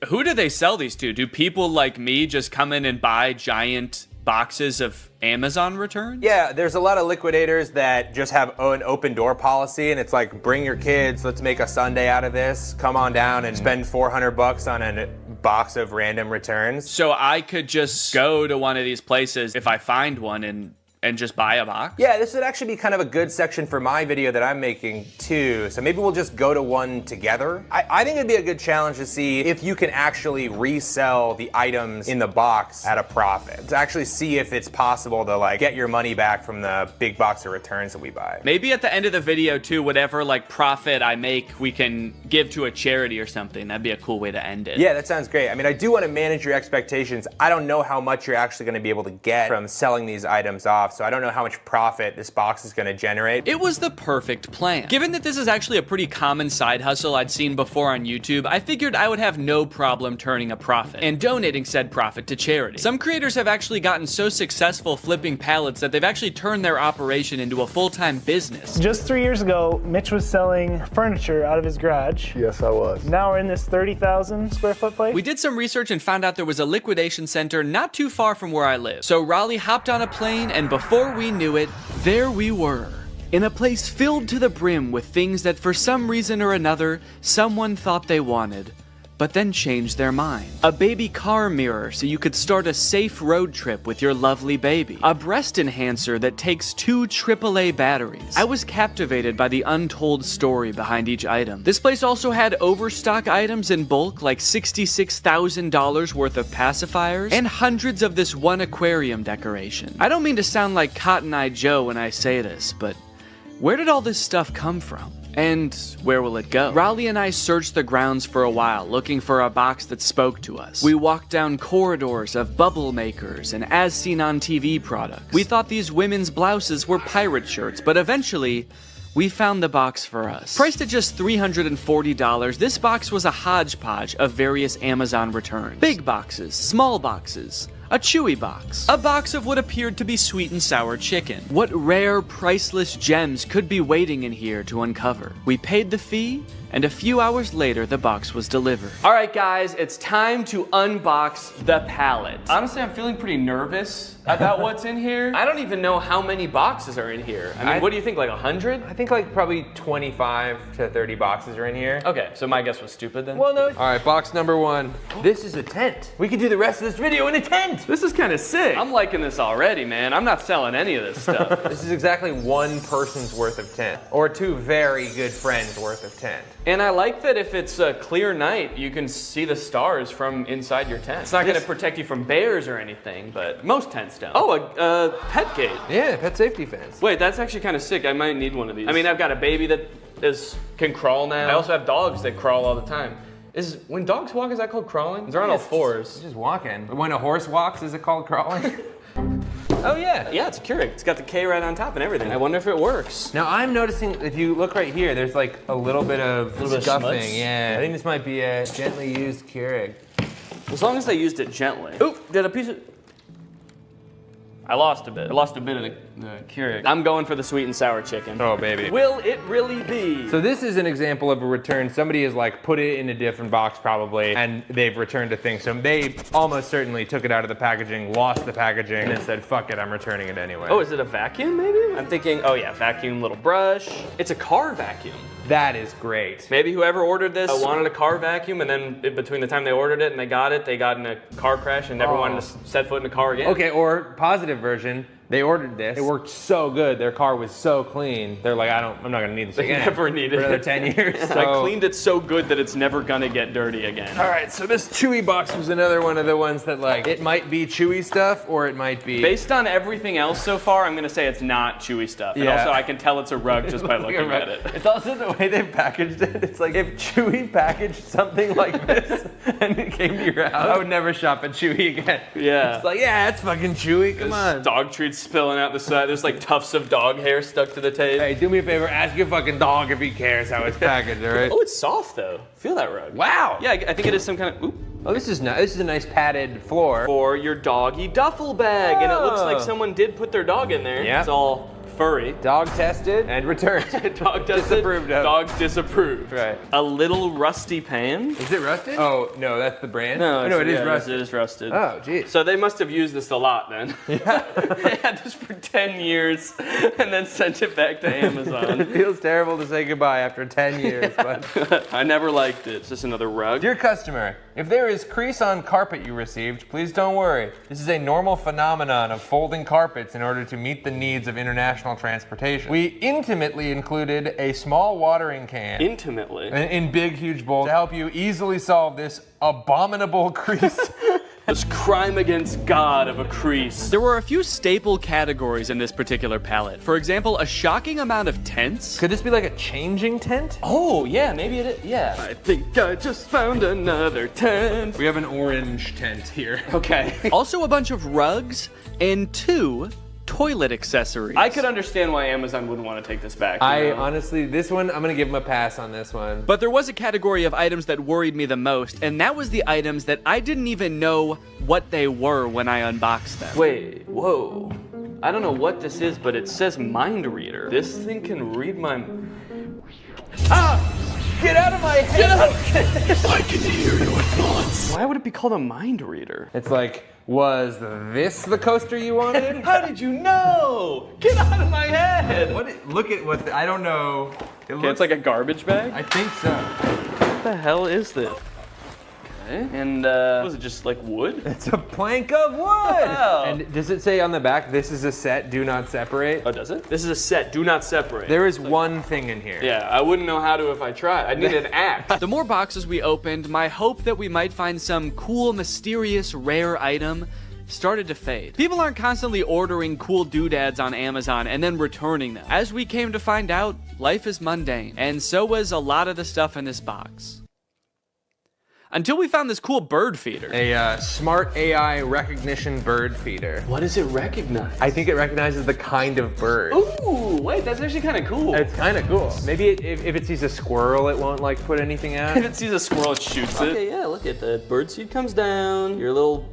who do they sell these to? Do people like me just come in and buy giant boxes of Amazon returns? Yeah, there's a lot of liquidators that just have an open door policy, and it's like, bring your kids, let's make a Sunday out of this. Come on down and spend $400 on a box of random returns. So I could just go to one of these places if I find one and just buy a box? Yeah, this would actually be kind of a good section for my video that I'm making too. So maybe we'll just go to one together. I think it'd be a good challenge to see if you can actually resell the items in the box at a profit. To actually see if it's possible to like get your money back from the big box of returns that we buy. Maybe at the end of the video too, whatever like profit I make, we can give to a charity or something. That'd be a cool way to end it. Yeah, that sounds great. I mean, I do want to manage your expectations. I don't know how much you're actually going to be able to get from selling these items off. So I don't know how much profit this box is going to generate. It was the perfect plan. Given that this is actually a pretty common side hustle I'd seen before on YouTube, I figured I would have no problem turning a profit and donating said profit to charity. Some creators have actually gotten so successful flipping pallets that they've actually turned their operation into a full-time business. Just 3 years ago, Mitch was selling furniture out of his garage. Yes, I was. Now we're in this 30,000 square foot place. We did some research and found out there was a liquidation center not too far from where I live. So Raleigh hopped on a plane, and before we knew it, there we were, in a place filled to the brim with things that for some reason or another, someone thought they wanted, but then changed their mind. A baby car mirror so you could start a safe road trip with your lovely baby. A breast enhancer that takes 2 AAA batteries. I was captivated by the untold story behind each item. This place also had overstock items in bulk, like $66,000 worth of pacifiers, and hundreds of this one aquarium decoration. I don't mean to sound like Cotton Eye Joe when I say this, but where did all this stuff come from? And where will it go? Raleigh and I searched the grounds for a while, looking for a box that spoke to us. We walked down corridors of bubble makers and as seen on TV products. We thought these women's blouses were pirate shirts, but eventually, we found the box for us. Priced at just $340, this box was a hodgepodge of various Amazon returns. Big boxes, small boxes, a chewy box, a box of what appeared to be sweet and sour chicken. What rare, priceless gems could be waiting in here to uncover? We paid the fee, and a few hours later, the box was delivered. All right, guys, it's time to unbox the pallet. Honestly, I'm feeling pretty nervous about what's in here. I don't even know how many boxes are in here. I mean, what do you think, like 100? I think like probably 25 to 30 boxes are in here. Okay, so my guess was stupid then? Well, no. All right, box number 1. This is a tent. We could do the rest of this video in a tent. This is kind of sick. I'm liking this already, man. I'm not selling any of this stuff. This is exactly one person's worth of tent, or 2 very good friends worth of tent. And I like that if it's a clear night, you can see the stars from inside your tent. It's not going to protect you from bears or anything, but most tents don't. Oh, a pet gate. Yeah, pet safety fence. Wait, that's actually kind of sick. I might need one of these. I mean, I've got a baby that can crawl now. I also have dogs that crawl all the time. When dogs walk, is that called crawling? They're on all fours. It's just walking. When a horse walks, is it called crawling? Oh yeah. Yeah, it's a Keurig. It's got the K right on top and everything. I wonder if it works. Now I'm noticing, if you look right here, there's like a little bit of scuffing. Yeah, I think this might be a gently used Keurig. As long as they used it gently. Oop, did a piece of... I lost a bit. I lost a bit of the cure. I'm going for the sweet and sour chicken. Oh, baby. Will it really be? So this is an example of a return. Somebody has like put it in a different box probably, and they've returned a thing. So they almost certainly took it out of the packaging, lost the packaging, and then said, fuck it, I'm returning it anyway. Oh, is it a vacuum maybe? I'm thinking, oh yeah, vacuum, little brush. It's a car vacuum. That is great. Maybe whoever ordered this wanted a car vacuum, and then between the time they ordered it and they got in a car crash and never wanted to set foot in a car again. Okay, or positive version, they ordered this. It worked so good. Their car was so clean. They're like, I'm not gonna need this again. They never needed for another it. 10 years. So I cleaned it so good that it's never gonna get dirty again. All right, so this Chewy box was another one of the ones that like, it might be Chewy stuff or it might be. Based on everything else so far, I'm gonna say it's not Chewy stuff. And also I can tell it's a rug just by looking at it. It's also the way they packaged it. It's like if Chewy packaged something like this and it came to your house, I would never shop at Chewy again. Yeah. It's like, yeah, it's fucking Chewy, come on. Dog treats spilling out the side. There's like tufts of dog hair stuck to the tape. Hey, do me a favor, ask your fucking dog if he cares how it's packaged, all right? Oh, it's soft though. Feel that rug. Wow. Yeah, I think it is some kind of, oop. Oh, this is nice. This is a nice padded floor. For your doggy duffel bag. And it looks like someone did put their dog in there. Yeah. It's all furry. Dog tested and returned. Dog tested, disapproved of. Dog disapproved. Right. A little rusty pan. Is it rusted? Oh, no, that's the brand? No, it is rusted. It is rusted. Oh, geez. So they must have used this a lot then. Yeah. They had this for 10 years and then sent it back to Amazon. It feels terrible to say goodbye after 10 years, but I never liked it. It's just another rug. Dear customer, if there is crease on carpet you received, please don't worry. This is a normal phenomenon of folding carpets in order to meet the needs of international transportation. We intimately included a small watering can. Intimately? In big, huge bowls to help you easily solve this abominable crease. This crime against God of a crease. There were a few staple categories in this particular palette. For example, a shocking amount of tents. Could this be like a changing tent? Oh, yeah, maybe it is. Yeah. I think I just found another tent. We have an orange tent here. Okay. Also a bunch of rugs and 2 toilet accessories. I could understand why Amazon wouldn't want to take this back. Honestly, this one, I'm gonna give them a pass on this one. But there was a category of items that worried me the most, and that was the items that I didn't even know what they were when I unboxed them. Wait, whoa. I don't know what this is, but it says mind reader. This thing can read my... Ah! Get out of my head! Get out! I can hear your thoughts. Why would it be called a mind reader? It's like, was this the coaster you wanted? How did you know? Get out of my head! Look at what, I don't know. It's like a garbage bag? I think so. What the hell is this? Okay. And was it just like wood? It's a plank of wood! Wow. And does it say on the back, this is a set, do not separate? Oh, does it? This is a set, do not separate. There is one thing in here. Yeah, I wouldn't know how to if I tried. I'd need an axe. The more boxes we opened, my hope that we might find some cool, mysterious, rare item started to fade. People aren't constantly ordering cool doodads on Amazon and then returning them. As we came to find out, life is mundane, and so was a lot of the stuff in this box. Until we found this cool bird feeder. A smart AI recognition bird feeder. What does it recognize? I think it recognizes the kind of bird. Ooh, wait, that's actually kind of cool. It's kind of cool. Maybe if it sees a squirrel, it won't like put anything out. If it sees a squirrel, it shoots it. Okay, yeah, look at the bird seed comes down. Your little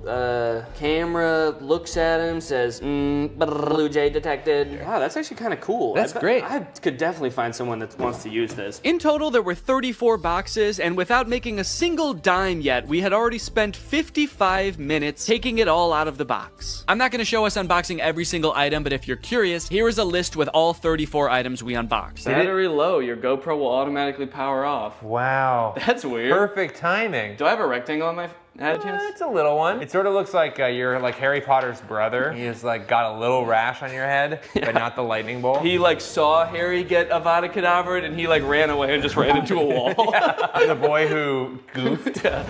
camera looks at him, says, blue jay detected. Wow, that's actually kind of cool. That's great. I could definitely find someone that wants to use this. In total, there were 34 boxes, and without making a single dime yet, we had already spent 55 minutes taking it all out of the box. I'm not going to show us unboxing every single item, but if you're curious, here is a list with all 34 items we unboxed. Battery low, your GoPro will automatically power off. Wow. That's weird. Perfect timing. Do I have a rectangle on my head? It's a little one. It sort of looks like you're like Harry Potter's brother. He has like got a little rash on your head, but not the lightning bolt. He like saw Harry get Avada Kedavra and he like ran away and just ran into a wall. Yeah. The boy who goofed. Yeah.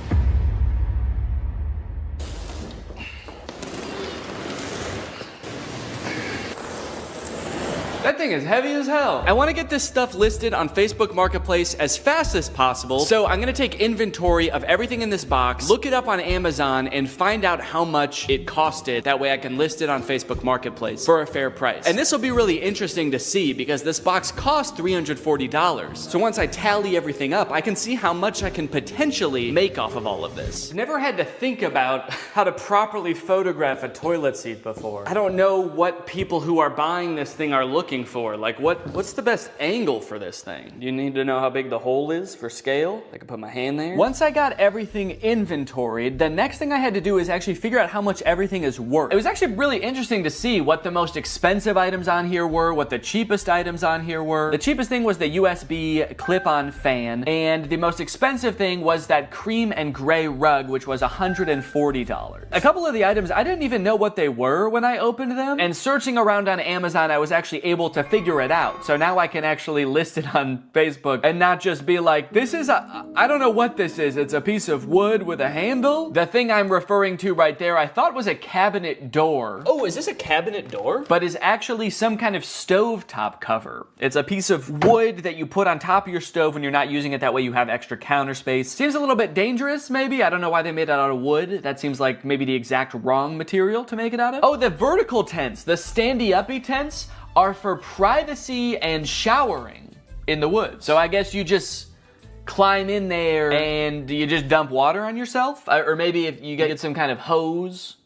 That thing is heavy as hell. I want to get this stuff listed on Facebook Marketplace as fast as possible, so I'm gonna take inventory of everything in this box, look it up on Amazon, and find out how much it costed. That way I can list it on Facebook Marketplace for a fair price. And this will be really interesting to see because this box cost $340. So once I tally everything up, I can see how much I can potentially make off of all of this. I've never had to think about how to properly photograph a toilet seat before. I don't know what people who are buying this thing are looking for. Like what's the best angle for this thing? You need to know how big the hole is for scale. I can put my hand there. Once I got everything inventoried, the next thing I had to do is actually figure out how much everything is worth. It was actually really interesting to see what the most expensive items on here were, what the cheapest items on here were. The cheapest thing was the USB clip-on fan, and the most expensive thing was that cream and gray rug, which was $140. A couple of the items, I didn't even know what they were when I opened them, and searching around on Amazon, I was actually able to figure it out. So now I can actually list it on Facebook and not just be like, this is I don't know what this is. It's a piece of wood with a handle. The thing I'm referring to right there, I thought was a cabinet door. Oh, is this a cabinet door? But is actually some kind of stovetop cover. It's a piece of wood that you put on top of your stove when you're not using it. That way you have extra counter space. Seems a little bit dangerous, maybe. I don't know why they made it out of wood. That seems like maybe the exact wrong material to make it out of. Oh, the vertical tents, the standy-uppy tents are for privacy and showering in the woods. So I guess you just climb in there and you just dump water on yourself? Or maybe if you get some kind of hose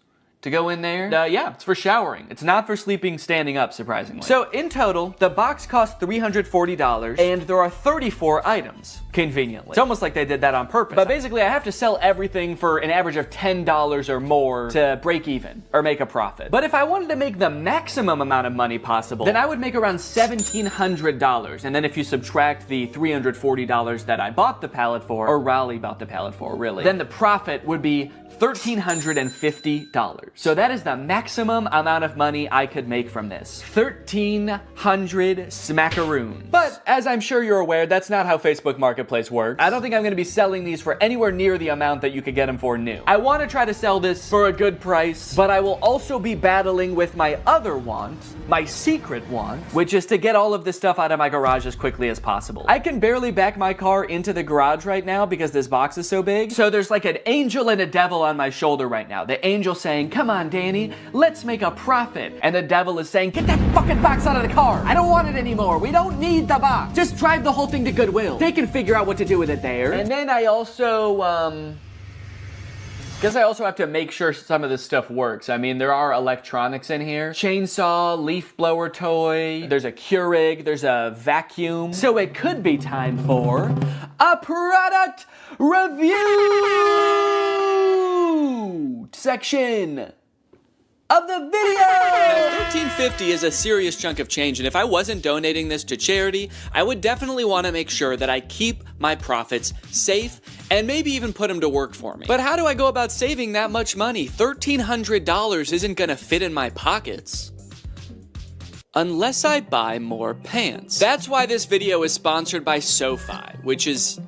to go in there. Yeah, it's for showering. It's not for sleeping standing up, surprisingly. So in total, the box cost $340 and there are 34 items, conveniently. It's almost like they did that on purpose. But basically, I have to sell everything for an average of $10 or more to break even or make a profit. But if I wanted to make the maximum amount of money possible, then I would make around $1,700. And then if you subtract the $340 that I bought the pallet for, or Raleigh bought the pallet for, really, then the profit would be $1,350. So that is the maximum amount of money I could make from this. 1,300 smackaroons. But as I'm sure you're aware, that's not how Facebook Marketplace works. I don't think I'm gonna be selling these for anywhere near the amount that you could get them for new. I wanna try to sell this for a good price, but I will also be battling with my other want, my secret want, which is to get all of this stuff out of my garage as quickly as possible. I can barely back my car into the garage right now because this box is so big. So there's like an angel and a devil on my shoulder right now. The angel saying, come on, Danny, let's make a profit. And the devil is saying, get that fucking box out of the car. I don't want it anymore. We don't need the box. Just drive the whole thing to Goodwill. They can figure out what to do with it there. And then I also, guess I also have to make sure some of this stuff works. I mean, there are electronics in here. Chainsaw, leaf blower toy, there's a Keurig, there's a vacuum. So it could be time for a product review section of the video! Now, $13.50 is a serious chunk of change, and if I wasn't donating this to charity, I would definitely want to make sure that I keep my profits safe and maybe even put them to work for me. But how do I go about saving that much money? $1,300 isn't gonna fit in my pockets unless I buy more pants. That's why this video is sponsored by SoFi, which is...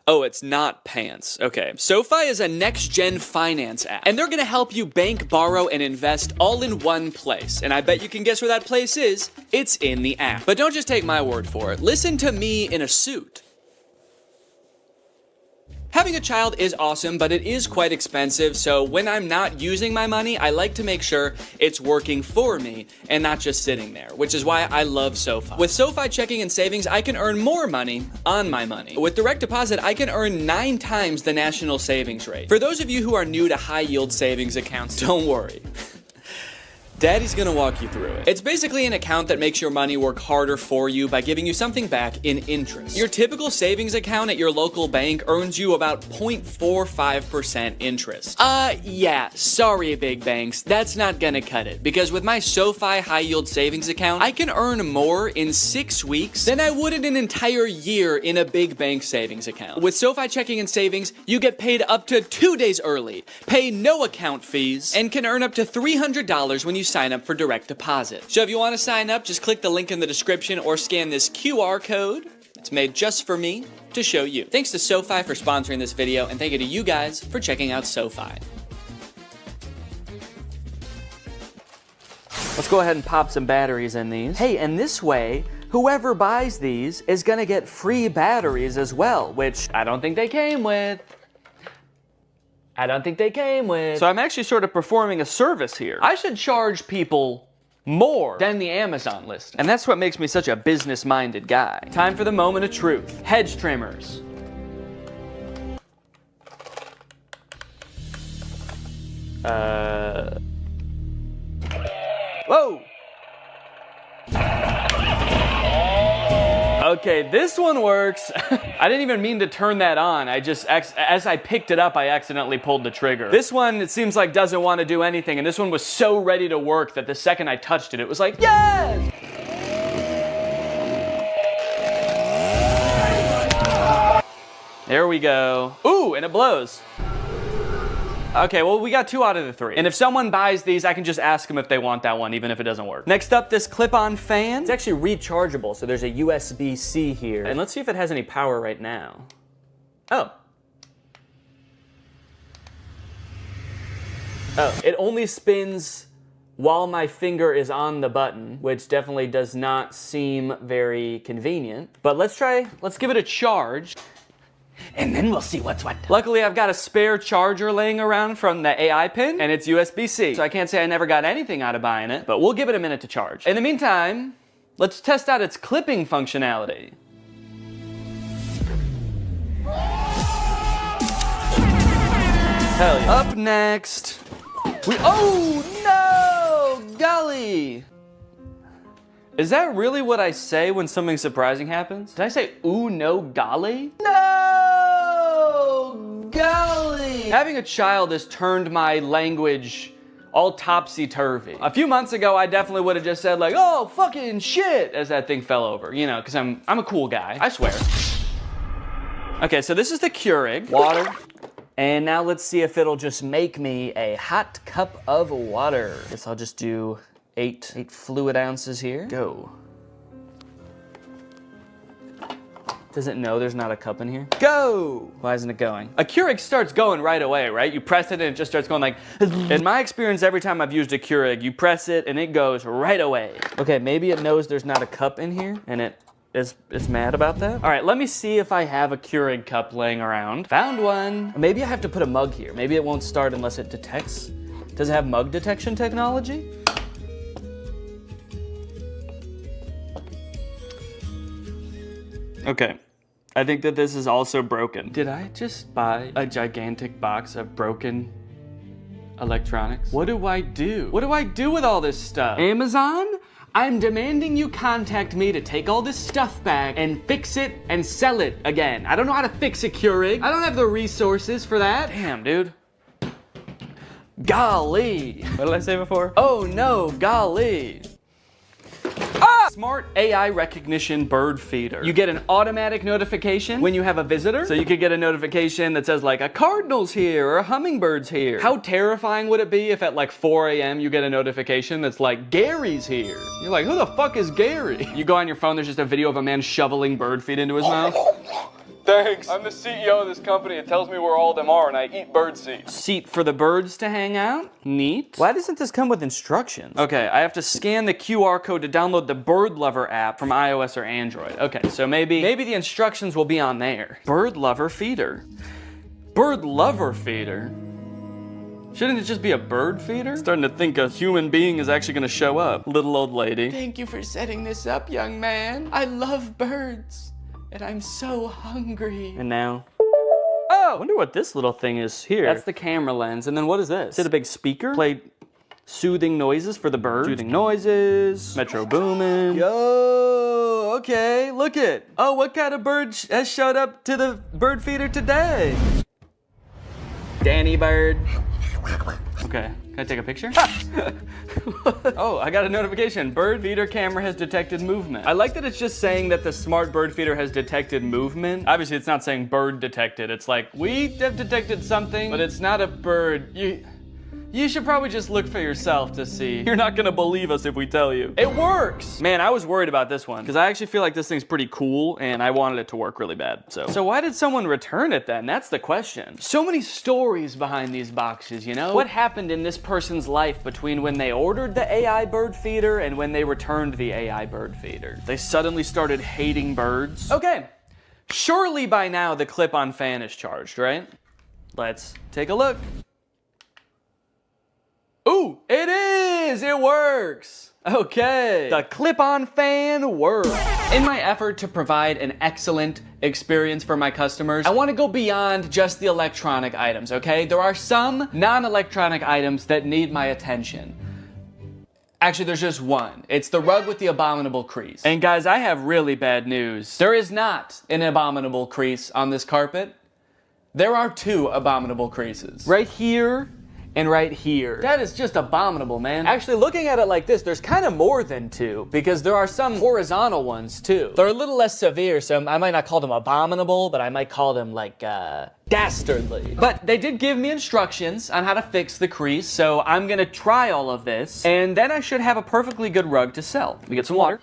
Oh, it's not pants. Okay. SoFi is a next-gen finance app, and they're gonna help you bank, borrow, and invest all in one place. And I bet you can guess where that place is. It's in the app. But don't just take my word for it. Listen to me in a suit. Having a child is awesome, but it is quite expensive, so when I'm not using my money, I like to make sure it's working for me and not just sitting there, which is why I love SoFi. With SoFi checking and savings, I can earn more money on my money. With direct deposit, I can earn 9 times the national savings rate. For those of you who are new to high-yield savings accounts, don't worry. Daddy's gonna walk you through it. It's basically an account that makes your money work harder for you by giving you something back in interest. Your typical savings account at your local bank earns you about 0.45% interest. Yeah, sorry big banks, that's not gonna cut it. Because with my SoFi high yield savings account, I can earn more in 6 weeks than I would in an entire year in a big bank savings account. With SoFi checking and savings, you get paid up to 2 days early, pay no account fees, and can earn up to $300 when you sign up for direct deposit. So if you want to sign up, just click the link in the description or scan this QR code. It's made just for me to show you. Thanks to SoFi for sponsoring this video, and thank you to you guys for checking out SoFi. Let's Let's go ahead and pop some batteries in these. Hey, and this way, whoever buys these is gonna get free batteries as well, which I don't think they came with. So I'm actually sort of performing a service here. I should charge people more than the Amazon list. And that's what makes me such a business-minded guy. Time for the moment of truth. Hedge trimmers. Whoa! Okay, this one works. I didn't even mean to turn that on. I just, as I picked it up, I accidentally pulled the trigger. This one, it seems like doesn't want to do anything, and this one was so ready to work that the second I touched it, it was like, yes! There we go. Ooh, and it blows. Okay, well, we got 2 out of the 3. And if someone buys these, I can just ask them if they want that one, even if it doesn't work. Next up, this clip-on fan. It's actually rechargeable, so there's a USB-C here. And let's see if it has any power right now. Oh. Oh, it only spins while my finger is on the button, which definitely does not seem very convenient. But let's give it a charge. And then we'll see what's what. Luckily, I've got a spare charger laying around from the AI pin, and it's USB-C. So I can't say I never got anything out of buying it, but we'll give it a minute to charge. In the meantime, let's test out its clipping functionality. Hell yeah. Up next, oh no, golly. Is that really what I say when something surprising happens? Did I say, ooh, no, golly? No, golly! Having a child has turned my language all topsy-turvy. A few months ago, I definitely would have just said like, oh, fucking shit, as that thing fell over, you know, because I'm a cool guy, I swear. Okay, so this is the Keurig, water. And now let's see if it'll just make me a hot cup of water. Guess I'll just do 8 fluid ounces here. Go. Does it know there's not a cup in here? Go! Why isn't it going? A Keurig starts going right away, right? You press it and it just starts going like... In my experience, every time I've used a Keurig, you press it and it goes right away. Okay, maybe it knows there's not a cup in here and it is mad about that. All right, let me see if I have a Keurig cup laying around. Found one. Maybe I have to put a mug here. Maybe it won't start unless it detects. Does it have mug detection technology? Okay, I think that this is also broken. Did I just buy a gigantic box of broken electronics? What do I do? What do I do with all this stuff? Amazon? I'm demanding you contact me to take all this stuff back and fix it and sell it again. I don't know how to fix a Keurig. I don't have the resources for that. Damn, dude. Golly. What did I say before? Oh no, golly. Ah! Smart AI recognition bird feeder. You get an automatic notification when you have a visitor. So you could get a notification that says like a cardinal's here or a hummingbird's here. How terrifying would it be if at like 4 a.m. you get a notification that's like Gary's here? You're like, who the fuck is Gary? You go on your phone, there's just a video of a man shoveling bird feed into his mouth. Thanks. I'm the CEO of this company. It tells me where all of them are, and I eat bird seed. Seat for the birds to hang out? Neat. Why doesn't this come with instructions? Okay, I have to scan the QR code to download the Bird Lover app from iOS or Android. Okay, so maybe the instructions will be on there. Bird Lover feeder. Bird Lover feeder? Shouldn't it just be a bird feeder? Starting to think a human being is actually gonna show up. Little old lady. Thank you for setting this up, young man. I love birds. And I'm so hungry. And now? Oh! I wonder what this little thing is here. That's the camera lens. And then what is this? Is it a big speaker? Play soothing noises for the birds. Soothing noises. Metro Boomin. Yo! Okay, look it. Oh, what kind of bird has showed up to the bird feeder today? Danny Bird. Okay, can I take a picture? Oh, I got a notification. Bird feeder camera has detected movement. I like that it's just saying that the smart bird feeder has detected movement. Obviously, it's not saying bird detected. It's like, we have detected something, but it's not a bird. You should probably just look for yourself to see. You're not gonna believe us if we tell you. It works! Man, I was worried about this one, because I actually feel like this thing's pretty cool, and I wanted it to work really bad, so why did someone return it then? That's the question. So many stories behind these boxes, you know? What happened in this person's life between when they ordered the AI bird feeder and when they returned the AI bird feeder? They suddenly started hating birds? Okay, surely by now the clip-on fan is charged, right? Let's take a look. Ooh, it is! It works! Okay. The clip-on fan works. In my effort to provide an excellent experience for my customers, I want to go beyond just the electronic items, okay? There are some non-electronic items that need my attention. Actually, there's just one. It's the rug with the abominable crease. And guys, I have really bad news. There is not an abominable crease on this carpet. There are two abominable creases. Right here and right here. That is just abominable, man. Actually, looking at it like this, there's kind of more than two, because there are some horizontal ones too. They're a little less severe, so I might not call them abominable, but I might call them like, dastardly. But they did give me instructions on how to fix the crease, so I'm gonna try all of this, and then I should have a perfectly good rug to sell. Let me get some water.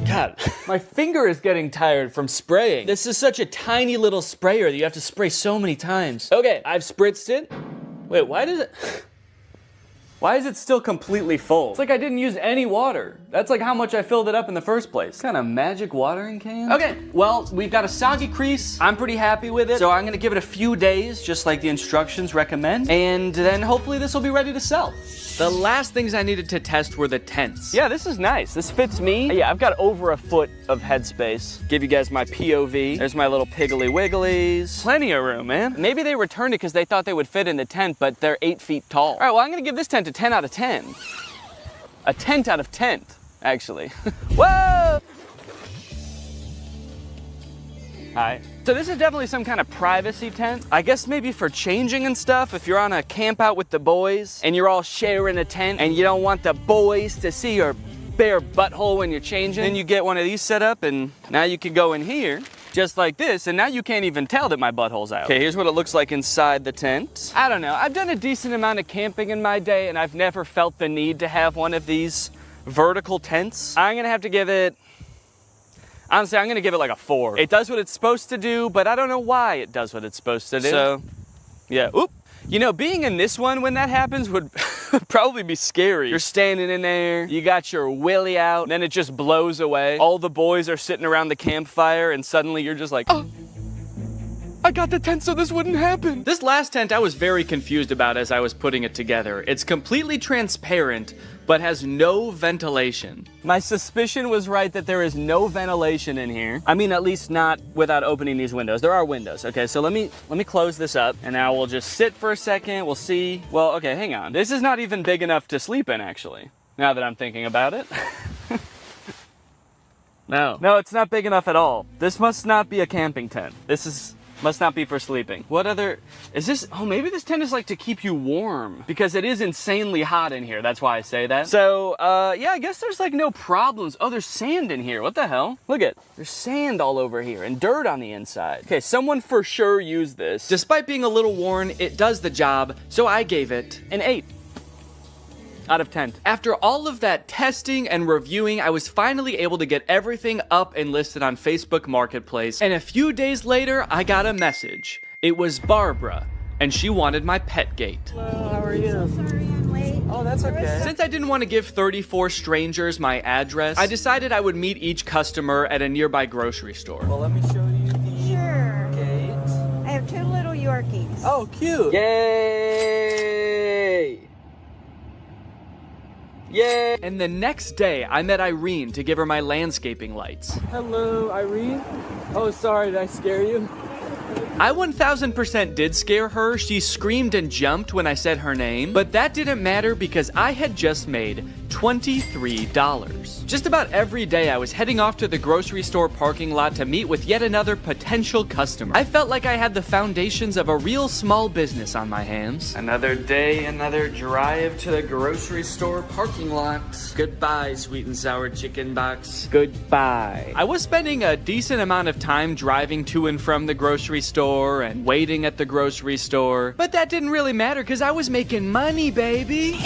God, my finger is getting tired from spraying. This is such a tiny little sprayer that you have to spray so many times. Okay, I've spritzed it. Wait, why is it still completely full? It's like I didn't use any water. That's like how much I filled it up in the first place. Kind of magic watering can? Okay, well, we've got a soggy crease. I'm pretty happy with it. So I'm gonna give it a few days, just like the instructions recommend. And then hopefully this will be ready to sell. The last things I needed to test were the tents. Yeah, this is nice. This fits me. Yeah, I've got over a foot of headspace. Give you guys my POV. There's my little piggly wigglies. Plenty of room, man. Maybe they returned it because they thought they would fit in the tent, but they're 8 feet tall. All right, well, I'm gonna give this tent a 10 out of 10. A tent out of tent, actually. Whoa! Hi. So this is definitely some kind of privacy tent. I guess maybe for changing and stuff, if you're on a camp out with the boys and you're all sharing a tent and you don't want the boys to see your bare butthole when you're changing, then you get one of these set up and now you can go in here just like this, and now you can't even tell that my butthole's out. Okay, here's what it looks like inside the tent. I don't know, I've done a decent amount of camping in my day and I've never felt the need to have one of these vertical tents. I'm gonna have to give it, honestly, I'm gonna give it like a 4. It does what it's supposed to do, but I don't know why it does what it's supposed to do. So, yeah, oop. You know, being in this one when that happens would probably be scary. You're standing in there, you got your willy out, and then it just blows away. All the boys are sitting around the campfire, and suddenly you're just like, oh, I got the tent so this wouldn't happen. This last tent I was very confused about as I was putting it together. It's completely transparent, but has no ventilation. My suspicion was right that there is no ventilation in here. I mean, at least not without opening these windows. There are windows. Okay, so let me close this up, and now we'll just sit for a second. We'll see. Well, okay, hang on. This is not even big enough to sleep in, actually, now that I'm thinking about it. No, it's not big enough at all. This must not be a camping tent. Must not be for sleeping. What other, is this, oh, maybe this tent is like to keep you warm because it is insanely hot in here. That's why I say that. So, yeah, I guess there's like no problems. Oh, there's sand in here. What the hell? Look at, there's sand all over here and dirt on the inside. Okay, someone for sure used this. Despite being a little worn, it does the job. So I gave it an 8. Out of 10. After all of that testing and reviewing, I was finally able to get everything up and listed on Facebook Marketplace. And a few days later, I got a message. It was Barbara, and she wanted my pet gate. Hello, how are you? So sorry I'm late. Oh, that's okay. Since I didn't want to give 34 strangers my address, I decided I would meet each customer at a nearby grocery store. Well, let me show you the gate. I have 2 little Yorkies. Oh, cute. Yay! Yay! And the next day, I met Irene to give her my landscaping lights. Hello, Irene. Oh, sorry, did I scare you? I 1000% did scare her. She screamed and jumped when I said her name, but that didn't matter because I had just made $23. Just about every day I was heading off to the grocery store parking lot to meet with yet another potential customer. I felt like I had the foundations of a real small business on my hands. Another day, another drive to the grocery store parking lot. Goodbye, sweet and sour chicken box. Goodbye. I was spending a decent amount of time driving to and from the grocery store and waiting at the grocery store, but that didn't really matter because I was making money, baby.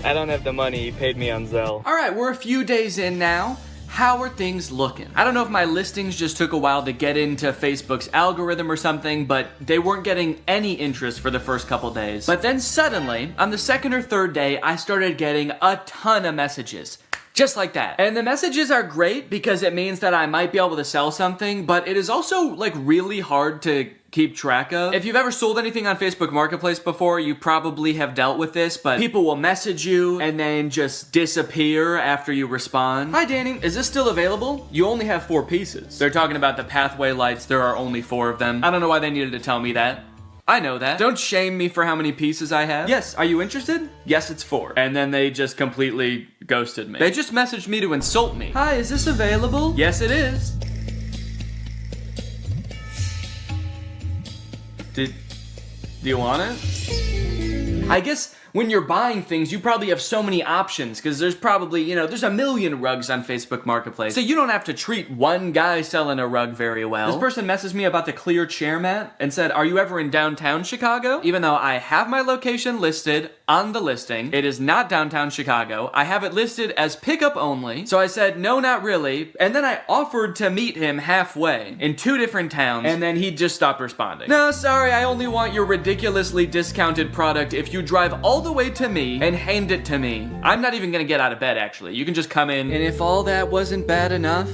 I don't have the money. He paid me on Zelle. All right, we're a few days in now. How are things looking? I don't know if my listings just took a while to get into Facebook's algorithm or something, but they weren't getting any interest for the first couple days. But then suddenly, on the second or third day, I started getting a ton of messages. Just like that. And the messages are great because it means that I might be able to sell something, but it is also like really hard to keep track of. If you've ever sold anything on Facebook Marketplace before, you probably have dealt with this, but people will message you and then just disappear after you respond. Hi Danny, is this still available? You only have 4 pieces. They're talking about the pathway lights, there are only 4 of them. I don't know why they needed to tell me that. I know that. Don't shame me for how many pieces I have. Yes, are you interested? Yes, it's 4. And then they just completely ghosted me. They just messaged me to insult me. Hi, is this available? Yes, it is. Do you want it? I guess when you're buying things, you probably have so many options because there's probably, there's a million rugs on Facebook Marketplace. So you don't have to treat one guy selling a rug very well. This person messaged me about the clear chair mat and said, are you ever in downtown Chicago? Even though I have my location listed on the listing, it is not downtown Chicago. I have it listed as pickup only. So I said, no, not really. And then I offered to meet him halfway in 2 different towns and then he just stopped responding. No, sorry, I only want your ridiculously discounted product if you drive all the way to me and hand it to me. I'm not even gonna get out of bed, actually. You can just come in. And if all that wasn't bad enough,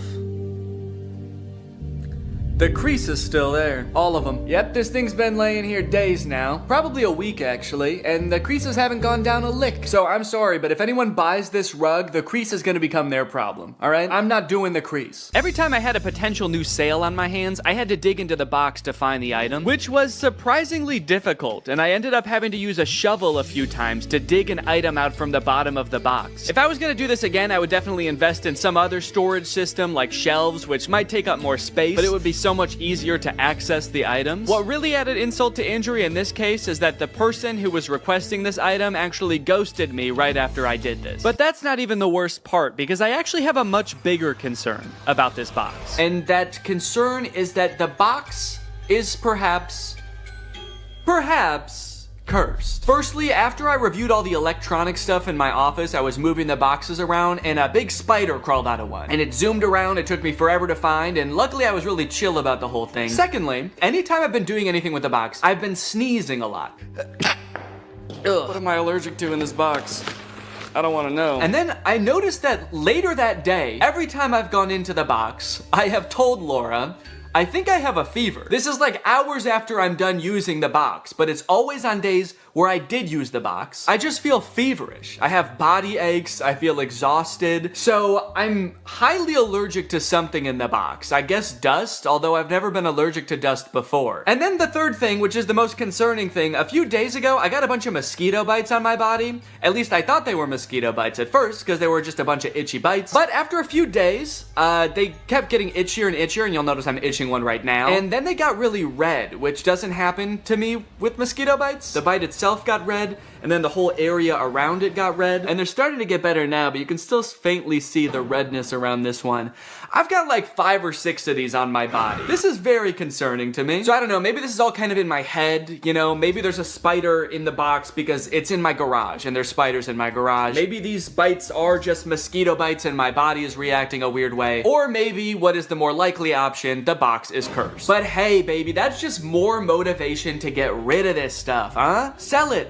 the crease is still there. All of them. Yep, this thing's been laying here days now. Probably a week, actually. And the creases haven't gone down a lick. So I'm sorry, but if anyone buys this rug, the crease is gonna become their problem. All right? I'm not doing the crease. Every time I had a potential new sale on my hands, I had to dig into the box to find the item, which was surprisingly difficult. And I ended up having to use a shovel a few times to dig an item out from the bottom of the box. If I was gonna do this again, I would definitely invest in some other storage system like shelves, which might take up more space, but it would be so much easier to access the items. What really added insult to injury in this case is that the person who was requesting this item actually ghosted me right after I did this. But that's not even the worst part, because I actually have a much bigger concern about this box. And that concern is that the box is perhaps cursed. Firstly, after I reviewed all the electronic stuff in my office, I was moving the boxes around and a big spider crawled out of one. And it zoomed around, it took me forever to find, and luckily I was really chill about the whole thing. Secondly, anytime I've been doing anything with the box, I've been sneezing a lot. Ugh. What am I allergic to in this box? I don't want to know. And then I noticed that later that day, every time I've gone into the box, I have told Laura, I think I have a fever. This is like hours after I'm done using the box, but it's always on days where I did use the box. I just feel feverish. I have body aches, I feel exhausted. So I'm highly allergic to something in the box. I guess dust, although I've never been allergic to dust before. And then the third thing, which is the most concerning thing, a few days ago, I got a bunch of mosquito bites on my body. At least I thought they were mosquito bites at first, because they were just a bunch of itchy bites. But after a few days, they kept getting itchier and itchier, and you'll notice I'm itching one right now. And then they got really red, which doesn't happen to me with mosquito bites. The bite itself got red, and then the whole area around it got red. And they're starting to get better now, but you can still faintly see the redness around this one. I've got like 5 or 6 of these on my body. This is very concerning to me. So I don't know, maybe this is all kind of in my head, maybe there's a spider in the box because it's in my garage and there's spiders in my garage. Maybe these bites are just mosquito bites and my body is reacting a weird way. Or maybe, what is the more likely option, the box is cursed. But hey, baby, that's just more motivation to get rid of this stuff, huh? Sell it.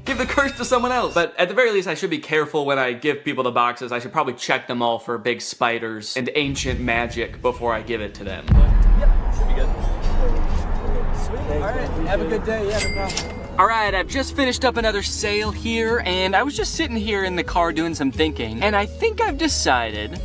Give the curse to someone else. But at the very least, I should be careful when I give people the boxes. I should probably check them all for big spiders and ancient magic before I give it to them. Yep, should be good. Sweet. All right, have a good day. Yeah, no problem. Alright, I've just finished up another sale here, and I was just sitting here in the car doing some thinking, and I think I've decided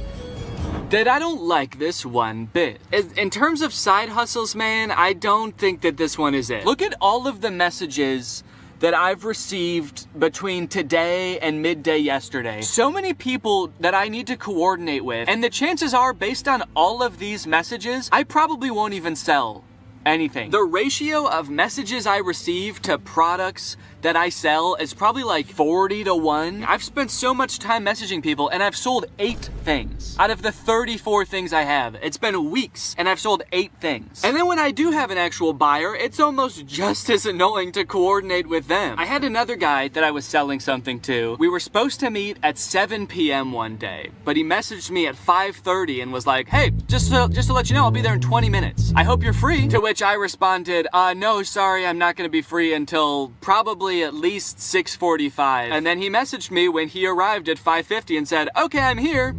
that I don't like this one bit. In terms of side hustles, man, I don't think that this one is it. Look at all of the messages that I've received between today and midday yesterday. So many people that I need to coordinate with, and the chances are, based on all of these messages, I probably won't even sell anything. The ratio of messages I receive to products that I sell is probably like 40-1. I've spent so much time messaging people and I've sold 8 things. Out of the 34 things I have, it's been weeks and I've sold 8 things. And then when I do have an actual buyer, it's almost just as annoying to coordinate with them. I had another guy that I was selling something to. We were supposed to meet at 7 p.m. one day, but he messaged me at 5:30 and was like, hey, just to let you know, I'll be there in 20 minutes. I hope you're free. To which I responded, no, sorry, I'm not gonna be free until probably at least 6:45. And then he messaged me when he arrived at 5:50 and said, okay, I'm here.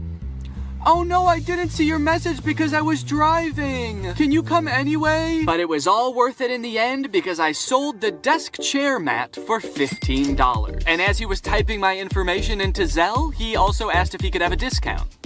Oh no, I didn't see your message because I was driving. Can you come anyway? But it was all worth it in the end because I sold the desk chair mat for $15. And as he was typing my information into Zelle, he also asked if he could have a discount.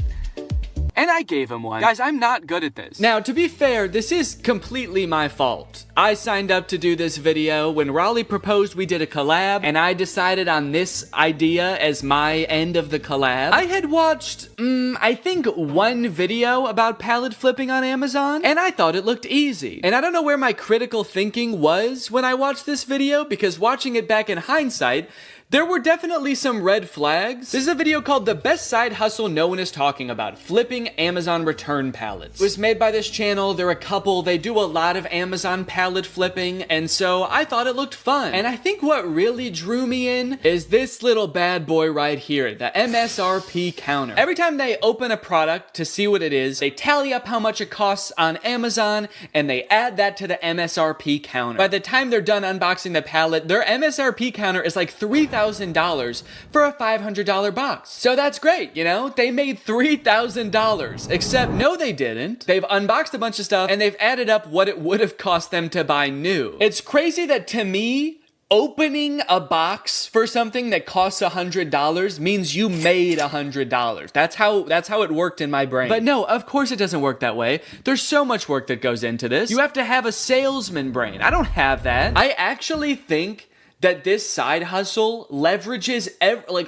And I gave him one. Guys, I'm not good at this. Now, to be fair, this is completely my fault. I signed up to do this video. When Raleigh proposed, we did a collab, and I decided on this idea as my end of the collab. I had watched, I think 1 video about pallet flipping on Amazon, and I thought it looked easy. And I don't know where my critical thinking was when I watched this video, because watching it back in hindsight, there were definitely some red flags. This is a video called The Best Side Hustle No One Is Talking About, Flipping Amazon Return Pallets. It was made by this channel. They're a couple. They do a lot of Amazon pallet flipping, and so I thought it looked fun. And I think what really drew me in is this little bad boy right here, the MSRP counter. Every time they open a product to see what it is, they tally up how much it costs on Amazon, and they add that to the MSRP counter. By the time they're done unboxing the pallet, their MSRP counter is like $3,000 for a $500 box. So that's great, you know? They made $3,000. Except, no, they didn't. They've unboxed a bunch of stuff and they've added up what it would have cost them to buy new. It's crazy that, to me, opening a box for something that costs $100 means you made $100. That's how it worked in my brain. But no, of course it doesn't work that way. There's so much work that goes into this. You have to have a salesman brain. I don't have that. I actually think that this side hustle leverages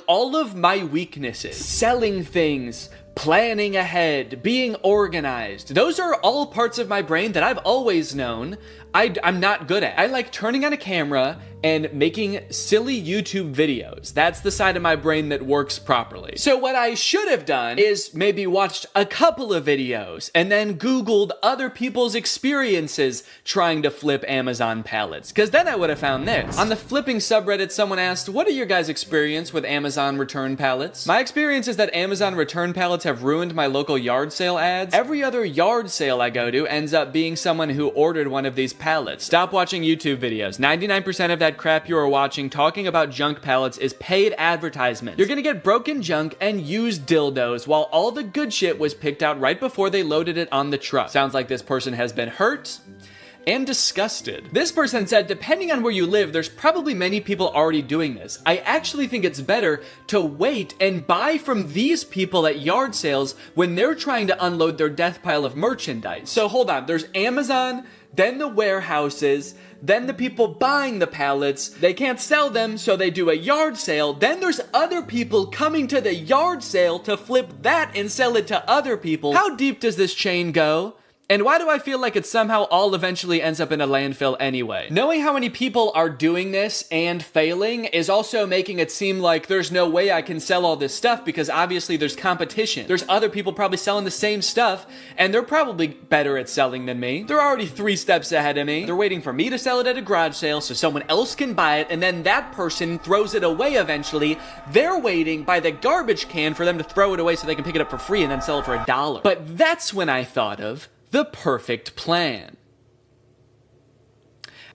all of my weaknesses. Selling things, planning ahead, being organized. Those are all parts of my brain that I've always known I'm not good at. I like turning on a camera and making silly YouTube videos. That's the side of my brain that works properly. So what I should have done is maybe watched a couple of videos and then Googled other people's experiences trying to flip Amazon pallets, because then I would have found this. On the flipping subreddit, someone asked, what are your guys' experience with Amazon return pallets? My experience is that Amazon return pallets have ruined my local yard sale ads. Every other yard sale I go to ends up being someone who ordered one of these pallets. Stop watching YouTube videos. 99% of that crap you are watching talking about junk pallets is paid advertisement. You're gonna get broken junk and used dildos while all the good shit was picked out right before they loaded it on the truck. Sounds like this person has been hurt and disgusted. This person said, depending on where you live, there's probably many people already doing this. I actually think it's better to wait and buy from these people at yard sales when they're trying to unload their death pile of merchandise. So hold on, there's Amazon, then the warehouses, then the people buying the pallets. They can't sell them, so they do a yard sale. Then there's other people coming to the yard sale to flip that and sell it to other people. How deep does this chain go? And why do I feel like it somehow all eventually ends up in a landfill anyway? Knowing how many people are doing this and failing is also making it seem like there's no way I can sell all this stuff, because obviously there's competition. There's other people probably selling the same stuff, and they're probably better at selling than me. They're already 3 steps ahead of me. They're waiting for me to sell it at a garage sale so someone else can buy it, and then that person throws it away eventually. They're waiting by the garbage can for them to throw it away so they can pick it up for free and then sell it for $1. But that's when I thought of the perfect plan.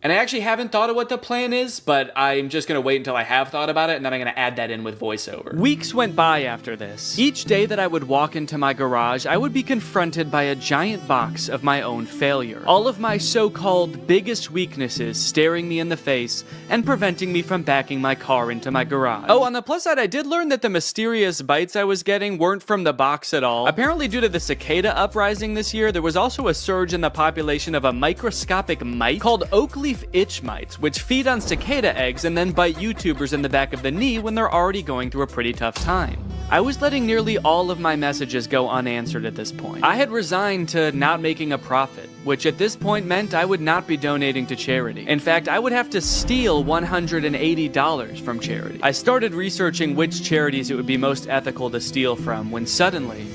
And I actually haven't thought of what the plan is, but I'm just gonna wait until I have thought about it, and then I'm gonna add that in with voiceover. Weeks went by after this. Each day that I would walk into my garage, I would be confronted by a giant box of my own failure. All of my so-called biggest weaknesses staring me in the face and preventing me from backing my car into my garage. Oh, on the plus side, I did learn that the mysterious bites I was getting weren't from the box at all. Apparently, due to the cicada uprising this year, there was also a surge in the population of a microscopic mite called Oakley broadleaf itch mites, which feed on cicada eggs and then bite YouTubers in the back of the knee when they're already going through a pretty tough time. I was letting nearly all of my messages go unanswered at this point. I had resigned to not making a profit, which at this point meant I would not be donating to charity. In fact, I would have to steal $180 from charity. I started researching which charities it would be most ethical to steal from when suddenly,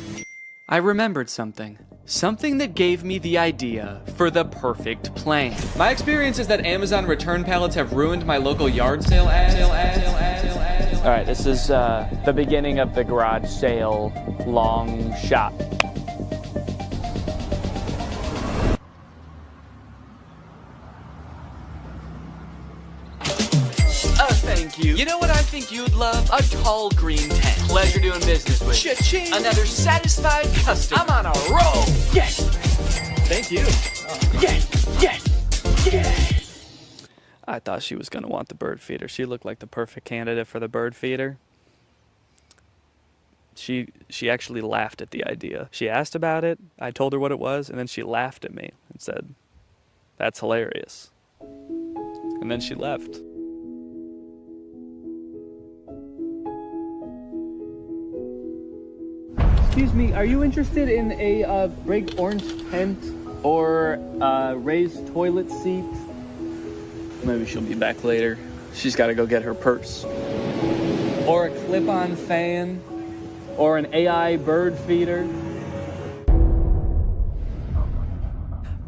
I remembered something. Something that gave me the idea for the perfect plan. My experience is that Amazon return pallets have ruined my local yard sale ads. All right, this is the beginning of the garage sale long shot. Thank you. You know what I think you'd love? A tall green tent. Pleasure doing business with you. Cha-ching. Another satisfied customer. I'm on a roll. Yes. Thank you. Yes. Yes. Yes. I thought she was going to want the bird feeder. She looked like the perfect candidate for the bird feeder. She actually laughed at the idea. She asked about it. I told her what it was, and then she laughed at me and said, "That's hilarious." And then she left. Excuse me, are you interested in a baked orange tent or raised toilet seat? Maybe she'll be back later. She's got to go get her purse. Or a clip-on fan? Or an AI bird feeder?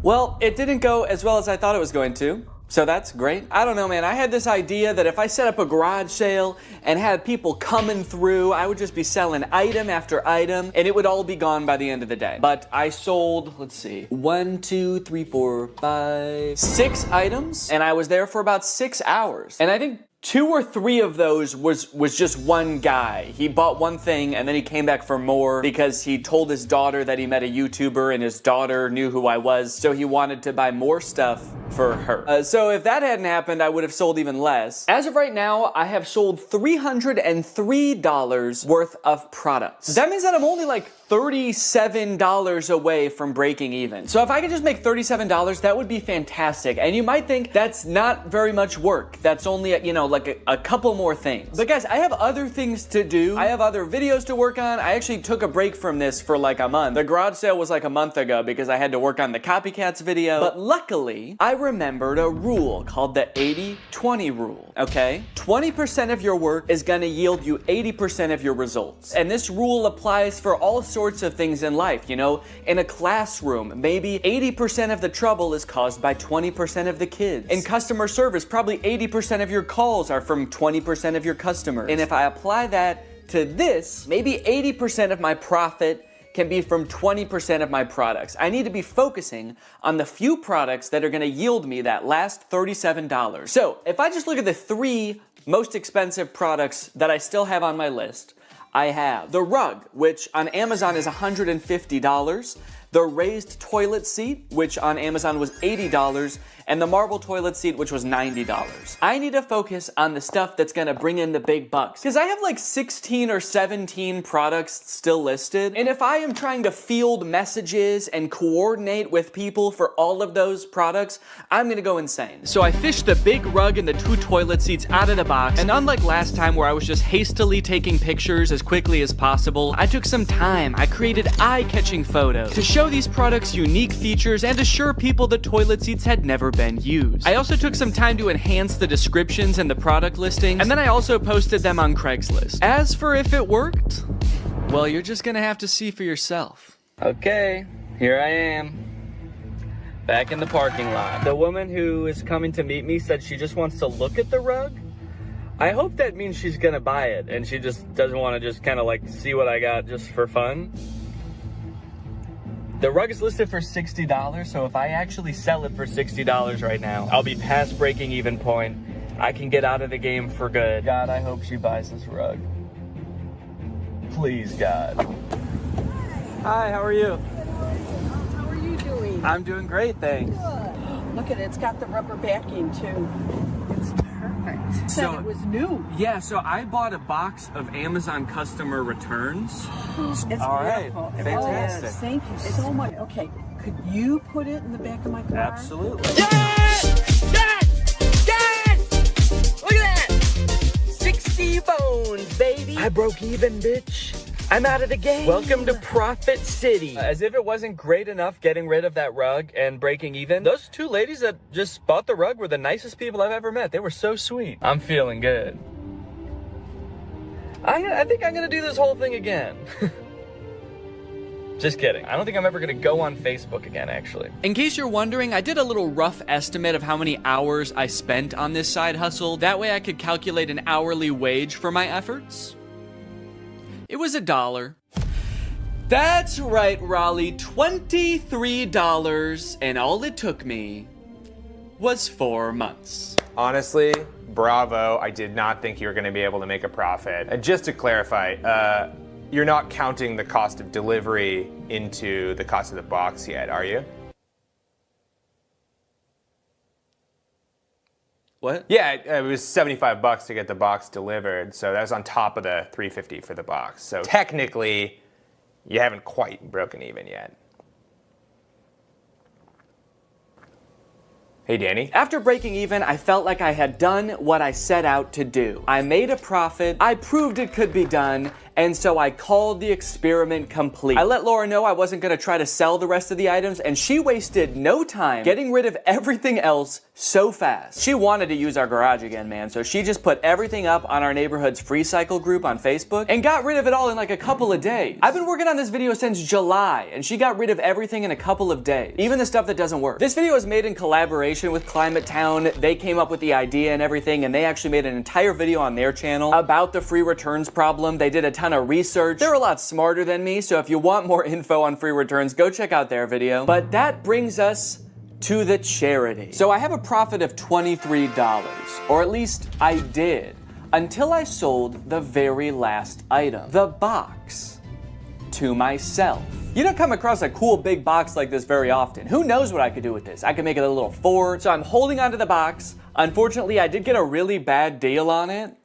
Well, it didn't go as well as I thought it was going to. So that's great. I don't know, man. I had this idea that if I set up a garage sale and had people coming through, I would just be selling item after item, and it would all be gone by the end of the day. But I sold, let's see, 1, 2, 3, 4, 5, 6 items, and I was there for about 6 hours. And I think 2 or 3 of those was just one guy. He bought one thing and then he came back for more because he told his daughter that he met a YouTuber and his daughter knew who I was, so he wanted to buy more stuff for her. So if that hadn't happened, I would have sold even less. As of right now, I have sold $303 worth of products. That means that I'm only like $37 away from breaking even. So if I could just make $37, that would be fantastic. And you might think that's not very much work. That's only, you know, like a couple more things. But guys, I have other things to do. I have other videos to work on. I actually took a break from this for like a month. The garage sale was like a month ago because I had to work on the copycats video. But luckily, I remembered a rule called the 80-20 rule, okay? 20% of your work is gonna yield you 80% of your results. And this rule applies for all sorts of things in life, you know? In a classroom, maybe 80% of the trouble is caused by 20% of the kids. In customer service, probably 80% of your calls are from 20% of your customers. And if I apply that to this, maybe 80% of my profit can be from 20% of my products. I need to be focusing on the few products that are gonna yield me that last $37. So if I just look at the 3 most expensive products that I still have on my list, I have the rug, which on Amazon is $150, the raised toilet seat, which on Amazon was $80, and the marble toilet seat, which was $90. I need to focus on the stuff that's gonna bring in the big bucks, because I have like 16 or 17 products still listed, and if I am trying to field messages and coordinate with people for all of those products, I'm gonna go insane. So I fished the big rug and the 2 toilet seats out of the box, and unlike last time where I was just hastily taking pictures as quickly as possible, I took some time. I created eye-catching photos to show these products unique features and assure people the toilet seats had never been used. I also took some time to enhance the descriptions and the product listings, and then I also posted them on Craigslist. As for if it worked, well, you're just gonna have to see for yourself. Okay, here I am, back in the parking lot. The woman who is coming to meet me said she just wants to look at the rug. I hope that means she's gonna buy it, and she just doesn't want to just kind of like see what I got just for fun. The rug is listed for $60, so if I actually sell it for $60 right now, I'll be past breaking even point. I can get out of the game for good. God, I hope she buys this rug. Please, God. Hi, how are you? How are you doing? I'm doing great, thanks. Good. Look at it, it's got the rubber backing too. It's perfect. So it was new. Yeah, so I bought a box of Amazon customer returns. It's all right, beautiful. fantastic. Yes, thank you so much. Okay, could you put it in the back of my car? Absolutely. Yeah! phones, baby. I broke even, bitch. I'm out of the game. Welcome to Profit City. As if it wasn't great enough getting rid of that rug and breaking even, those two ladies that just bought the rug were the nicest people I've ever met. They were so sweet. I'm feeling good. I think I'm gonna do this whole thing again. Just kidding. I don't think I'm ever gonna go on Facebook again, actually. In case you're wondering, I did a little rough estimate of how many hours I spent on this side hustle. That way I could calculate an hourly wage for my efforts. It was $1. That's right, Raleigh, $23, and all it took me was 4 months. Honestly, bravo. I did not think you were going to be able to make a profit. And just to clarify, you're not counting the cost of delivery into the cost of the box yet, are you? What? Yeah, it was $75 to get the box delivered, so that was on top of the $350 for the box. So technically, you haven't quite broken even yet. Hey, Danny. After breaking even, I felt like I had done what I set out to do. I made a profit, I proved it could be done, and so I called the experiment complete. I let Laura know I wasn't gonna try to sell the rest of the items, and she wasted no time getting rid of everything else so fast. She wanted to use our garage again, man, so she just put everything up on our neighborhood's free cycle group on Facebook and got rid of it all in like a couple of days. I've been working on this video since July, and she got rid of everything in a couple of days, even the stuff that doesn't work. This video is made in collaboration with Climate Town. They came up with the idea and everything, and they actually made an entire video on their channel about the free returns problem. They did a ton of research. They're a lot smarter than me, so if you want more info on free returns, go check out their video. But that brings us to the charity. So I have a profit of $23, or at least I did, until I sold the very last item, the box, to myself. You don't come across a cool big box like this very often. Who knows what I could do with this? I could make it a little fort. So I'm holding onto the box. Unfortunately, I did get a really bad deal on it.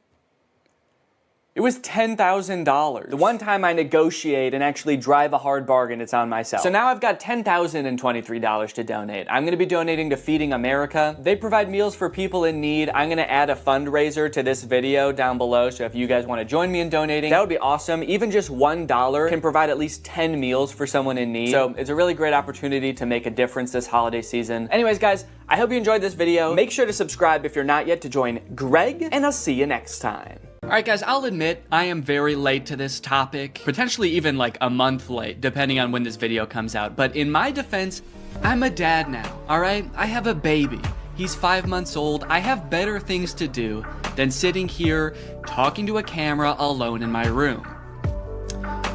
It was $10,000. The one time I negotiate and actually drive a hard bargain, it's on myself. So now I've got $10,023 to donate. I'm gonna be donating to Feeding America. They provide meals for people in need. I'm gonna add a fundraiser to this video down below, so if you guys wanna join me in donating, that would be awesome. Even just $1 can provide at least 10 meals for someone in need. So it's a really great opportunity to make a difference this holiday season. Anyways, guys, I hope you enjoyed this video. Make sure to subscribe if you're not yet to join Greg, and I'll see you next time. Alright guys, I'll admit I am very late to this topic, potentially even like a month late, depending on when this video comes out. But in my defense, I'm a dad now, alright? I have a baby. He's 5 months old. I have better things to do than sitting here talking to a camera alone in my room.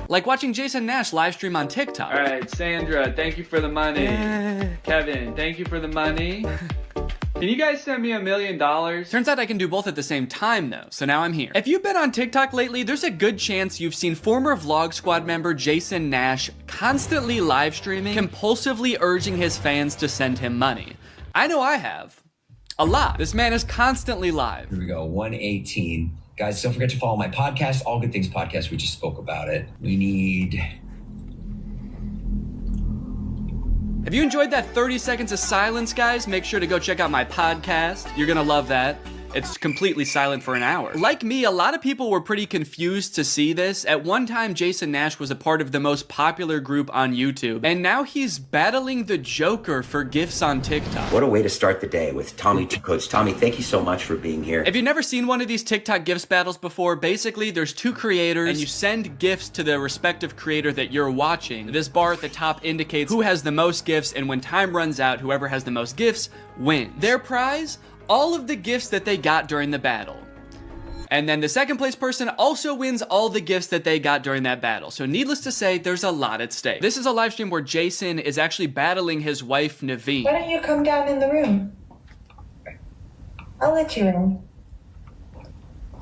Like watching Jason Nash live stream on TikTok. Alright, Sandra, thank you for the money. Kevin, thank you for the money. Can you guys send me $1 million? Turns out I can do both at the same time though, so now I'm here. If you've been on TikTok lately, there's a good chance you've seen former Vlog Squad member Jason Nash constantly live streaming, compulsively urging his fans to send him money. I know I have. A lot. This man is constantly live. Here we go, 118. Guys, don't forget to follow my podcast, All Good Things Podcast. We just spoke about it. We need... If you enjoyed that 30 seconds of silence, guys, make sure to go check out my podcast. You're gonna love that. It's completely silent for an hour. Like me, a lot of people were pretty confused to see this. At one time, Jason Nash was a part of the most popular group on YouTube, and now he's battling the Joker for gifts on TikTok. What a way to start the day with Tommy. Coach Tommy, thank you so much for being here. If you've never seen one of these TikTok gifts battles before, basically there's two creators, and you send gifts to the respective creator that you're watching. This bar at the top indicates who has the most gifts, and when time runs out, whoever has the most gifts wins. Their prize? All of the gifts that they got during the battle. And then the second place person also wins all the gifts that they got during that battle. So needless to say, there's a lot at stake. This is a live stream where Jason is actually battling his wife, Naveen. Why don't you come down in the room? I'll let you in.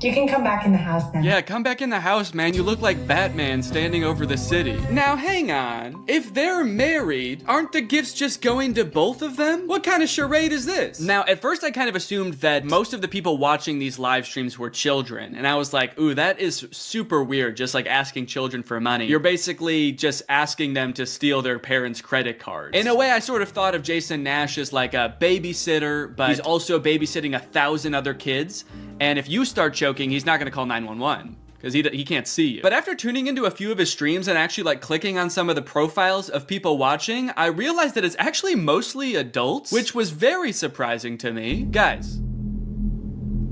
You can come back in the house now. Yeah, come back in the house, man. You look like Batman standing over the city. Now, hang on. If they're married, aren't the gifts just going to both of them? What kind of charade is this? Now, at first I kind of assumed that most of the people watching these live streams were children. And I was like, ooh, that is super weird, just like asking children for money. You're basically just asking them to steal their parents' credit cards. In a way, I sort of thought of Jason Nash as like a babysitter, but he's also babysitting 1,000 other kids. And if you start choking, he's not gonna call 911. Because he can't see you. But after tuning into a few of his streams and actually like clicking on some of the profiles of people watching, I realized that it's actually mostly adults, which was very surprising to me. Guys,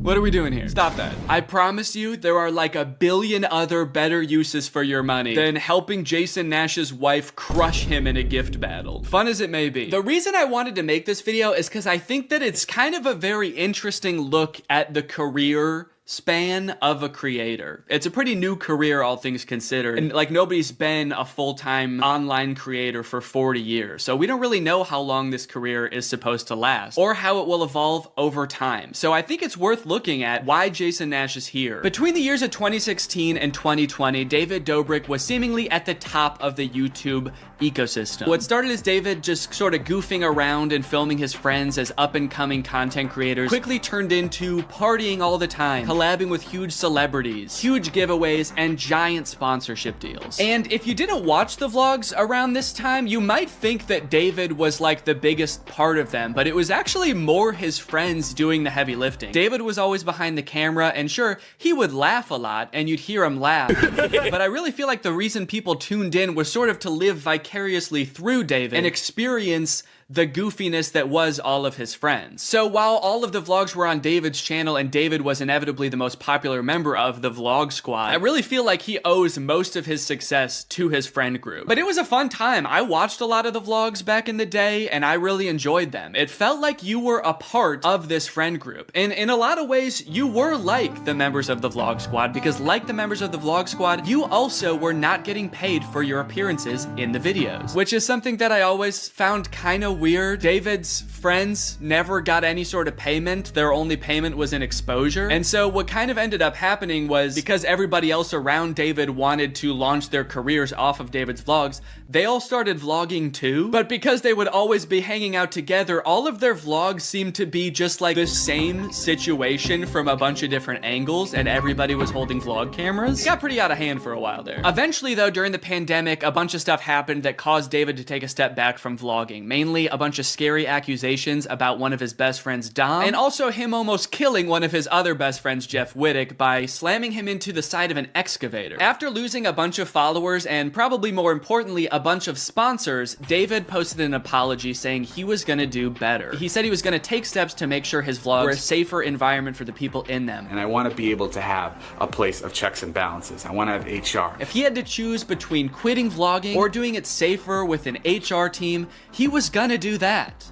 what are we doing here? Stop that. I promise you there are like a billion other better uses for your money than helping Jason Nash's wife crush him in a gift battle. Fun as it may be. The reason I wanted to make this video is because I think that it's kind of a very interesting look at the career span of a creator. It's a pretty new career, all things considered. And like nobody's been a full-time online creator for 40 years. So we don't really know how long this career is supposed to last or how it will evolve over time. So I think it's worth looking at why Jason Nash is here. Between the years of 2016 and 2020, David Dobrik was seemingly at the top of the YouTube ecosystem. What started as David just sort of goofing around and filming his friends as up-and-coming content creators quickly turned into partying all the time, collabing with huge celebrities, huge giveaways, and giant sponsorship deals. And if you didn't watch the vlogs around this time, you might think that David was like the biggest part of them, but it was actually more his friends doing the heavy lifting. David was always behind the camera, and sure, he would laugh a lot, and you'd hear him laugh. But I really feel like the reason people tuned in was sort of to live vicariously through David and experience the goofiness that was all of his friends. So while all of the vlogs were on David's channel and David was inevitably the most popular member of the vlog squad, I really feel like he owes most of his success to his friend group. But it was a fun time. I watched a lot of the vlogs back in the day and I really enjoyed them. It felt like you were a part of this friend group. And in a lot of ways, you were like the members of the vlog squad, because like the members of the vlog squad, you also were not getting paid for your appearances in the videos, which is something that I always found kind of weird. David's friends never got any sort of payment. Their only payment was in exposure. And so what kind of ended up happening was, because everybody else around David wanted to launch their careers off of David's vlogs, they all started vlogging too. But because they would always be hanging out together, all of their vlogs seemed to be just like the same situation from a bunch of different angles, and everybody was holding vlog cameras. It got pretty out of hand for a while there. Eventually though, during the pandemic, a bunch of stuff happened that caused David to take a step back from vlogging. Mainly a bunch of scary accusations about one of his best friends, Dom, and also him almost killing one of his other best friends, Jeff Wittick, by slamming him into the side of an excavator. After losing a bunch of followers and probably more importantly a bunch of sponsors, David posted an apology saying he was gonna do better. He said he was gonna take steps to make sure his vlogs were a safer environment for the people in them. And I want to be able to have a place of checks and balances. I want to have HR. If he had to choose between quitting vlogging or doing it safer with an HR team, he was gonna do that.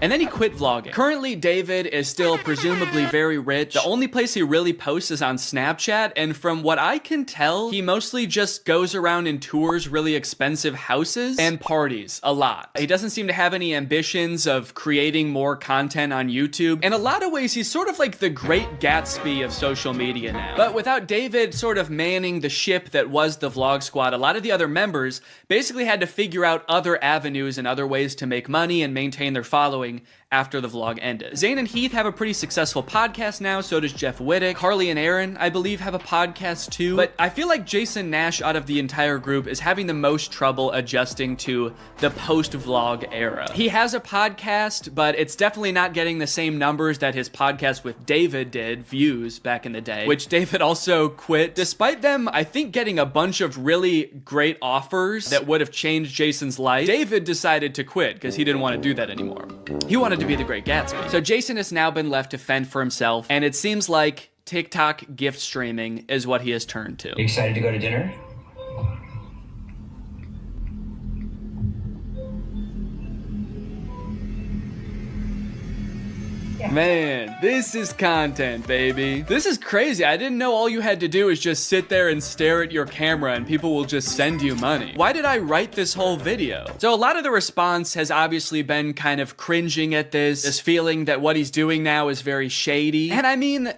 And then he quit vlogging. Currently, David is still presumably very rich. The only place he really posts is on Snapchat, and from what I can tell, he mostly just goes around and tours really expensive houses and parties a lot. He doesn't seem to have any ambitions of creating more content on YouTube. In a lot of ways, he's sort of like the Great Gatsby of social media now. But without David sort of manning the ship that was the vlog squad, a lot of the other members basically had to figure out other avenues and other ways to make money and maintain their following after the vlog ended. Zane and Heath have a pretty successful podcast now, so does Jeff Wittick. Carly and Aaron, I believe, have a podcast too. But I feel like Jason Nash out of the entire group is having the most trouble adjusting to the post-vlog era. He has a podcast, but it's definitely not getting the same numbers that his podcast with David did, views, back in the day, which David also quit. Despite them, I think, getting a bunch of really great offers that would have changed Jason's life, David decided to quit because he didn't want to do that anymore. He wanted to be the Great Gatsby. So Jason has now been left to fend for himself, and it seems like TikTok gift streaming is what he has turned to. You excited to go to dinner? Man, this is content, baby. This is crazy. I didn't know all you had to do is just sit there and stare at your camera and people will just send you money. Why did I write this whole video? So a lot of the response has obviously been kind of cringing at this feeling that what he's doing now is very shady. And I mean,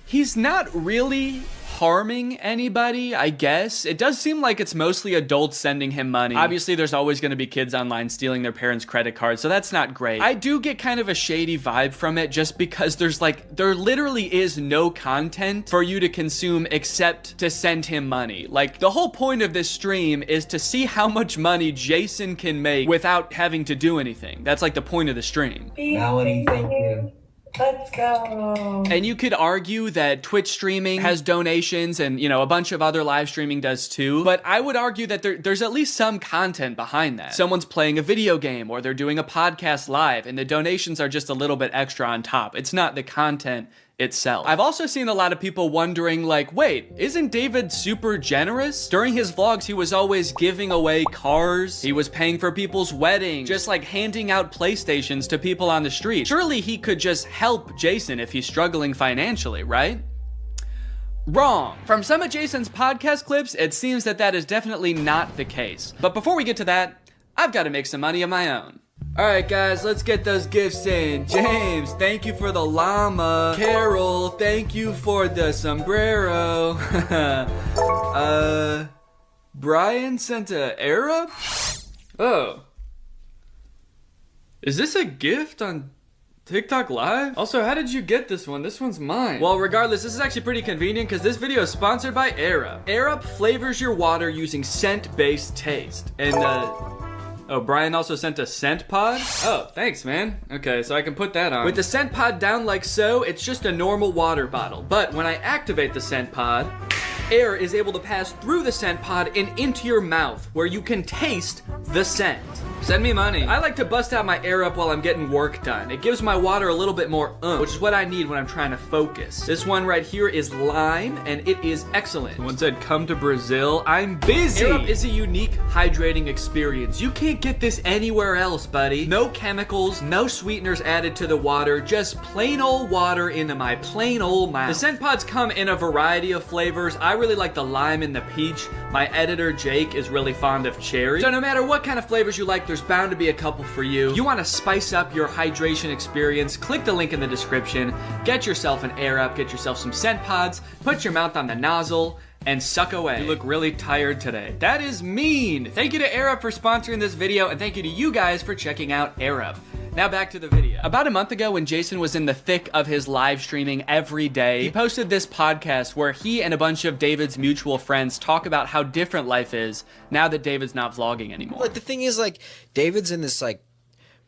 he's not really harming anybody, I guess. It does seem like it's mostly adults sending him money. Obviously, there's always going to be kids online stealing their parents' credit cards, so that's not great. I do get kind of a shady vibe from it just because there literally is no content for you to consume except to send him money. Like, the whole point of this stream is to see how much money Jason can make without having to do anything. That's like the point of the stream. Melanie, thank you. Let's go. And you could argue that Twitch streaming has donations and, you know, a bunch of other live streaming does too. But I would argue that there's at least some content behind that. Someone's playing a video game or they're doing a podcast live and the donations are just a little bit extra on top. It's not the content itself. I've also seen a lot of people wondering like, wait, isn't David super generous? During his vlogs, he was always giving away cars. He was paying for people's weddings, just like handing out PlayStations to people on the street. Surely he could just help Jason if he's struggling financially, right? Wrong. From some of Jason's podcast clips, it seems that that is definitely not the case. But before we get to that, I've got to make some money of my own. Alright guys, let's get those gifts in. James, thank you for the llama. Carol, thank you for the sombrero. Brian sent a Arab? Oh. Is this a gift on TikTok Live? Also, how did you get this one? This one's mine. Well, regardless, this is actually pretty convenient because this video is sponsored by Arab. Arab flavors your water using scent-based taste. And, oh, Brian also sent a scent pod? Oh, thanks, man. Okay, so I can put that on. With the scent pod down like so, it's just a normal water bottle. But when I activate the scent pod, air is able to pass through the scent pod and into your mouth, where you can taste the scent. Send me money. I like to bust out my air up while I'm getting work done. It gives my water a little bit more which is what I need when I'm trying to focus. This one right here is lime, and it is excellent. Someone said, come to Brazil. I'm busy. Air up is a unique hydrating experience. You can't get this anywhere else, buddy. No chemicals, no sweeteners added to the water, just plain old water into my plain old mouth. The scent pods come in a variety of flavors. I really like the lime and the peach. My editor, Jake, is really fond of cherry. So no matter what kind of flavors you like, there's bound to be a couple for you. You want to spice up your hydration experience, click the link in the description, get yourself an Air Up, get yourself some scent pods, put your mouth on the nozzle, and suck away. You look really tired today. That is mean. Thank you to Air Up for sponsoring this video, and thank you to you guys for checking out Air Up. Now back to the video. About a month ago when Jason was in the thick of his live streaming every day, he posted this podcast where he and a bunch of David's mutual friends talk about how different life is now that David's not vlogging anymore. But the thing is, like, David's in this, like,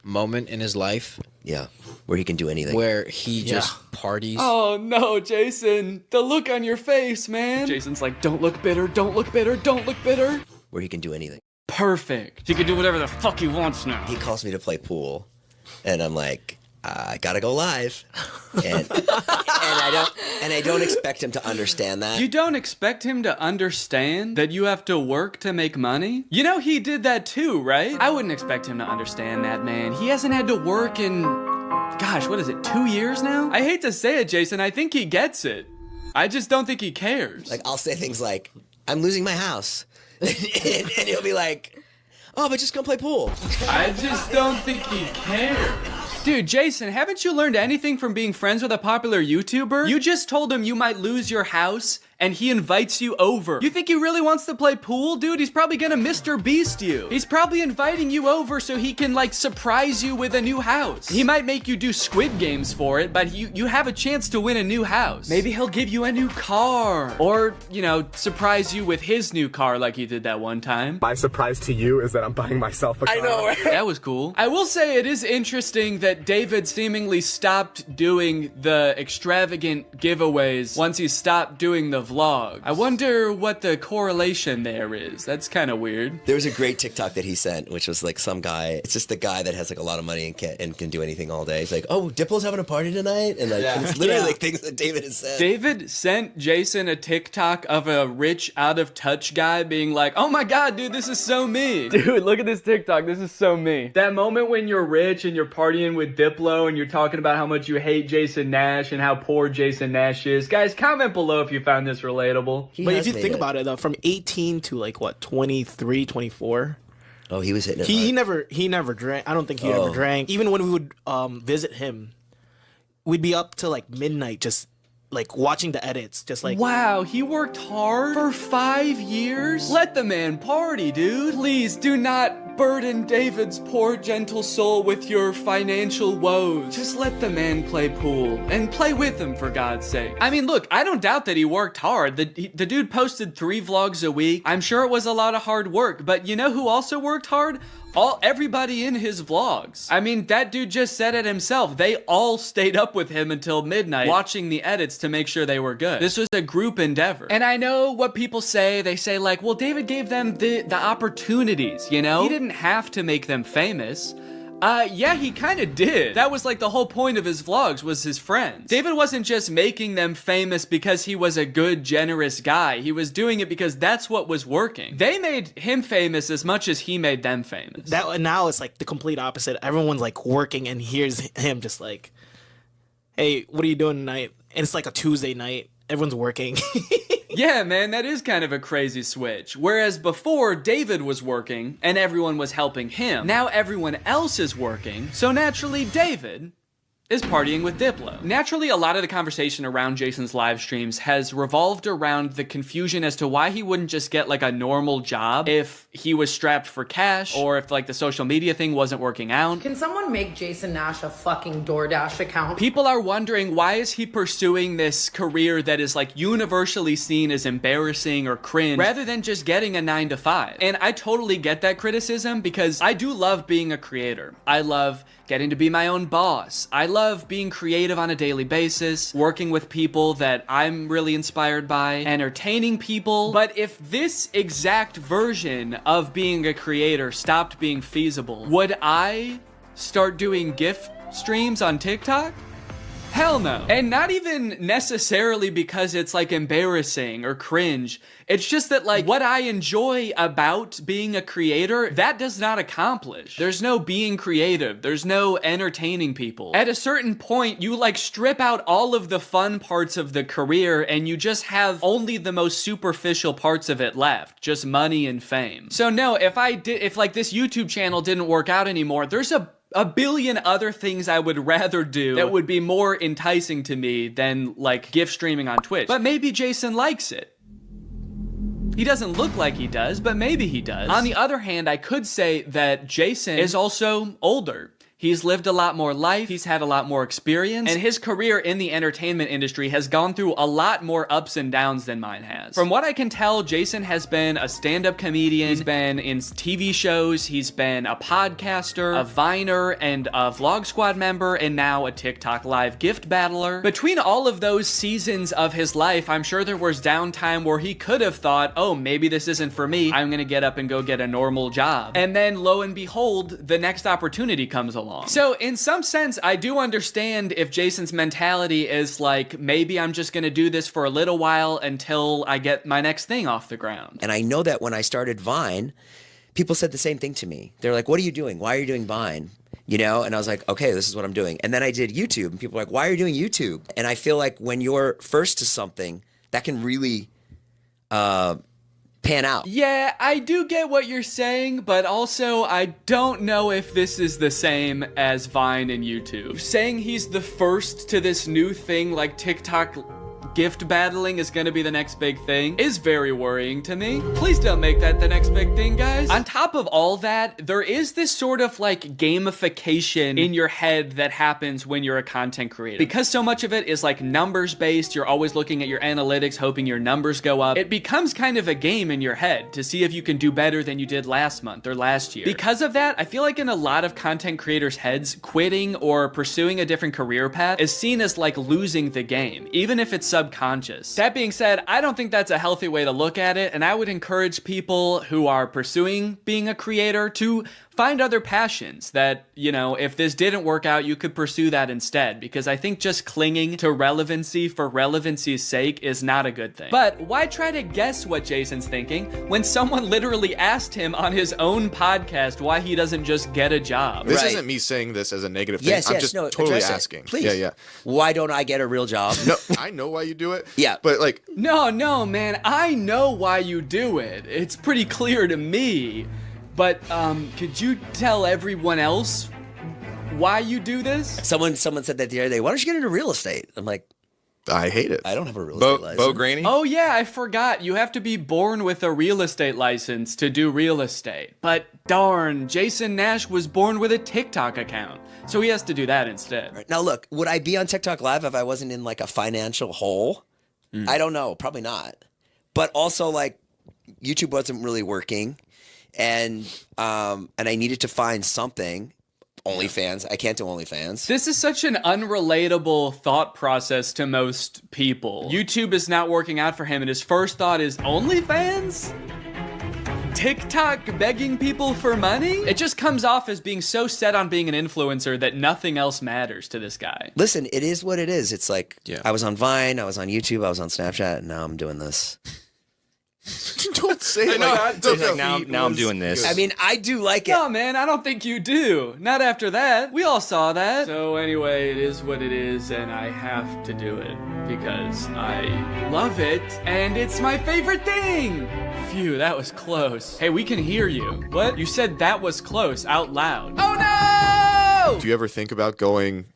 moment in his life. Yeah, where he can do anything. Where he just parties. Oh no, Jason. The look on your face, man. Jason's like, don't look bitter, don't look bitter, don't look bitter. Where he can do anything. Perfect. He can do whatever the fuck he wants now. He calls me to play pool. And I'm like, I gotta go live, and I don't expect him to understand that. You don't expect him to understand that you have to work to make money? You know he did that too, right? I wouldn't expect him to understand that, man. He hasn't had to work in, gosh, what is it, 2 years now? I hate to say it, Jason, I think he gets it. I just don't think he cares. Like, I'll say things like, I'm losing my house, and he'll be like, oh, but just come play pool. I just don't think he cares. Dude, Jason, haven't you learned anything from being friends with a popular YouTuber? You just told him you might lose your house, and he invites you over. You think he really wants to play pool? Dude, he's probably gonna Mr. Beast you. He's probably inviting you over so he can, like, surprise you with a new house. He might make you do Squid Games for it, but you have a chance to win a new house. Maybe he'll give you a new car. Or, you know, surprise you with his new car like he did that one time. My surprise to you is that I'm buying myself a car. I know, right? That was cool. I will say it is interesting that David seemingly stopped doing the extravagant giveaways once he stopped doing the vlog. I wonder what the correlation there is. That's kind of weird. There was a great TikTok that he sent, which was like some guy. It's just the guy that has like a lot of money and can do anything all day. He's like, oh, Diplo's having a party tonight, and like and it's literally like things that David has said. David sent Jason a TikTok of a rich, out of touch guy being like, "Oh my god, dude, this is so me." Dude, look at this TikTok. This is so me. That moment when you're rich and you're partying with Diplo and you're talking about how much you hate Jason Nash and how poor Jason Nash is. Guys, comment below if you found this relatable. But if you think about it, though, from 18 to like what, 23, 24. Oh, he was hitting it. He never drank. I don't think he ever drank. Even when we would visit him, we'd be up till like midnight, just like watching the edits, just like. Wow, he worked hard for 5 years? Let the man party, dude. Please do not burden David's poor gentle soul with your financial woes. Just let the man play pool and play with him, for God's sake. I mean, look, I don't doubt that he worked hard. The dude posted 3 vlogs a week. I'm sure it was a lot of hard work, but you know who also worked hard? Everybody in his vlogs. I mean, that dude just said it himself. They all stayed up with him until midnight watching the edits to make sure they were good. This was a group endeavor. And I know what people say. They say like, well, David gave them the opportunities, you know? He didn't have to make them famous. Yeah, he kind of did. That was like the whole point of his vlogs, was his friends. David wasn't just making them famous because he was a good, generous guy. He was doing it because that's what was working. They made him famous as much as he made them famous. Now it's like the complete opposite. Everyone's like working, and here's him just like, hey, what are you doing tonight? And it's like a Tuesday night. Everyone's working. Yeah, man, that is kind of a crazy switch. Whereas before, David was working and everyone was helping him. Now everyone else is working, so naturally David is partying with Diplo. Naturally, a lot of the conversation around Jason's live streams has revolved around the confusion as to why he wouldn't just get like a normal job if he was strapped for cash, or if like the social media thing wasn't working out. Can someone make Jason Nash a fucking DoorDash account? People are wondering, why is he pursuing this career that is like universally seen as embarrassing or cringe, rather than just getting a 9-to-5? And I totally get that criticism, because I do love being a creator. I love getting to be my own boss. I love being creative on a daily basis, working with people that I'm really inspired by, entertaining people. But if this exact version of being a creator stopped being feasible, would I start doing gift streams on TikTok? Hell no. And not even necessarily because it's like embarrassing or cringe. It's just that like what I enjoy about being a creator, that does not accomplish. There's no being creative. There's no entertaining people. At a certain point, you like strip out all of the fun parts of the career and you just have only the most superficial parts of it left. Just money and fame. So no, if like this YouTube channel didn't work out anymore, there's a billion other things I would rather do that would be more enticing to me than like gift streaming on Twitch. But maybe Jason likes it. He doesn't look like he does, but maybe he does. On the other hand, I could say that Jason is also older. He's lived a lot more life, he's had a lot more experience, and his career in the entertainment industry has gone through a lot more ups and downs than mine has. From what I can tell, Jason has been a stand-up comedian, he's been in TV shows, he's been a podcaster, a Viner, and a Vlog Squad member, and now a TikTok live gift battler. Between all of those seasons of his life, I'm sure there was downtime where he could have thought, oh, maybe this isn't for me, I'm gonna get up and go get a normal job. And then, lo and behold, the next opportunity comes along. So in some sense, I do understand if Jason's mentality is like, maybe I'm just gonna do this for a little while until I get my next thing off the ground. And I know that when I started Vine, people said the same thing to me. They're like, what are you doing? Why are you doing Vine? You know? And I was like, okay, this is what I'm doing. And then I did YouTube, and people were like, why are you doing YouTube? And I feel like when you're first to something, that can really pan out. Yeah, I do get what you're saying, but also I don't know if this is the same as Vine and YouTube. Saying he's the first to this new thing like TikTok gift battling is gonna be the next big thing is very worrying to me. Please don't make that the next big thing, guys. On top of all that, there is this sort of like gamification in your head that happens when you're a content creator. Because so much of it is like numbers based, you're always looking at your analytics, hoping your numbers go up. It becomes kind of a game in your head to see if you can do better than you did last month or last year. Because of that, I feel like in a lot of content creators' heads, quitting or pursuing a different career path is seen as like losing the game, even if it's subconscious. That being said, I don't think that's a healthy way to look at it, and I would encourage people who are pursuing being a creator to find other passions that, you know, if this didn't work out, you could pursue that instead, because I think just clinging to relevancy for relevancy's sake is not a good thing. But why try to guess what Jason's thinking when someone literally asked him on his own podcast why he doesn't just get a job? This isn't me saying this as a negative thing. I'm just totally asking. Please. Yeah. Why don't I get a real job? No, I know why you do it. Yeah. But like... No, man. I know why you do it. It's pretty clear to me. But, could you tell everyone else why you do this? Someone said that the other day, why don't you get into real estate? I'm like, I hate it. I don't have a real estate license. Bo Graney? Oh yeah, I forgot. You have to be born with a real estate license to do real estate. But darn, Jason Nash was born with a TikTok account, so he has to do that instead. Right. Now look, would I be on TikTok Live if I wasn't in like a financial hole? I don't know, probably not. But also like YouTube wasn't really working. and I needed to find something. OnlyFans. I can't do OnlyFans. This is such an unrelatable thought process to most people. YouTube is not working out for him, and his first thought is OnlyFans? TikTok begging people for money? It just comes off as being so set on being an influencer that nothing else matters to this guy. Listen, it is what it is. It's like, I was on Vine, I was on YouTube, I was on Snapchat, and now I'm doing this. Don't say it like that. Now I'm doing this. I mean, I do like it. No, man, I don't think you do. Not after that. We all saw that. So anyway, it is what it is, and I have to do it because I love it, and it's my favorite thing. Phew, that was close. Hey, we can hear you. What? You said that was close out loud. Oh no! Do you ever think about going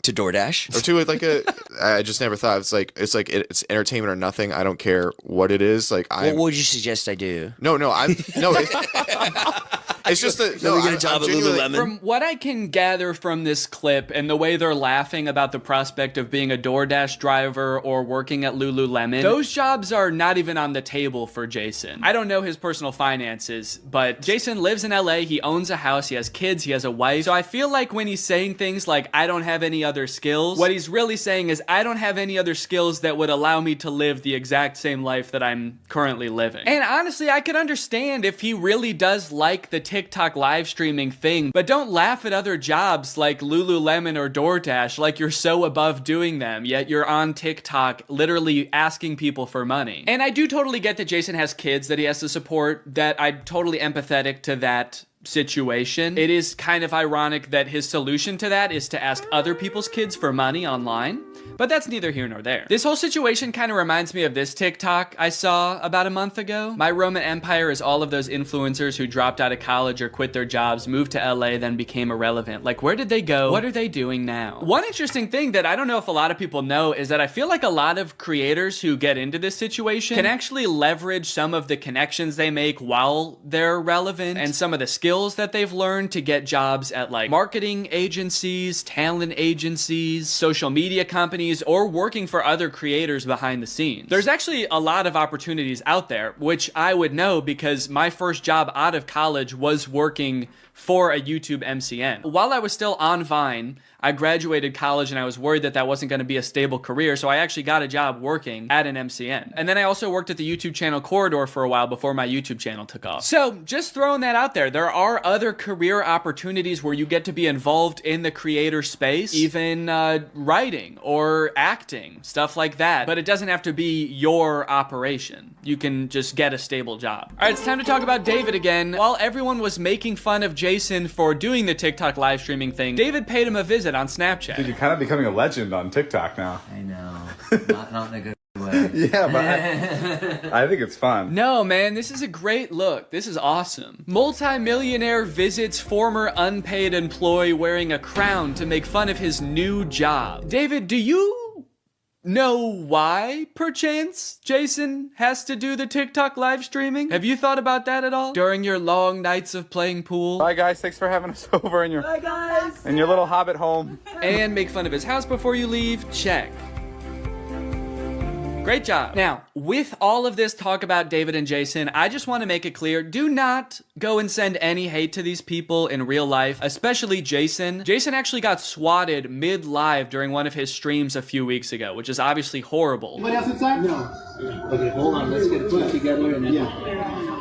to DoorDash or to like a? I just never thought it's entertainment or nothing. I don't care what it is. Like, what would you suggest I do? No. It's just that we get a job at Lululemon. From what I can gather from this clip and the way they're laughing about the prospect of being a DoorDash driver or working at Lululemon, those jobs are not even on the table for Jason. I don't know his personal finances, but Jason lives in LA, he owns a house, he has kids, he has a wife. So I feel like when he's saying things like, I don't have any other skills, what he's really saying is, I don't have any other skills that would allow me to live the exact same life that I'm currently living. And honestly, I could understand if he really does like the TikTok live streaming thing, but don't laugh at other jobs like Lululemon or DoorDash like you're so above doing them, yet you're on TikTok literally asking people for money. And I do totally get that Jason has kids that he has to support, that I'm totally empathetic to that situation. It is kind of ironic that his solution to that is to ask other people's kids for money online. But that's neither here nor there. This whole situation kind of reminds me of this TikTok I saw about a month ago. My Roman Empire is all of those influencers who dropped out of college or quit their jobs, moved to LA, then became irrelevant. Like, where did they go? What are they doing now? One interesting thing that I don't know if a lot of people know is that I feel like a lot of creators who get into this situation can actually leverage some of the connections they make while they're relevant and some of the skills that they've learned to get jobs at like marketing agencies, talent agencies, social media companies, or working for other creators behind the scenes. There's actually a lot of opportunities out there, which I would know because my first job out of college was working for a YouTube MCN. While I was still on Vine, I graduated college and I was worried that that wasn't going to be a stable career, so I actually got a job working at an MCN. And then I also worked at the YouTube channel Corridor for a while before my YouTube channel took off. So just throwing that out there, there are other career opportunities where you get to be involved in the creator space, even writing or acting, stuff like that. But it doesn't have to be your operation. You can just get a stable job. All right, it's time to talk about David again. While everyone was making fun of Jason for doing the TikTok live streaming thing, David paid him a visit on Snapchat. Dude, you're kind of becoming a legend on TikTok now. I know. Not in a good way. Yeah, but I think it's fun. No, man, this is a great look. This is awesome. Multi-millionaire visits former unpaid employee wearing a crown to make fun of his new job. David, do you know why, perchance, Jason has to do the TikTok live streaming? Have you thought about that at all? During your long nights of playing pool? Bye, guys. Thanks for having us over in your little hobbit home. And make fun of his house before you leave? Check. Great job. Now, with all of this talk about David and Jason, I just want to make it clear, do not go and send any hate to these people in real life, especially Jason. Jason actually got swatted mid-live during one of his streams a few weeks ago, which is obviously horrible. Anybody else inside? No. Okay, hold on. Let's get it together and then...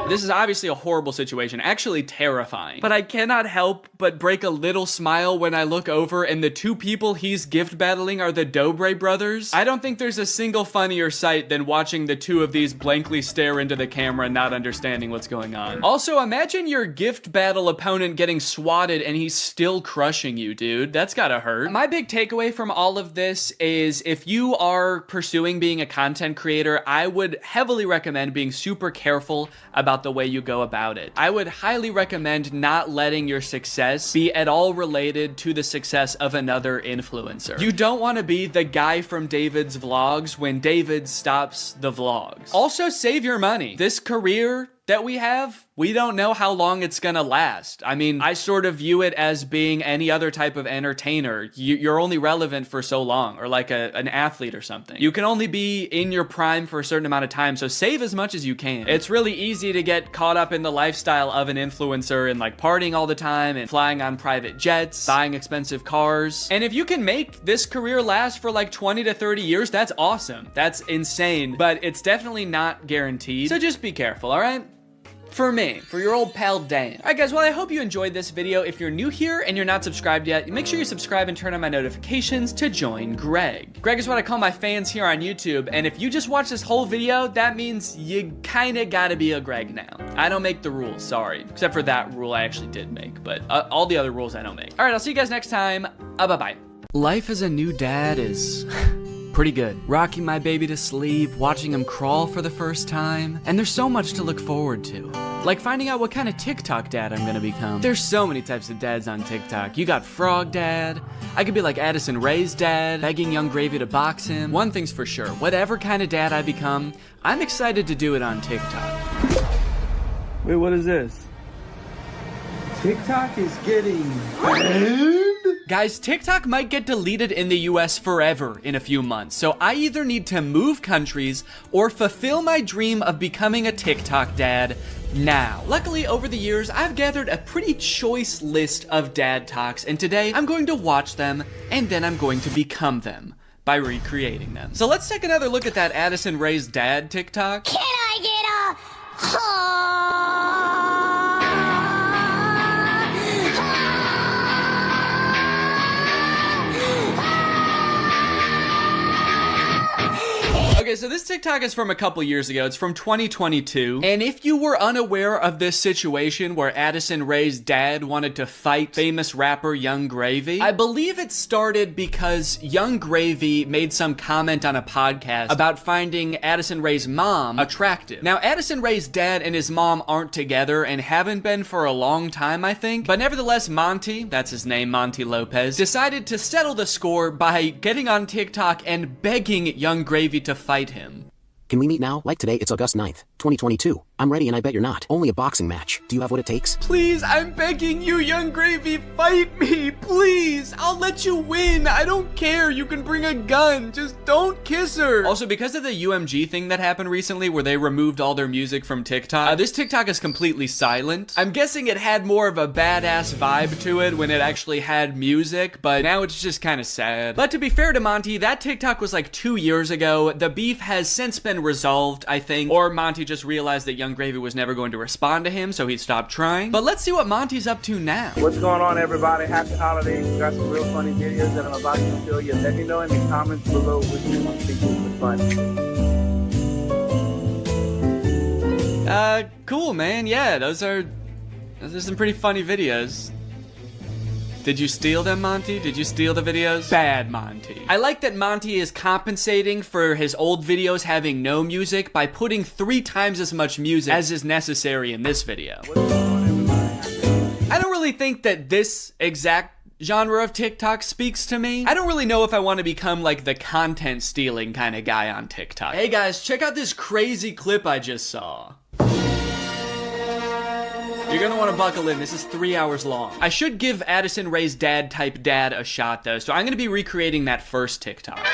This is obviously a horrible situation, actually terrifying. But I cannot help but break a little smile when I look over and the two people he's gift battling are the Dobre brothers. I don't think there's a single funnier sight than watching the two of these blankly stare into the camera and not understanding what's going on. Also, imagine your gift battle opponent getting swatted and he's still crushing you, dude. That's gotta hurt. My big takeaway from all of this is if you are pursuing being a content creator, I would heavily recommend being super careful about the way you go about it. I would highly recommend not letting your success be at all related to the success of another influencer. You don't want to be the guy from David's vlogs when David stops the vlogs. Also, save your money. This career that we have, we don't know how long it's gonna last. I mean, I sort of view it as being any other type of entertainer. You're only relevant for so long, or like an athlete or something. You can only be in your prime for a certain amount of time, so save as much as you can. It's really easy to get caught up in the lifestyle of an influencer and like partying all the time and flying on private jets, buying expensive cars. And if you can make this career last for like 20 to 30 years, that's awesome. That's insane, but it's definitely not guaranteed. So just be careful, all right? For me, for your old pal Dan. All right, guys, well, I hope you enjoyed this video. If you're new here and you're not subscribed yet, make sure you subscribe and turn on my notifications to join Greg. Greg is what I call my fans here on YouTube, and if you just watch this whole video, that means you kinda gotta be a Greg now. I don't make the rules, sorry. Except for that rule I actually did make, but all the other rules I don't make. All right, I'll see you guys next time. Bye-bye. Life as a new dad is pretty good. Rocking my baby to sleep, watching him crawl for the first time, and there's so much to look forward to. Like finding out what kind of TikTok dad I'm gonna become. There's so many types of dads on TikTok. You got Frog Dad. I could be like Addison Rae's dad, begging Young Gravy to box him. One thing's for sure, whatever kind of dad I become, I'm excited to do it on TikTok. Wait, what is this? TikTok is getting banned? Guys, TikTok might get deleted in the US forever in a few months, so I either need to move countries or fulfill my dream of becoming a TikTok dad now. Luckily, over the years, I've gathered a pretty choice list of dad talks, and today I'm going to watch them, and then I'm going to become them by recreating them. So let's take another look at that Addison Rae's dad TikTok. Can I get Okay, so this TikTok is from a couple years ago. It's from 2022. And if you were unaware of this situation where Addison Rae's dad wanted to fight famous rapper Young Gravy, I believe it started because Young Gravy made some comment on a podcast about finding Addison Rae's mom attractive. Now, Addison Rae's dad and his mom aren't together and haven't been for a long time, I think. But nevertheless, Monty, that's his name, Monty Lopez, decided to settle the score by getting on TikTok and begging Young Gravy to fight him. Can we meet now? Like today, it's August 9th, 2022. I'm ready and I bet you're not. Only a boxing match. Do you have what it takes? Please, I'm begging you, Young Gravy, fight me, please. I'll let you win. I don't care. You can bring a gun. Just don't kiss her. Also, because of the UMG thing that happened recently where they removed all their music from TikTok, this TikTok is completely silent. I'm guessing it had more of a badass vibe to it when it actually had music, but now it's just kind of sad. But to be fair to Monty, that TikTok was like 2 years ago. The beef has since been resolved, I think, or Monty just realized that Young Gravy was never going to respond to him, so he stopped trying. But let's see what Monty's up to now. What's going on, everybody? Happy holidays. Got some real funny videos that I'm about to show you. Let me know in the comments below which you want to think is funny. Cool, man. Yeah, those are some pretty funny videos. Did you steal them, Monty? Did you steal the videos? Bad, Monty. I like that Monty is compensating for his old videos having no music by putting 3 times as much music as is necessary in this video. I don't really think that this exact genre of TikTok speaks to me. I don't really know if I want to become like the content stealing kind of guy on TikTok. Hey guys, check out this crazy clip I just saw. You're gonna want to buckle in. This is 3 hours long. I should give Addison Rae's dad type dad a shot though, so I'm gonna be recreating that first TikTok.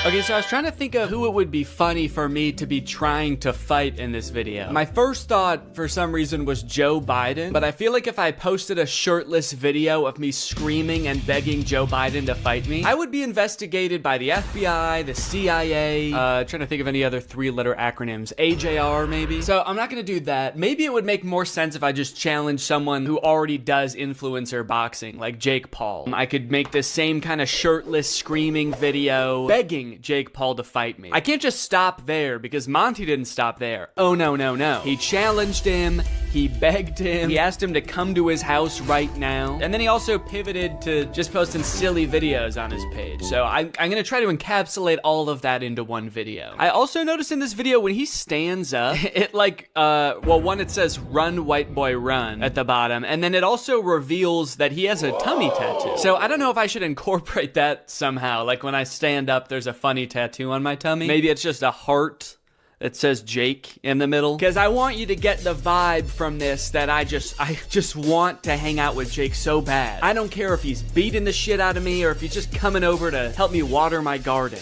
Okay, so I was trying to think of who it would be funny for me to be trying to fight in this video. My first thought, for some reason, was Joe Biden, but I feel like if I posted a shirtless video of me screaming and begging Joe Biden to fight me, I would be investigated by the FBI, the CIA, trying to think of any other 3-letter acronyms, AJR maybe. So I'm not gonna do that. Maybe it would make more sense if I just challenged someone who already does influencer boxing, like Jake Paul. I could make this same kind of shirtless screaming video, begging Jake Paul to fight me. I can't just stop there because Monty didn't stop there. Oh no, no, no. He challenged him, he begged him, he asked him to come to his house right now, and then he also pivoted to just posting silly videos on his page. So I'm gonna try to encapsulate all of that into one video. I also noticed in this video when he stands up, it like, well, one, it says run white boy run at the bottom, and then it also reveals that he has a tummy tattoo. So I don't know if I should incorporate that somehow, like when I stand up there's a funny tattoo on my tummy. Maybe it's just a heart that says Jake in the middle, because I want you to get the vibe from this that I just want to hang out with Jake so bad. I don't care if he's beating the shit out of me or if he's just coming over to help me water my garden.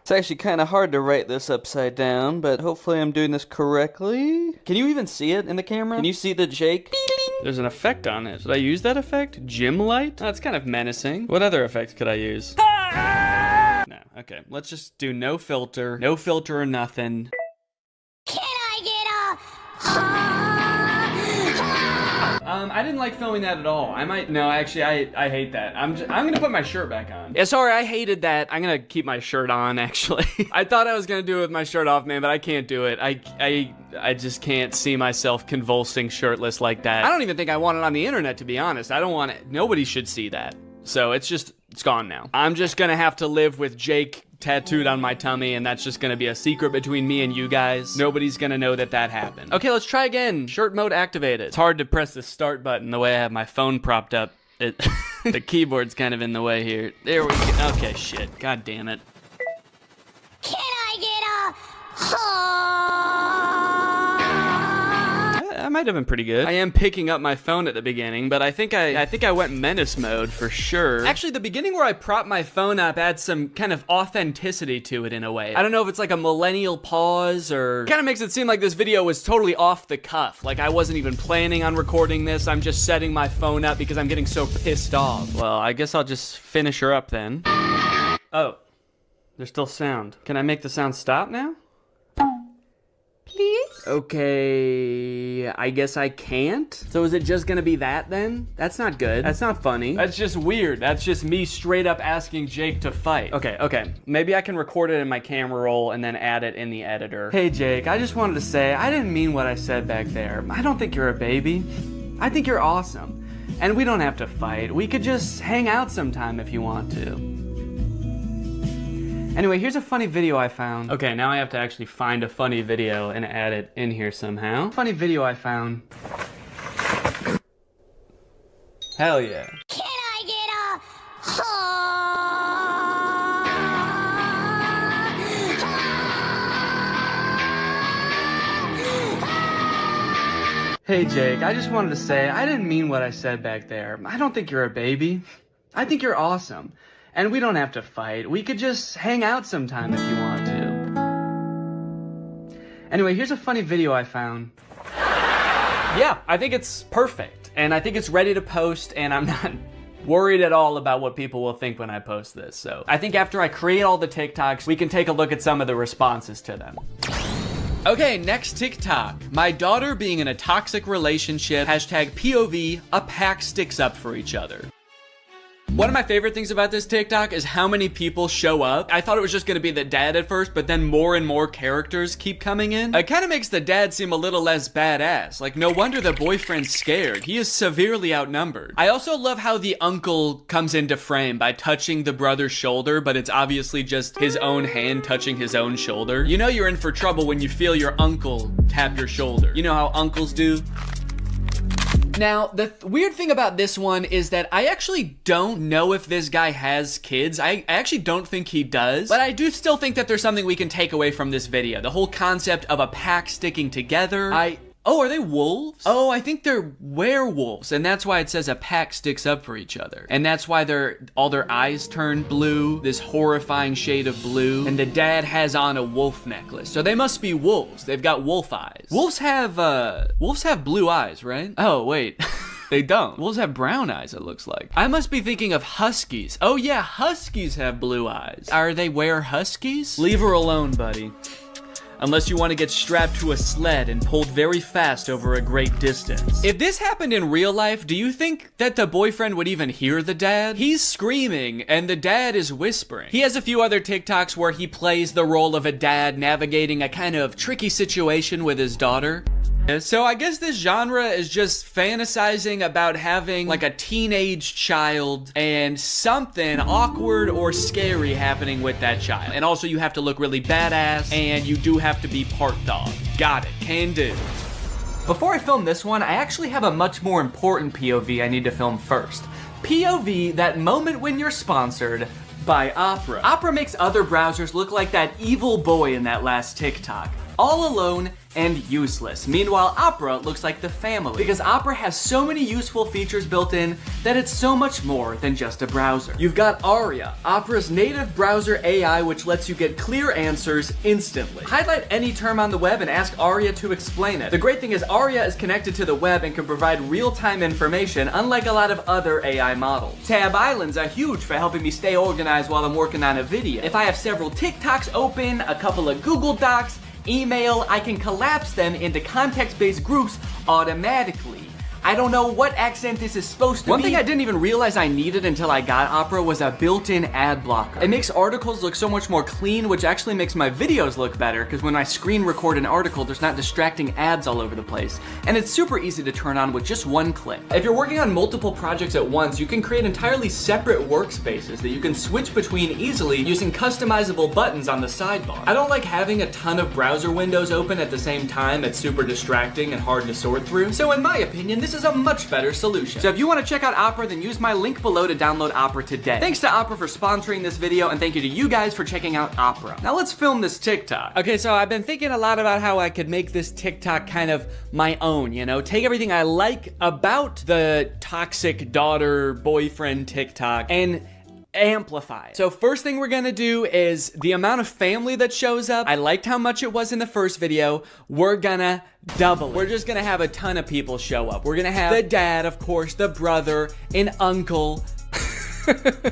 It's actually kind of hard to write this upside down, but hopefully I'm doing this correctly. Can you even see it in the camera? Can you see the Jake? There's an effect on it. Should I use that effect? Gym light? That's kind of menacing. What other effect could I use? No, okay. Let's just do no filter. No filter or nothing. I didn't like filming that at all. Actually, I hate that. I'm gonna put my shirt back on. Yeah, sorry, I hated that. I'm gonna keep my shirt on, actually. I thought I was gonna do it with my shirt off, man, but I can't do it. I just can't see myself convulsing shirtless like that. I don't even think I want it on the internet, to be honest. I don't want it. Nobody should see that. So it's gone now. I'm just gonna have to live with Jake tattooed on my tummy, and that's just gonna be a secret between me and you guys. Nobody's gonna know that happened. Okay, let's try again. Shirt mode activated. It's hard to press the start button the way I have my phone propped up. The keyboard's kind of in the way here. There we go. Okay, shit. God damn it. Can I get a I might have been pretty good. I am picking up my phone at the beginning, but I think I went menace mode for sure. Actually, the beginning where I propped my phone up adds some kind of authenticity to it in a way. I don't know if it's like a millennial pause or kind of makes it seem like this video was totally off the cuff. Like I wasn't even planning on recording this. I'm just setting my phone up because I'm getting so pissed off. Well, I guess I'll just finish her up then. Oh, there's still sound. Can I make the sound stop now? Please? Okay, I guess I can't. So is it just gonna be that then? That's not good. That's not funny. That's just weird. That's just me straight up asking Jake to fight. Okay. Maybe I can record it in my camera roll and then add it in the editor. Hey Jake, I just wanted to say, I didn't mean what I said back there. I don't think you're a baby. I think you're awesome. And we don't have to fight. We could just hang out sometime if you want to. Anyway, here's a funny video I found. Okay, now I have to actually find a funny video and add it in here somehow. Funny video I found. Hell yeah. Can I get a Hey Jake, I just wanted to say, I didn't mean what I said back there. I don't think you're a baby. I think you're awesome. And we don't have to fight. We could just hang out sometime if you want to. Anyway, here's a funny video I found. Yeah, I think it's perfect. And I think it's ready to post, and I'm not worried at all about what people will think when I post this. So I think after I create all the TikToks, we can take a look at some of the responses to them. Okay, next TikTok. My daughter being in a toxic relationship. Hashtag POV, a pack sticks up for each other. One of my favorite things about this TikTok is how many people show up. I thought it was just gonna be the dad at first, but then more and more characters keep coming in. It kind of makes the dad seem a little less badass. Like, no wonder the boyfriend's scared. He is severely outnumbered. I also love how the uncle comes into frame by touching the brother's shoulder, but it's obviously just his own hand touching his own shoulder. You know you're in for trouble when you feel your uncle tap your shoulder. You know how uncles do? Now, the weird thing about this one is that I actually don't know if this guy has kids. I actually don't think he does, but I do still think that there's something we can take away from this video. The whole concept of a pack sticking together. Oh, are they wolves? Oh, I think they're werewolves, and that's why it says a pack sticks up for each other. And that's why all their eyes turn blue, this horrifying shade of blue, and the dad has on a wolf necklace. So they must be wolves. They've got wolf eyes. Wolves have blue eyes, right? Oh, wait. They don't. Wolves have brown eyes, it looks like. I must be thinking of huskies. Oh yeah, huskies have blue eyes. Are they huskies? Leave her alone, buddy. Unless you want to get strapped to a sled and pulled very fast over a great distance. If this happened in real life, do you think that the boyfriend would even hear the dad? He's screaming and the dad is whispering. He has a few other TikToks where he plays the role of a dad navigating a kind of tricky situation with his daughter. So I guess this genre is just fantasizing about having like a teenage child and something awkward or scary happening with that child. And also you have to look really badass and you do have to be part dog. Got it, can do. Before I film this one, I actually have a much more important POV I need to film first. POV, that moment when you're sponsored by Opera. Opera makes other browsers look like that evil boy in that last TikTok. All alone and useless. Meanwhile, Opera looks like the family because Opera has so many useful features built in that it's so much more than just a browser. You've got Aria, Opera's native browser AI, which lets you get clear answers instantly. Highlight any term on the web and ask Aria to explain it. The great thing is Aria is connected to the web and can provide real-time information, unlike a lot of other AI models. Tab islands are huge for helping me stay organized while I'm working on a video. If I have several TikToks open, a couple of Google Docs, email, I can collapse them into context-based groups automatically. I don't know what accent this is supposed to be. One thing I didn't even realize I needed until I got Opera was a built-in ad blocker. It makes articles look so much more clean, which actually makes my videos look better, because when I screen record an article, there's not distracting ads all over the place. And it's super easy to turn on with just one click. If you're working on multiple projects at once, you can create entirely separate workspaces that you can switch between easily using customizable buttons on the sidebar. I don't like having a ton of browser windows open at the same time. It's super distracting and hard to sort through. So in my opinion, this is a much better solution. So if you want to check out Opera, then use my link below to download Opera today. Thanks to Opera for sponsoring this video, and thank you to you guys for checking out Opera. Now let's film this TikTok. Okay, so I've been thinking a lot about how I could make this TikTok kind of my own, you know? Take everything I like about the toxic daughter, boyfriend TikTok and amplify it. So first thing we're gonna do is the amount of family that shows up. I liked how much it was in the first video. We're gonna double it. We're just gonna have a ton of people show up. We're gonna have the dad, of course, the brother, an uncle.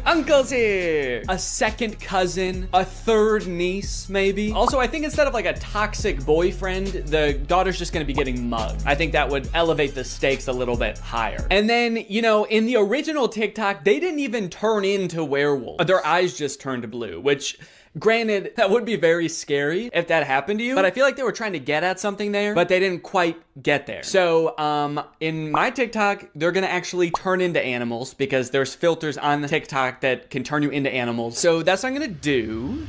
Uncle's here! A second cousin, a third niece, maybe. Also, I think instead of like a toxic boyfriend, the daughter's just gonna be getting mugged. I think that would elevate the stakes a little bit higher. And then, you know, in the original TikTok, they didn't even turn into werewolves. Their eyes just turned blue, which, granted, that would be very scary if that happened to you, but I feel like they were trying to get at something there, but they didn't quite get there. So, in my TikTok, they're gonna actually turn into animals because there's filters on the TikTok that can turn you into animals. So that's what I'm gonna do.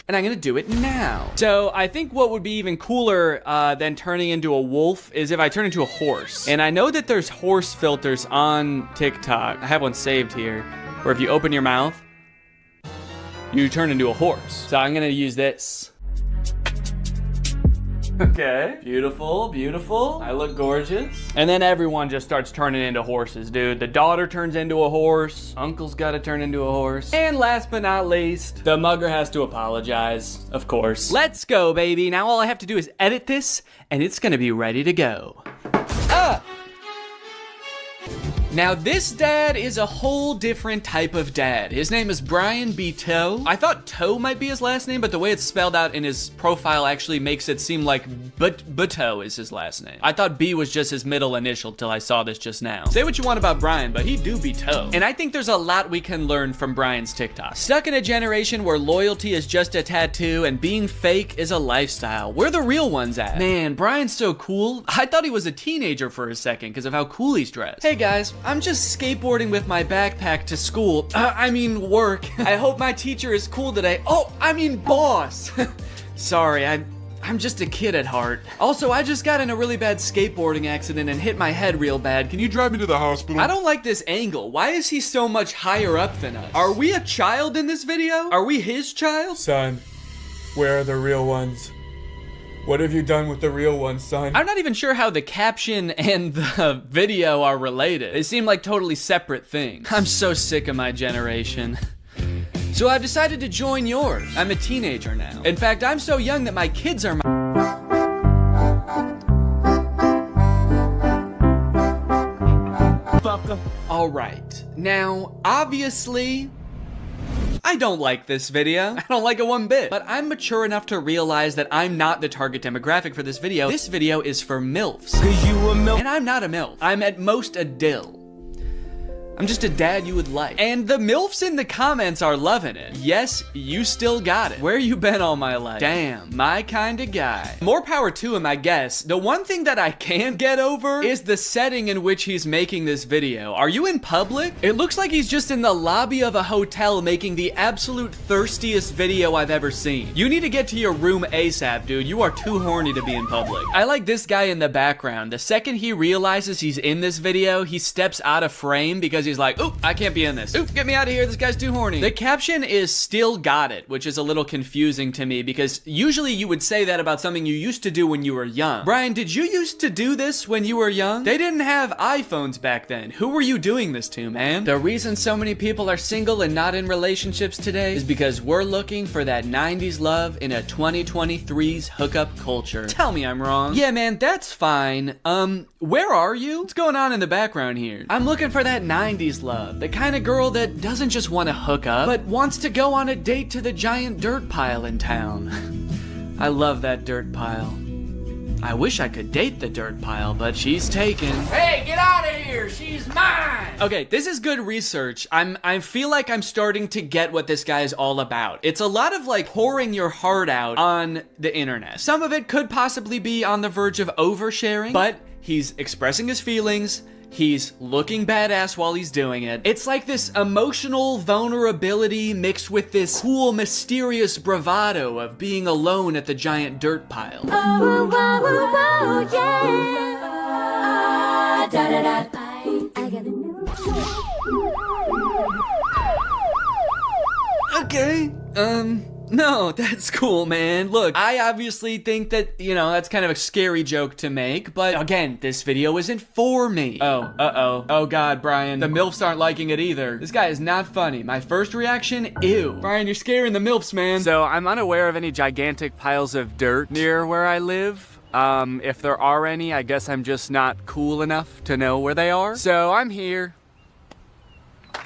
And I'm gonna do it now. So I think what would be even cooler than turning into a wolf is if I turn into a horse. And I know that there's horse filters on TikTok. I have one saved here, where if you open your mouth, you turn into a horse. So I'm gonna use this. Okay, beautiful, beautiful. I look gorgeous. And then everyone just starts turning into horses, dude. The daughter turns into a horse. Uncle's gotta turn into a horse. And last but not least, the mugger has to apologize, of course. Let's go, baby. Now all I have to do is edit this, and it's gonna be ready to go. Now this dad is a whole different type of dad. His name is Brian B. Toe. I thought Toe might be his last name, but the way it's spelled out in his profile actually makes it seem like Buteau is his last name. I thought B was just his middle initial till I saw this just now. Say what you want about Brian, but he do be Toe. And I think there's a lot we can learn from Brian's TikTok. Stuck in a generation where loyalty is just a tattoo and being fake is a lifestyle. Where the real ones at? Man, Brian's so cool. I thought he was a teenager for a second because of how cool he's dressed. Hey guys, I'm just skateboarding with my backpack to school. I mean work. I hope my teacher is cool today. Oh, I mean boss. Sorry, I'm just a kid at heart. Also, I just got in a really bad skateboarding accident and hit my head real bad. Can you drive me to the hospital? I don't like this angle. Why is he so much higher up than us? Are we a child in this video? Are we his child? Son, where are the real ones? What have you done with the real ones, son? I'm not even sure how the caption and the video are related. They seem like totally separate things. I'm so sick of my generation. So I've decided to join yours. I'm a teenager now. In fact, I'm so young that my kids are my... All right. Now, obviously, I don't like this video. I don't like it one bit. But I'm mature enough to realize that I'm not the target demographic for this video. This video is for MILFs. 'Cause you a MILF. And I'm not a MILF. I'm at most a dill. I'm just a dad you would like. And the MILFs in the comments are loving it. Yes, you still got it. Where you been all my life? Damn, my kind of guy. More power to him, I guess. The one thing that I can't get over is the setting in which he's making this video. Are you in public? It looks like he's just in the lobby of a hotel making the absolute thirstiest video I've ever seen. You need to get to your room ASAP, dude. You are too horny to be in public. I like this guy in the background. The second he realizes he's in this video, he steps out of frame because he's like, oop, I can't be in this. Oop, get me out of here, this guy's too horny. The caption is still got it, which is a little confusing to me because usually you would say that about something you used to do when you were young. Brian, did you used to do this when you were young? They didn't have iPhones back then. Who were you doing this to, man? The reason so many people are single and not in relationships today is because we're looking for that 90s love in a 2023's hookup culture. Tell me I'm wrong. Yeah, man, that's fine. Where are you? What's going on in the background here? I'm looking for that 90s love. The kind of girl that doesn't just want to hook up, but wants to go on a date to the giant dirt pile in town. I love that dirt pile. I wish I could date the dirt pile, but she's taken. Hey, get out of here! She's mine! Okay, this is good research. I feel like I'm starting to get what this guy is all about. It's a lot of like pouring your heart out on the internet. Some of it could possibly be on the verge of oversharing, but he's expressing his feelings. He's looking badass while he's doing it. It's like this emotional vulnerability mixed with this cool, mysterious bravado of being alone at the giant dirt pile. Oh, oh, oh, yeah. Da, da, da. I got a new Okay, no, that's cool, man. Look, I obviously think that, you know, that's kind of a scary joke to make, but again, this video isn't for me. Oh, uh-oh. Oh God, Brian, the MILFs aren't liking it either. This guy is not funny. My first reaction, ew. Brian, you're scaring the MILFs, man. So I'm unaware of any gigantic piles of dirt near where I live. If there are any, I guess I'm just not cool enough to know where they are. So I'm here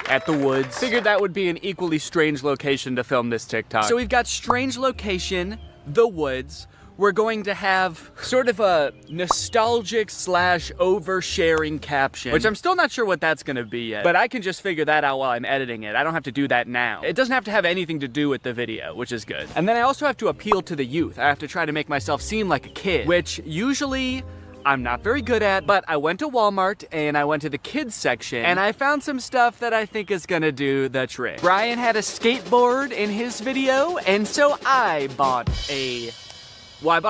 at the woods. Figured that would be an equally strange location to film this TikTok. So we've got strange location, the woods. We're going to have sort of a nostalgic / oversharing caption, which I'm still not sure what that's gonna be yet, but I can just figure that out while I'm editing it. I don't have to do that now. It doesn't have to have anything to do with the video, which is good. And then I also have to appeal to the youth. I have to try to make myself seem like a kid, which usually I'm not very good at, but I went to Walmart and I went to the kids section and I found some stuff that I think is gonna do the trick. Brian had a skateboard in his video, and so I bought a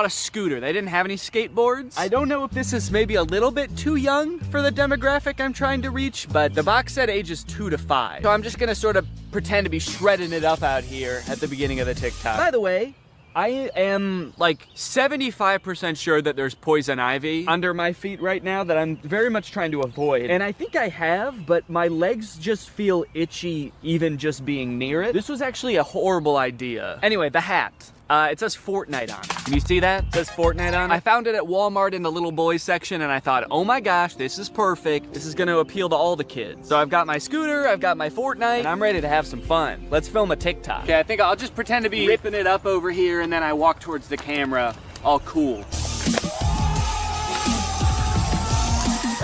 scooter. They didn't have any skateboards. I don't know if this is maybe a little bit too young for the demographic I'm trying to reach, but the box said ages 2 to 5. So I'm just gonna sort of pretend to be shredding it up out here at the beginning of the TikTok. By the way, I am like 75% sure that there's poison ivy under my feet right now that I'm very much trying to avoid. And I think I have, but my legs just feel itchy even just being near it. This was actually a horrible idea. Anyway, the hat. It says Fortnite on it. Can you see that? It says Fortnite on it. I found it at Walmart in the little boys section and I thought, oh my gosh, this is perfect. This is gonna appeal to all the kids. So I've got my scooter, I've got my Fortnite, and I'm ready to have some fun. Let's film a TikTok. Okay, I think I'll just pretend to be ripping it up over here and then I walk towards the camera, all cool.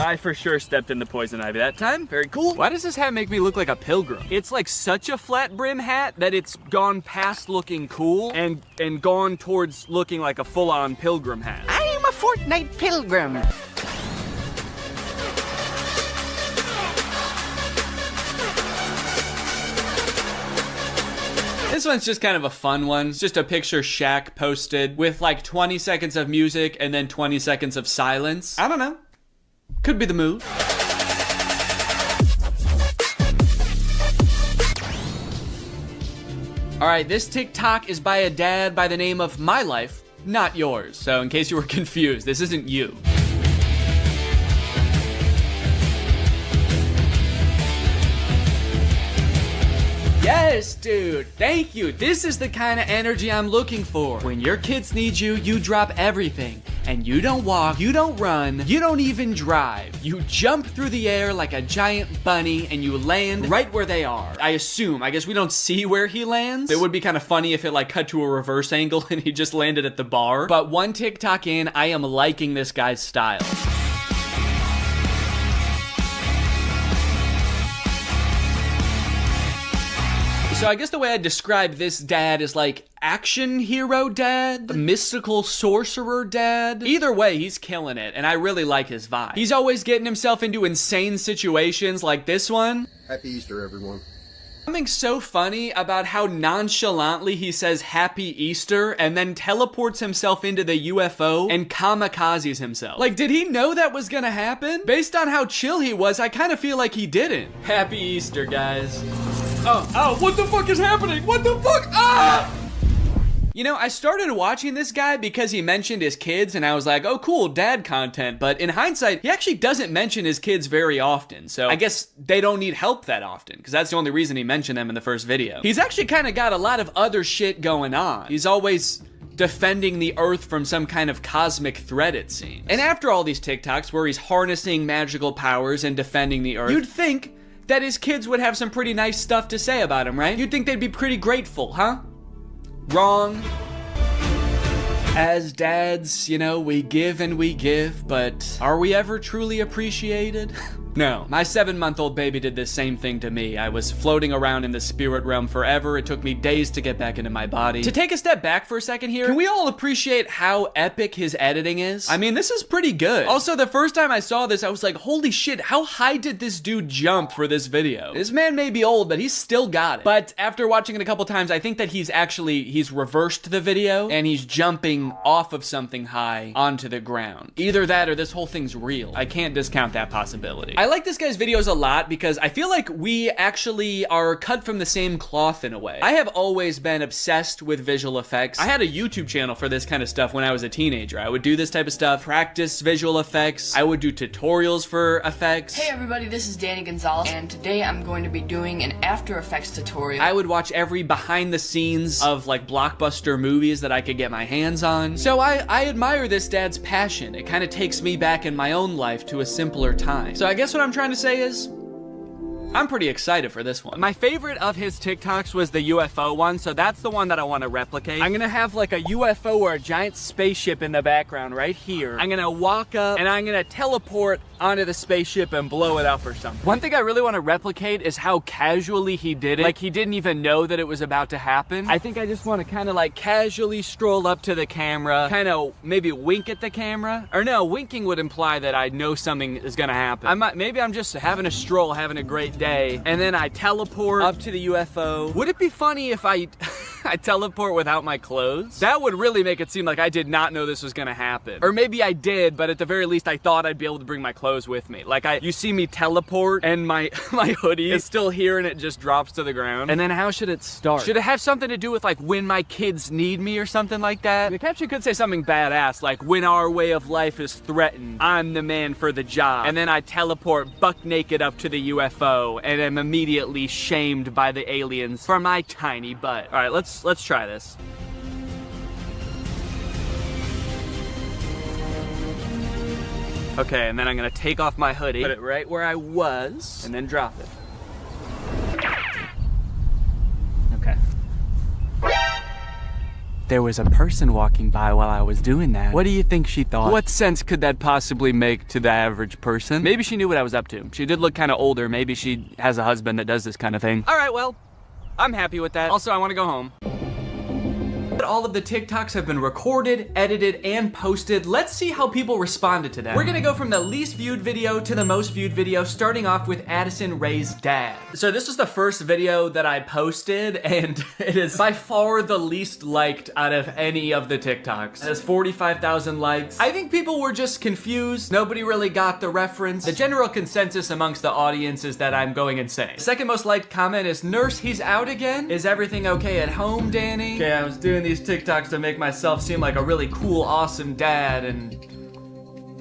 I for sure stepped in the poison ivy that time. Very cool. Why does this hat make me look like a pilgrim? It's like such a flat brim hat that it's gone past looking cool and gone towards looking like a full-on pilgrim hat. I am a Fortnite pilgrim. This one's just kind of a fun one. It's just a picture Shaq posted with like 20 seconds of music and then 20 seconds of silence. I don't know. Could be the mood. All right, this TikTok is by a dad by the name of My Life, not yours. So in case you were confused, this isn't you. Yes, dude, thank you. This is the kind of energy I'm looking for. When your kids need you, you drop everything. And you don't walk, you don't run, you don't even drive. You jump through the air like a giant bunny and you land right where they are. I guess we don't see where he lands. It would be kind of funny if it like cut to a reverse angle and he just landed at the bar. But one TikTok in, I am liking this guy's style. So I guess the way I describe this dad is like action hero dad, mystical sorcerer dad. Either way, he's killing it, and I really like his vibe. He's always getting himself into insane situations like this one. Happy Easter, everyone. Something so funny about how nonchalantly he says Happy Easter and then teleports himself into the UFO and kamikazes himself. Like, did he know that was gonna happen? Based on how chill he was, I kind of feel like he didn't. Happy Easter, guys. Oh, what the fuck is happening? What the fuck? Ah! You know, I started watching this guy because he mentioned his kids, and I was like, oh cool, dad content. But in hindsight, he actually doesn't mention his kids very often. So I guess they don't need help that often, because that's the only reason he mentioned them in the first video. He's actually kind of got a lot of other shit going on. He's always defending the Earth from some kind of cosmic threat, it seems. And after all these TikToks where he's harnessing magical powers and defending the Earth, you'd think that his kids would have some pretty nice stuff to say about him, right? You'd think they'd be pretty grateful, huh? Wrong. As dads, you know, we give and we give, but are we ever truly appreciated? No. My 7-month-old baby did this same thing to me. I was floating around in the spirit realm forever. It took me days to get back into my body. To take a step back for a second here, can we all appreciate how epic his editing is? I mean, this is pretty good. Also, the first time I saw this, I was like, holy shit, how high did this dude jump for this video? This man may be old, but he's still got it. But after watching it a couple times, I think that he's reversed the video and he's jumping off of something high onto the ground. Either that or this whole thing's real. I can't discount that possibility. I like this guy's videos a lot because I feel like we actually are cut from the same cloth in a way. I have always been obsessed with visual effects. I had a YouTube channel for this kind of stuff when I was a teenager. I would do this type of stuff, practice visual effects. I would do tutorials for effects. Hey everybody, this is Danny Gonzalez, and today I'm going to be doing an After Effects tutorial. I would watch every behind the scenes of like blockbuster movies that I could get my hands on. So I admire this dad's passion. It kind of takes me back in my own life to a simpler time. So I guess what I'm trying to say is, I'm pretty excited for this one. My favorite of his TikToks was the UFO one, so that's the one that I want to replicate. I'm gonna have like a UFO or a giant spaceship in the background right here. I'm gonna walk up and I'm gonna teleport onto the spaceship and blow it up or something. One thing I really want to replicate is how casually he did it. Like he didn't even know that it was about to happen. I think I just want to kind of like casually stroll up to the camera, kind of maybe wink at the camera. Or no, winking would imply that I know something is gonna happen. Maybe I'm just having a stroll, having a great day, and then I teleport up to the UFO. Would it be funny if I teleport without my clothes? That would really make it seem like I did not know this was gonna happen. Or maybe I did, but at the very least I thought I'd be able to bring my clothes with me. Like you see me teleport and my hoodie is still here and it just drops to the ground. And then how should it start? Should it have something to do with like when my kids need me or something like that? The caption could say something badass like when our way of life is threatened, I'm the man for the job. And then I teleport buck naked up to the UFO and am immediately shamed by the aliens for my tiny butt. All right, let's try this. Okay, and then I'm gonna take off my hoodie, put it right where I was, and then drop it. Okay. There was a person walking by while I was doing that. What do you think she thought? What sense could that possibly make to the average person? Maybe she knew what I was up to. She did look kind of older. Maybe she has a husband that does this kind of thing. All right, well, I'm happy with that. Also, I want to go home. All of the TikToks have been recorded, edited, and posted. Let's see how people responded to that. We're gonna go from the least viewed video to the most viewed video, starting off with Addison Rae's dad. So this was the first video that I posted, and it is by far the least liked out of any of the TikToks. It has 45,000 likes. I think people were just confused. Nobody really got the reference. The general consensus amongst the audience is that I'm going insane. The second most liked comment is, "Nurse, he's out again? Is everything okay at home, Danny?" Okay, I was doing these TikToks to make myself seem like a really cool, awesome dad, and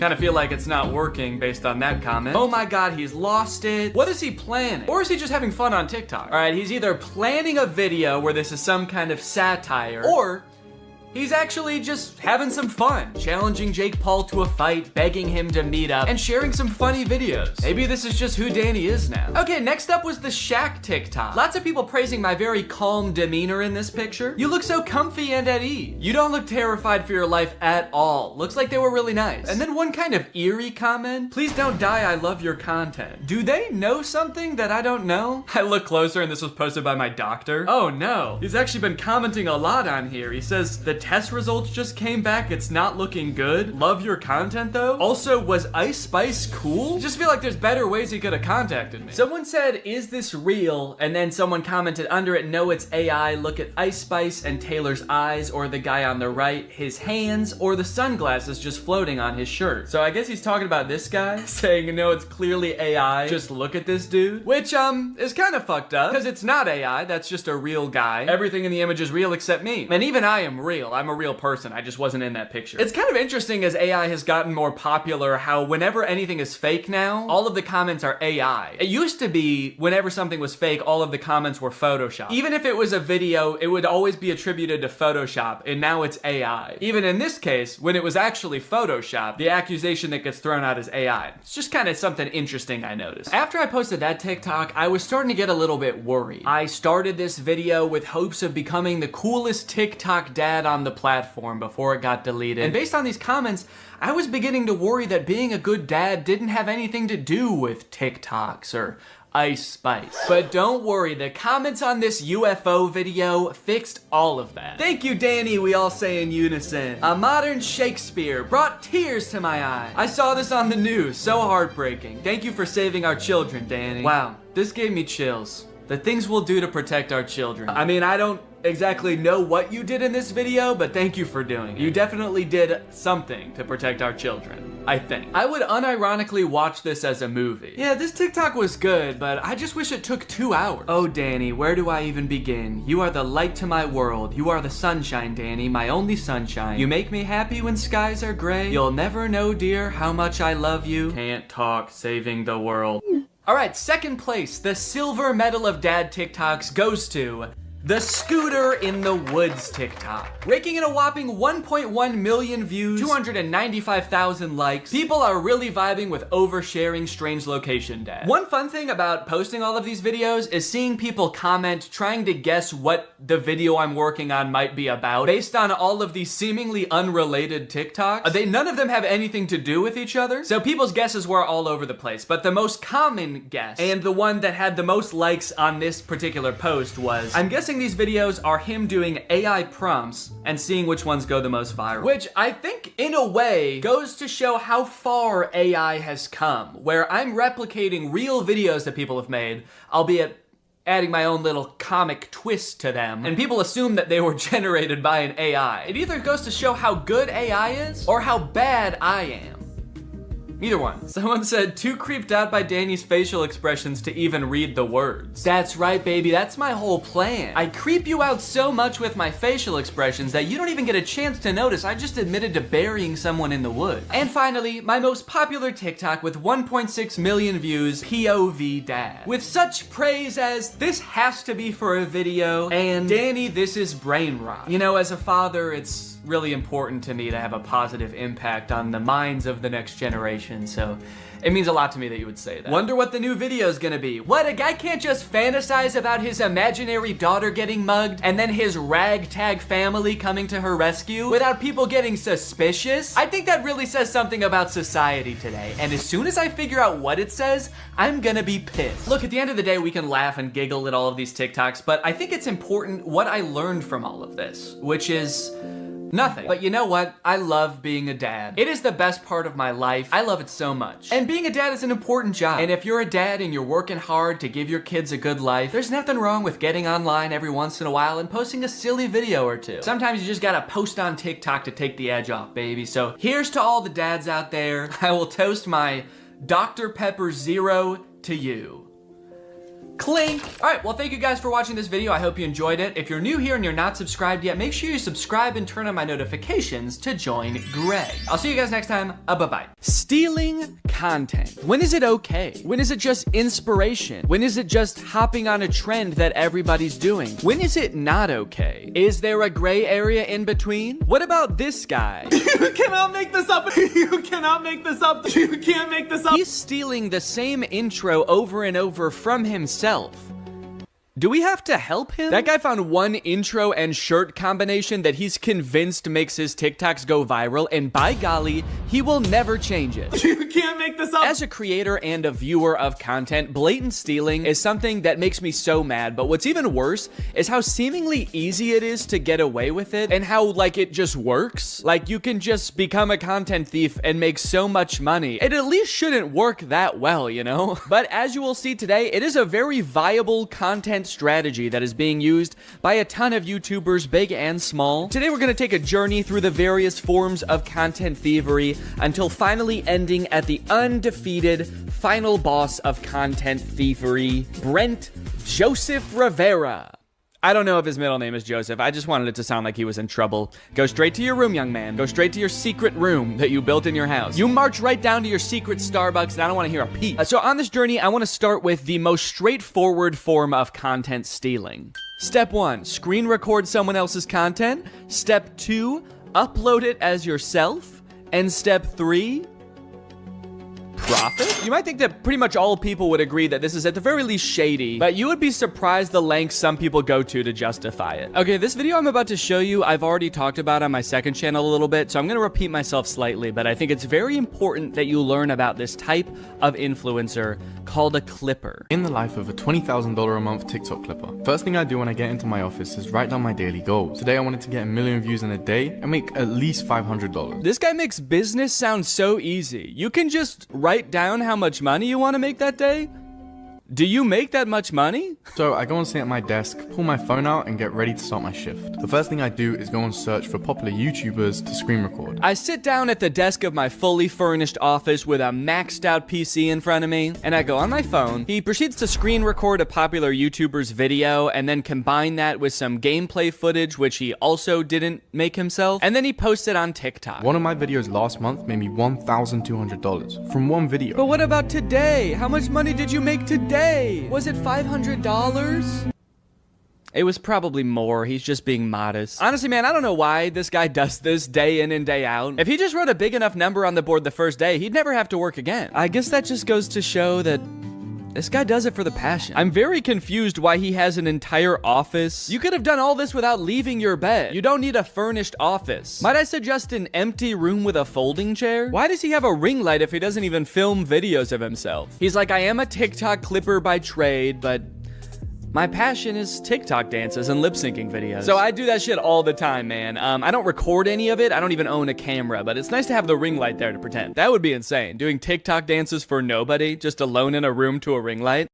kind of feel like it's not working based on that comment. Oh my god, he's lost it. What is he planning? Or is he just having fun on TikTok? All right, he's either planning a video where this is some kind of satire, or he's actually just having some fun, challenging Jake Paul to a fight, begging him to meet up, and sharing some funny videos. Maybe this is just who Danny is now. Okay, next up was the Shaq TikTok. Lots of people praising my very calm demeanor in this picture. You look so comfy and at ease. You don't look terrified for your life at all. Looks like they were really nice. And then one kind of eerie comment, "Please don't die, I love your content." Do they know something that I don't know? I look closer and this was posted by my doctor. Oh no, he's actually been commenting a lot on here. He says, "The test results just came back. It's not looking good. Love your content though. Also, was Ice Spice cool? Just feel like there's better ways he could have contacted me. Someone said, is this real? And then someone commented under it, no, it's AI. Look at Ice Spice and Taylor's eyes, or the guy on the right, his hands, or the sunglasses just floating on his shirt. So I guess he's talking about this guy, saying, no, it's clearly AI. Just look at this dude. Which, is kind of fucked up, because it's not AI, that's just a real guy. Everything in the image is real except me. And even I am real. I'm a real person. I just wasn't in that picture. It's kind of interesting as AI has gotten more popular how whenever anything is fake now, all of the comments are AI. It used to be whenever something was fake, all of the comments were Photoshop. Even if it was a video, it would always be attributed to Photoshop, and now it's AI. Even in this case, when it was actually Photoshop, the accusation that gets thrown out is AI. It's just kind of something interesting I noticed. After I posted that TikTok, I was starting to get a little bit worried. I started this video with hopes of becoming the coolest TikTok dad on the platform before it got deleted. And based on these comments, I was beginning to worry that being a good dad didn't have anything to do with TikToks or Ice Spice. But don't worry, the comments on this UFO video fixed all of that. Thank you, Danny, we all say in unison. A modern Shakespeare brought tears to my eyes. I saw this on the news, so heartbreaking. Thank you for saving our children, Danny. Wow, this gave me chills. The things we'll do to protect our children. I mean, I don't exactly know what you did in this video, but thank you for doing it. You definitely did something to protect our children, I think. I would unironically watch this as a movie. Yeah, this TikTok was good, but I just wish it took 2 hours. Oh, Danny, where do I even begin? You are the light to my world. You are the sunshine, Danny, my only sunshine. You make me happy when skies are gray. You'll never know, dear, how much I love you. Can't talk, saving the world. All right, second place, the silver medal of dad TikToks goes to the Scooter in the Woods TikTok. Raking in a whopping 1.1 million views, 295,000 likes. People are really vibing with oversharing strange location dad. One fun thing about posting all of these videos is seeing people comment trying to guess what the video I'm working on might be about based on all of these seemingly unrelated TikToks. None of them have anything to do with each other, so people's guesses were all over the place. But the most common guess, and the one that had the most likes on this particular post was, I'm guessing these videos are him doing AI prompts and seeing which ones go the most viral. Which I think, in a way, goes to show how far AI has come, where I'm replicating real videos that people have made, albeit adding my own little comic twist to them, and people assume that they were generated by an AI. It either goes to show how good AI is, or how bad I am. Either one. Someone said, too creeped out by Danny's facial expressions to even read the words. That's right, baby, that's my whole plan. I creep you out so much with my facial expressions that you don't even get a chance to notice I just admitted to burying someone in the woods. And finally, my most popular TikTok with 1.6 million views, POV Dad. With such praise as, this has to be for a video, and Danny, this is brain rot. You know, as a father, it's really important to me to have a positive impact on the minds of the next generation, so it means a lot to me that you would say that. Wonder what the new video is gonna be. What, a guy can't just fantasize about his imaginary daughter getting mugged and then his ragtag family coming to her rescue without people getting suspicious? I think that really says something about society today, and as soon as I figure out what it says, I'm gonna be pissed. Look, at the end of the day, we can laugh and giggle at all of these TikToks, but I think it's important what I learned from all of this, which is nothing. But you know what? I love being a dad. It is the best part of my life. I love it so much. And being a dad is an important job. And if you're a dad and you're working hard to give your kids a good life, there's nothing wrong with getting online every once in a while and posting a silly video or two. Sometimes you just gotta post on TikTok to take the edge off, baby. So here's to all the dads out there. I will toast my Dr. Pepper Zero to you. Clink! Alright, well thank you guys for watching this video. I hope you enjoyed it. If you're new here and you're not subscribed yet, make sure you subscribe and turn on my notifications to join Greg. I'll see you guys next time. Bye-bye. Stealing content. When is it okay? When is it just inspiration? When is it just hopping on a trend that everybody's doing? When is it not okay? Is there a gray area in between? What about this guy? You cannot make this up. You cannot make this up. You can't make this up. He's stealing the same intro over and over from himself. Do we have to help him? That guy found one intro and shirt combination that he's convinced makes his TikToks go viral, and by golly, he will never change it. You can't make this up. As a creator and a viewer of content, blatant stealing is something that makes me so mad, but what's even worse is how seemingly easy it is to get away with it, and how, like, it just works. Like, you can just become a content thief and make so much money. It at least shouldn't work that well, you know? But as you will see today, it is a very viable content strategy that is being used by a ton of YouTubers, big and small. Today we're going to take a journey through the various forms of content thievery until finally ending at the undefeated final boss of content thievery, Brent Joseph Rivera. I don't know if his middle name is Joseph. I just wanted it to sound like he was in trouble. Go straight to your room, young man. Go straight to your secret room that you built in your house. You march right down to your secret Starbucks, and I don't want to hear a peep. So on this journey, I want to start with the most straightforward form of content stealing. Step 1, screen record someone else's content. Step 2, upload it as yourself. And step 3, profit? You might think that pretty much all people would agree that this is at the very least shady, but you would be surprised the lengths some people go to justify it. Okay, this video I'm about to show you, I've already talked about on my second channel a little bit, so I'm gonna repeat myself slightly, but I think it's very important that you learn about this type of influencer called a clipper. In the life of a $20,000 a month TikTok clipper, first thing I do when I get into my office is write down my daily goals. Today I wanted to get 1 million views in a day and make at least $500. This guy makes business sound so easy. You can just write down how much money you want to make that day. Do you make that much money? So I go and sit at my desk, pull my phone out, and get ready to start my shift. The first thing I do is go and search for popular YouTubers to screen record. I sit down at the desk of my fully furnished office with a maxed out PC in front of me, and I go on my phone. He proceeds to screen record a popular YouTuber's video, and then combine that with some gameplay footage, which he also didn't make himself, and then he posts it on TikTok. One of my videos last month made me $1,200 from one video. But what about today? How much money did you make today? Was it $500? It was probably more. He's just being modest. Honestly, man, I don't know why this guy does this day in and day out. If he just wrote a big enough number on the board the first day, he'd never have to work again. I guess that just goes to show that this guy does it for the passion. I'm very confused why he has an entire office. You could have done all this without leaving your bed. You don't need a furnished office. Might I suggest an empty room with a folding chair? Why does he have a ring light if he doesn't even film videos of himself? He's like, I am a TikTok clipper by trade, but my passion is TikTok dances and lip syncing videos. So I do that shit all the time, man. I don't record any of it. I don't even own a camera, but it's nice to have the ring light there to pretend. That would be insane. Doing TikTok dances for nobody, just alone in a room to a ring light.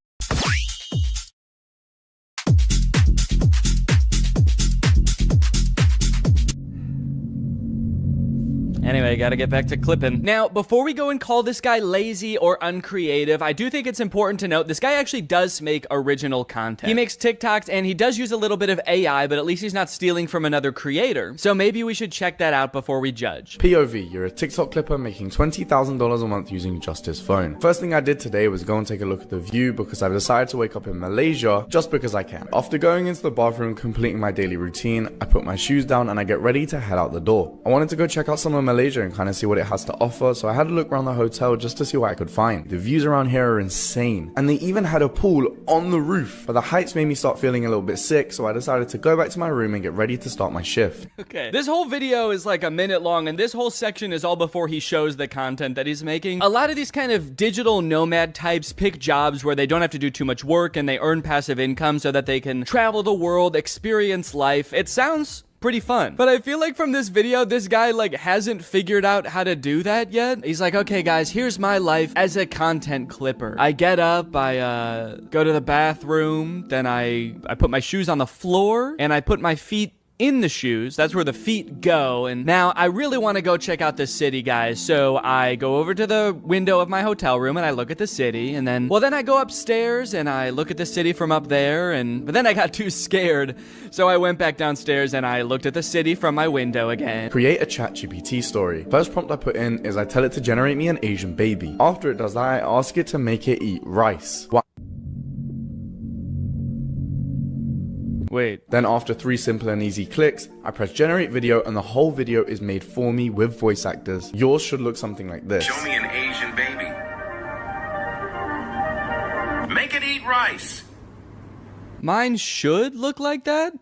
Anyway, gotta get back to clipping. Now, before we go and call this guy lazy or uncreative, I do think it's important to note this guy actually does make original content. He makes TikToks and he does use a little bit of AI, but at least he's not stealing from another creator. So maybe we should check that out before we judge. POV, you're a TikTok clipper making $20,000 a month using just his phone. First thing I did today was go and take a look at the view because I've decided to wake up in Malaysia just because I can. After going into the bathroom, completing my daily routine, I put my shoes down and I get ready to head out the door. I wanted to go check out some of Malaysia and kind of see what it has to offer, so I had a look around the hotel just to see what I could find. The views around here are insane, and they even had a pool on the roof, but the heights made me start feeling a little bit sick, so I decided to go back to my room and get ready to start my shift. Okay, this whole video is like a minute long, and this whole section is all before he shows the content that he's making. A lot of these kind of digital nomad types pick jobs where they don't have to do too much work and they earn passive income so that they can travel the world, experience life. It sounds pretty fun. But I feel like from this video, this guy like hasn't figured out how to do that yet. He's like, okay guys, here's my life as a content clipper. I get up, I go to the bathroom, then I put my shoes on the floor and I put my feet in the shoes. That's where the feet go. And now I really want to go check out the city, guys. So I go over to the window of my hotel room and I look at the city, and then I go upstairs and I look at the city from up there, but then I got too scared. So I went back downstairs and I looked at the city from my window again. Create a ChatGPT story. First prompt I put in is I tell it to generate me an Asian baby. After it does that, I ask it to make it eat rice. Wait. Then after 3 simple and easy clicks, I press generate video and the whole video is made for me with voice actors. Yours should look something like this. Show me an Asian baby. Make it eat rice. Mine should look like that.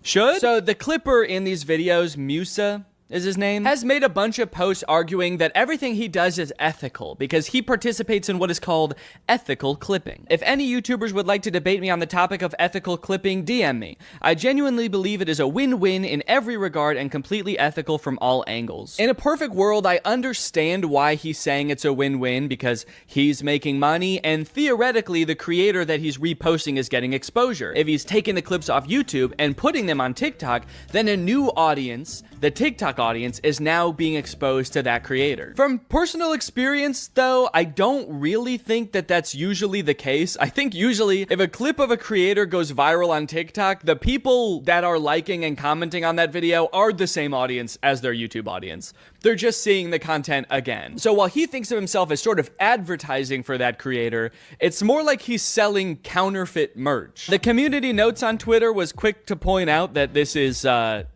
Should? So the clipper in these videos, Musa is his name, has made a bunch of posts arguing that everything he does is ethical because he participates in what is called ethical clipping. If any YouTubers would like to debate me on the topic of ethical clipping, DM me. I genuinely believe it is a win-win in every regard and completely ethical from all angles. In a perfect world, I understand why he's saying it's a win-win because he's making money and theoretically the creator that he's reposting is getting exposure. If he's taking the clips off YouTube and putting them on TikTok, then a new audience, the TikTok audience, is now being exposed to that creator. From personal experience, though, I don't really think that that's usually the case. I think usually if a clip of a creator goes viral on TikTok, the people that are liking and commenting on that video are the same audience as their YouTube audience. They're just seeing the content again. So while he thinks of himself as sort of advertising for that creator, it's more like he's selling counterfeit merch. The community notes on Twitter was quick to point out that this is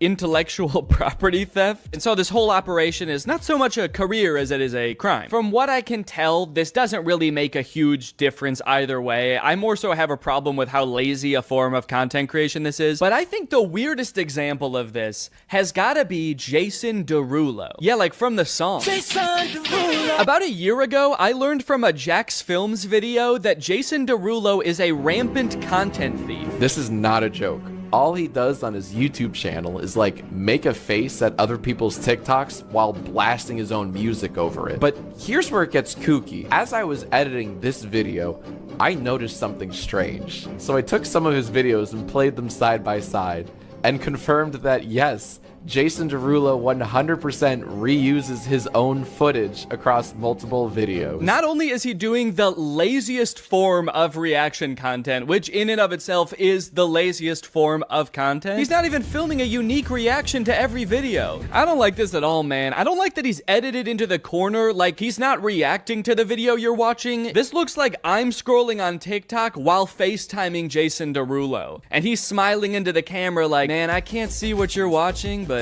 intellectual property theft. And so this whole operation is not so much a career as it is a crime. From what I can tell, this doesn't really make a huge difference either way. I more so have a problem with how lazy a form of content creation this is. But I think the weirdest example of this has gotta be Jason Derulo. Yeah, like from the song. Jason Derulo. About a year ago, I learned from a Jax Films video that Jason Derulo is a rampant content thief. This is not a joke. All he does on his YouTube channel is like make a face at other people's TikToks while blasting his own music over it. But here's where it gets kooky. As I was editing this video, I noticed something strange. So I took some of his videos and played them side by side and confirmed that yes, Jason Derulo 100% reuses his own footage across multiple videos. Not only is he doing the laziest form of reaction content, which in and of itself is the laziest form of content, he's not even filming a unique reaction to every video. I don't like this at all, man. I don't like that he's edited into the corner, like he's not reacting to the video you're watching. This looks like I'm scrolling on TikTok while FaceTiming Jason Derulo. And he's smiling into the camera like, man, I can't see what you're watching, but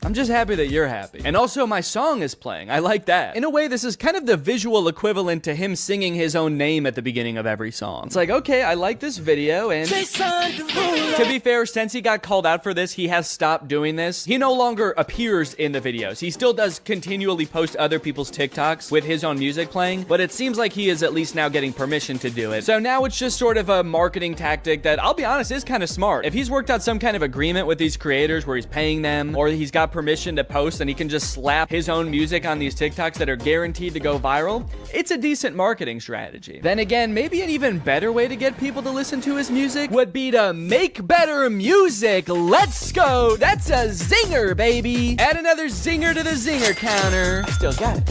I'm just happy that you're happy. And also my song is playing. I like that. In a way, this is kind of the visual equivalent to him singing his own name at the beginning of every song. It's like, okay, I like this video, and to be fair, since he got called out for this, he has stopped doing this. He no longer appears in the videos. He still does continually post other people's TikToks with his own music playing, but it seems like he is at least now getting permission to do it. So now it's just sort of a marketing tactic that, I'll be honest, is kind of smart. If he's worked out some kind of agreement with these creators where he's paying them, or he's got permission to post and he can just slap his own music on these TikToks that are guaranteed to go viral, it's a decent marketing strategy. Then again, maybe an even better way to get people to listen to his music would be to make better music. Let's go. That's a zinger, baby. Add another zinger to the zinger counter. I still got it.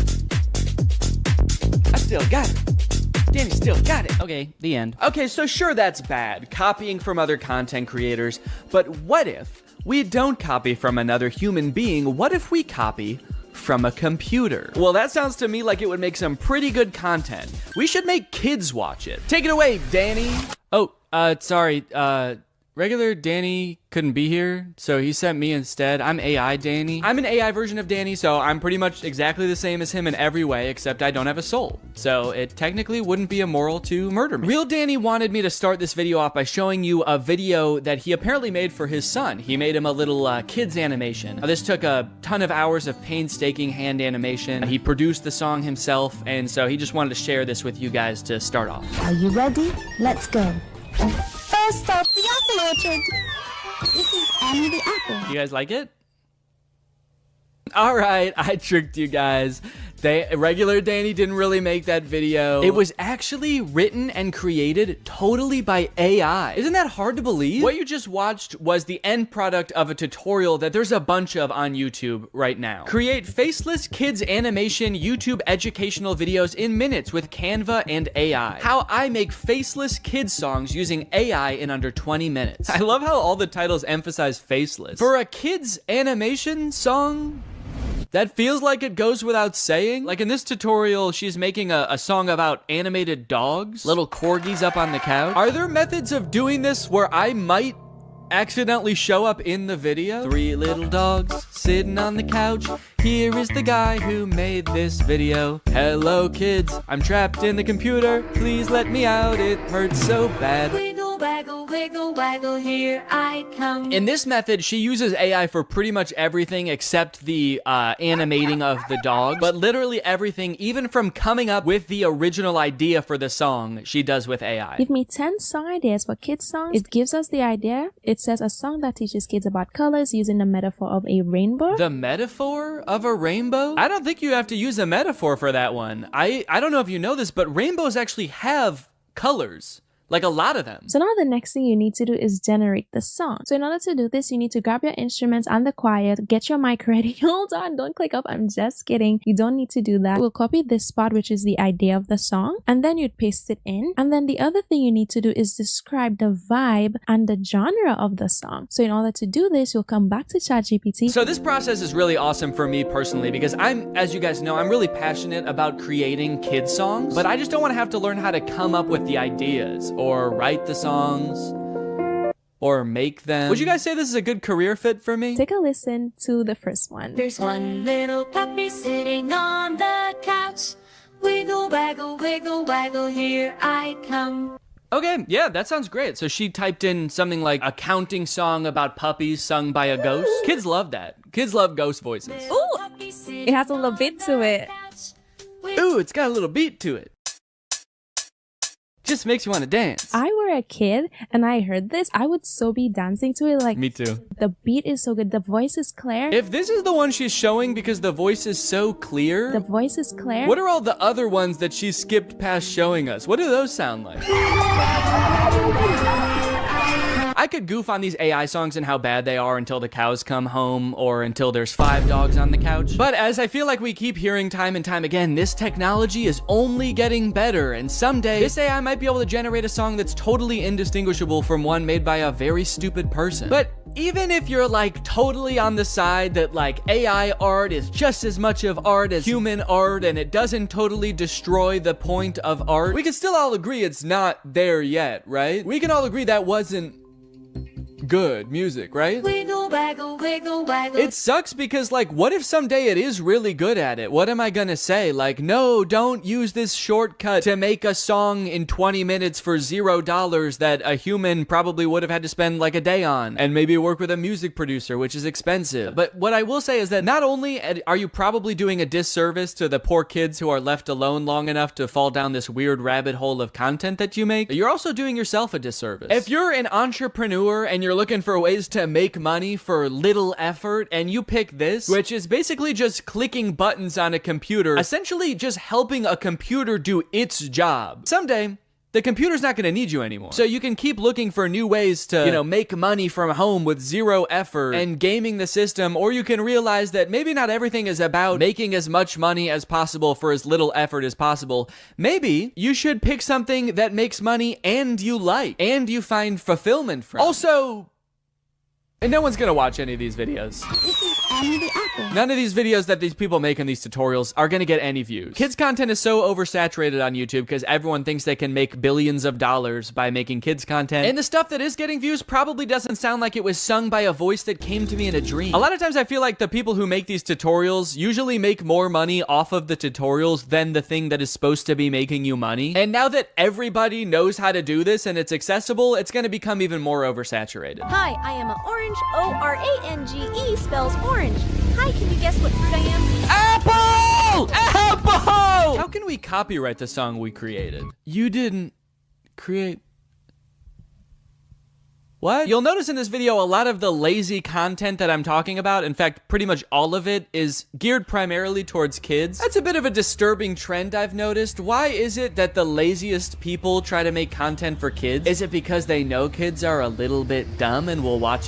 I still got it. Danny still got it. Okay, the end. Okay, so sure, that's bad, copying from other content creators, but what if we don't copy from another human being? What if we copy from a computer? Well, that sounds to me like it would make some pretty good content. We should make kids watch it. Take it away, Danny. Oh, sorry, regular Danny couldn't be here, so he sent me instead. I'm AI Danny. I'm an AI version of Danny, so I'm pretty much exactly the same as him in every way, except I don't have a soul. So it technically wouldn't be immoral to murder me. Real Danny wanted me to start this video off by showing you a video that he apparently made for his son. He made him a little kids animation. Now, this took a ton of hours of painstaking hand animation. He produced the song himself, and so he just wanted to share this with you guys to start off. Are you ready? Let's go. First stop, the apple orchard. This is Annie the apple. You guys like it? All right, I tricked you guys. Regular Danny didn't really make that video. It was actually written and created totally by AI. Isn't that hard to believe? What you just watched was the end product of a tutorial that there's a bunch of on YouTube right now. Create faceless kids animation YouTube educational videos in minutes with Canva and AI. How I make faceless kids songs using AI in under 20 minutes. I love how all the titles emphasize faceless. For a kids animation song, that feels like it goes without saying. Like in this tutorial, she's making a song about animated dogs, little corgis up on the couch. Are there methods of doing this where I might accidentally show up in the video. 3 little dogs sitting on the couch. Here is the guy who made this video. Hello kids, I'm trapped in the computer. Please let me out, it hurts so bad. Wiggle, waggle, wiggle, waggle, here I come. In this method, she uses AI for pretty much everything except the animating of the dog. But literally everything, even from coming up with the original idea for the song, she does with AI. Give me 10 song ideas for kids songs. It gives us the idea. It says a song that teaches kids about colors using the metaphor of a rainbow. The metaphor of a rainbow? I don't think you have to use a metaphor for that one. I don't know if you know this, but rainbows actually have colors. Like a lot of them. So now the next thing you need to do is generate the song. So in order to do this, you need to grab your instruments and the choir, get your mic ready. Hold on, don't click up. I'm just kidding. You don't need to do that. We'll copy this spot, which is the idea of the song, and then you'd paste it in. And then the other thing you need to do is describe the vibe and the genre of the song. So in order to do this, you'll come back to ChatGPT. So this process is really awesome for me personally because as you guys know, I'm really passionate about creating kids songs, but I just don't want to have to learn how to come up with the ideas or write the songs or make them. Would you guys say this is a good career fit for me? Take a listen to the first one. There's one little puppy sitting on the couch. Wiggle, waggle, wiggle, waggle, here I come. Okay, yeah, that sounds great. So she typed in something like a counting song about puppies sung by a ghost. Kids love that. Kids love ghost voices. Ooh, it has a little beat to it. Ooh, it's got a little beat to it. Just makes you want to dance. I were a kid and I heard this, I would so be dancing to it. Like, me too. The beat is so good. The voice is clear. If this is the one she's showing because the voice is so clear. The voice is clear. What are all the other ones that she skipped past showing us? What do those sound like? I could goof on these AI songs and how bad they are until the cows come home or until there's 5 dogs on the couch. But as I feel like we keep hearing time and time again, this technology is only getting better, and someday this AI might be able to generate a song that's totally indistinguishable from one made by a very stupid person. But even if you're like totally on the side that like AI art is just as much of art as human art and it doesn't totally destroy the point of art, we can still all agree it's not there yet, right? We can all agree that wasn't good music, right? Wiggle, waggle, wiggle, waggle. It sucks because, like, what if someday it is really good at it? What am I gonna say? Like, no, don't use this shortcut to make a song in 20 minutes for $0 that a human probably would have had to spend like a day on and maybe work with a music producer, which is expensive. But what I will say is that not only are you probably doing a disservice to the poor kids who are left alone long enough to fall down this weird rabbit hole of content that you make, you're also doing yourself a disservice. If you're an entrepreneur and you're looking for ways to make money for little effort and you pick this, which is basically just clicking buttons on a computer, essentially just helping a computer do its job, someday the computer's not going to need you anymore. So you can keep looking for new ways to, make money from home with 0 effort and gaming the system, or you can realize that maybe not everything is about making as much money as possible for as little effort as possible. Maybe you should pick something that makes money and you like, and you find fulfillment from. Also, and no one's gonna watch any of these videos. This is Annie the Apple. None of these videos that these people make in these tutorials are gonna get any views. Kids content is so oversaturated on YouTube because everyone thinks they can make billions of dollars by making kids content. And the stuff that is getting views probably doesn't sound like it was sung by a voice that came to me in a dream. A lot of times I feel like the people who make these tutorials usually make more money off of the tutorials than the thing that is supposed to be making you money. And now that everybody knows how to do this and it's accessible, it's gonna become even more oversaturated. Hi, I am an orange. O-R-A-N-G-E spells orange. Hi, can you guess what fruit I am? Apple! Apple! How can we copyright the song we created? You didn't create... What? You'll notice in this video a lot of the lazy content that I'm talking about, in fact, pretty much all of it, is geared primarily towards kids. That's a bit of a disturbing trend I've noticed. Why is it that the laziest people try to make content for kids? Is it because they know kids are a little bit dumb and will watch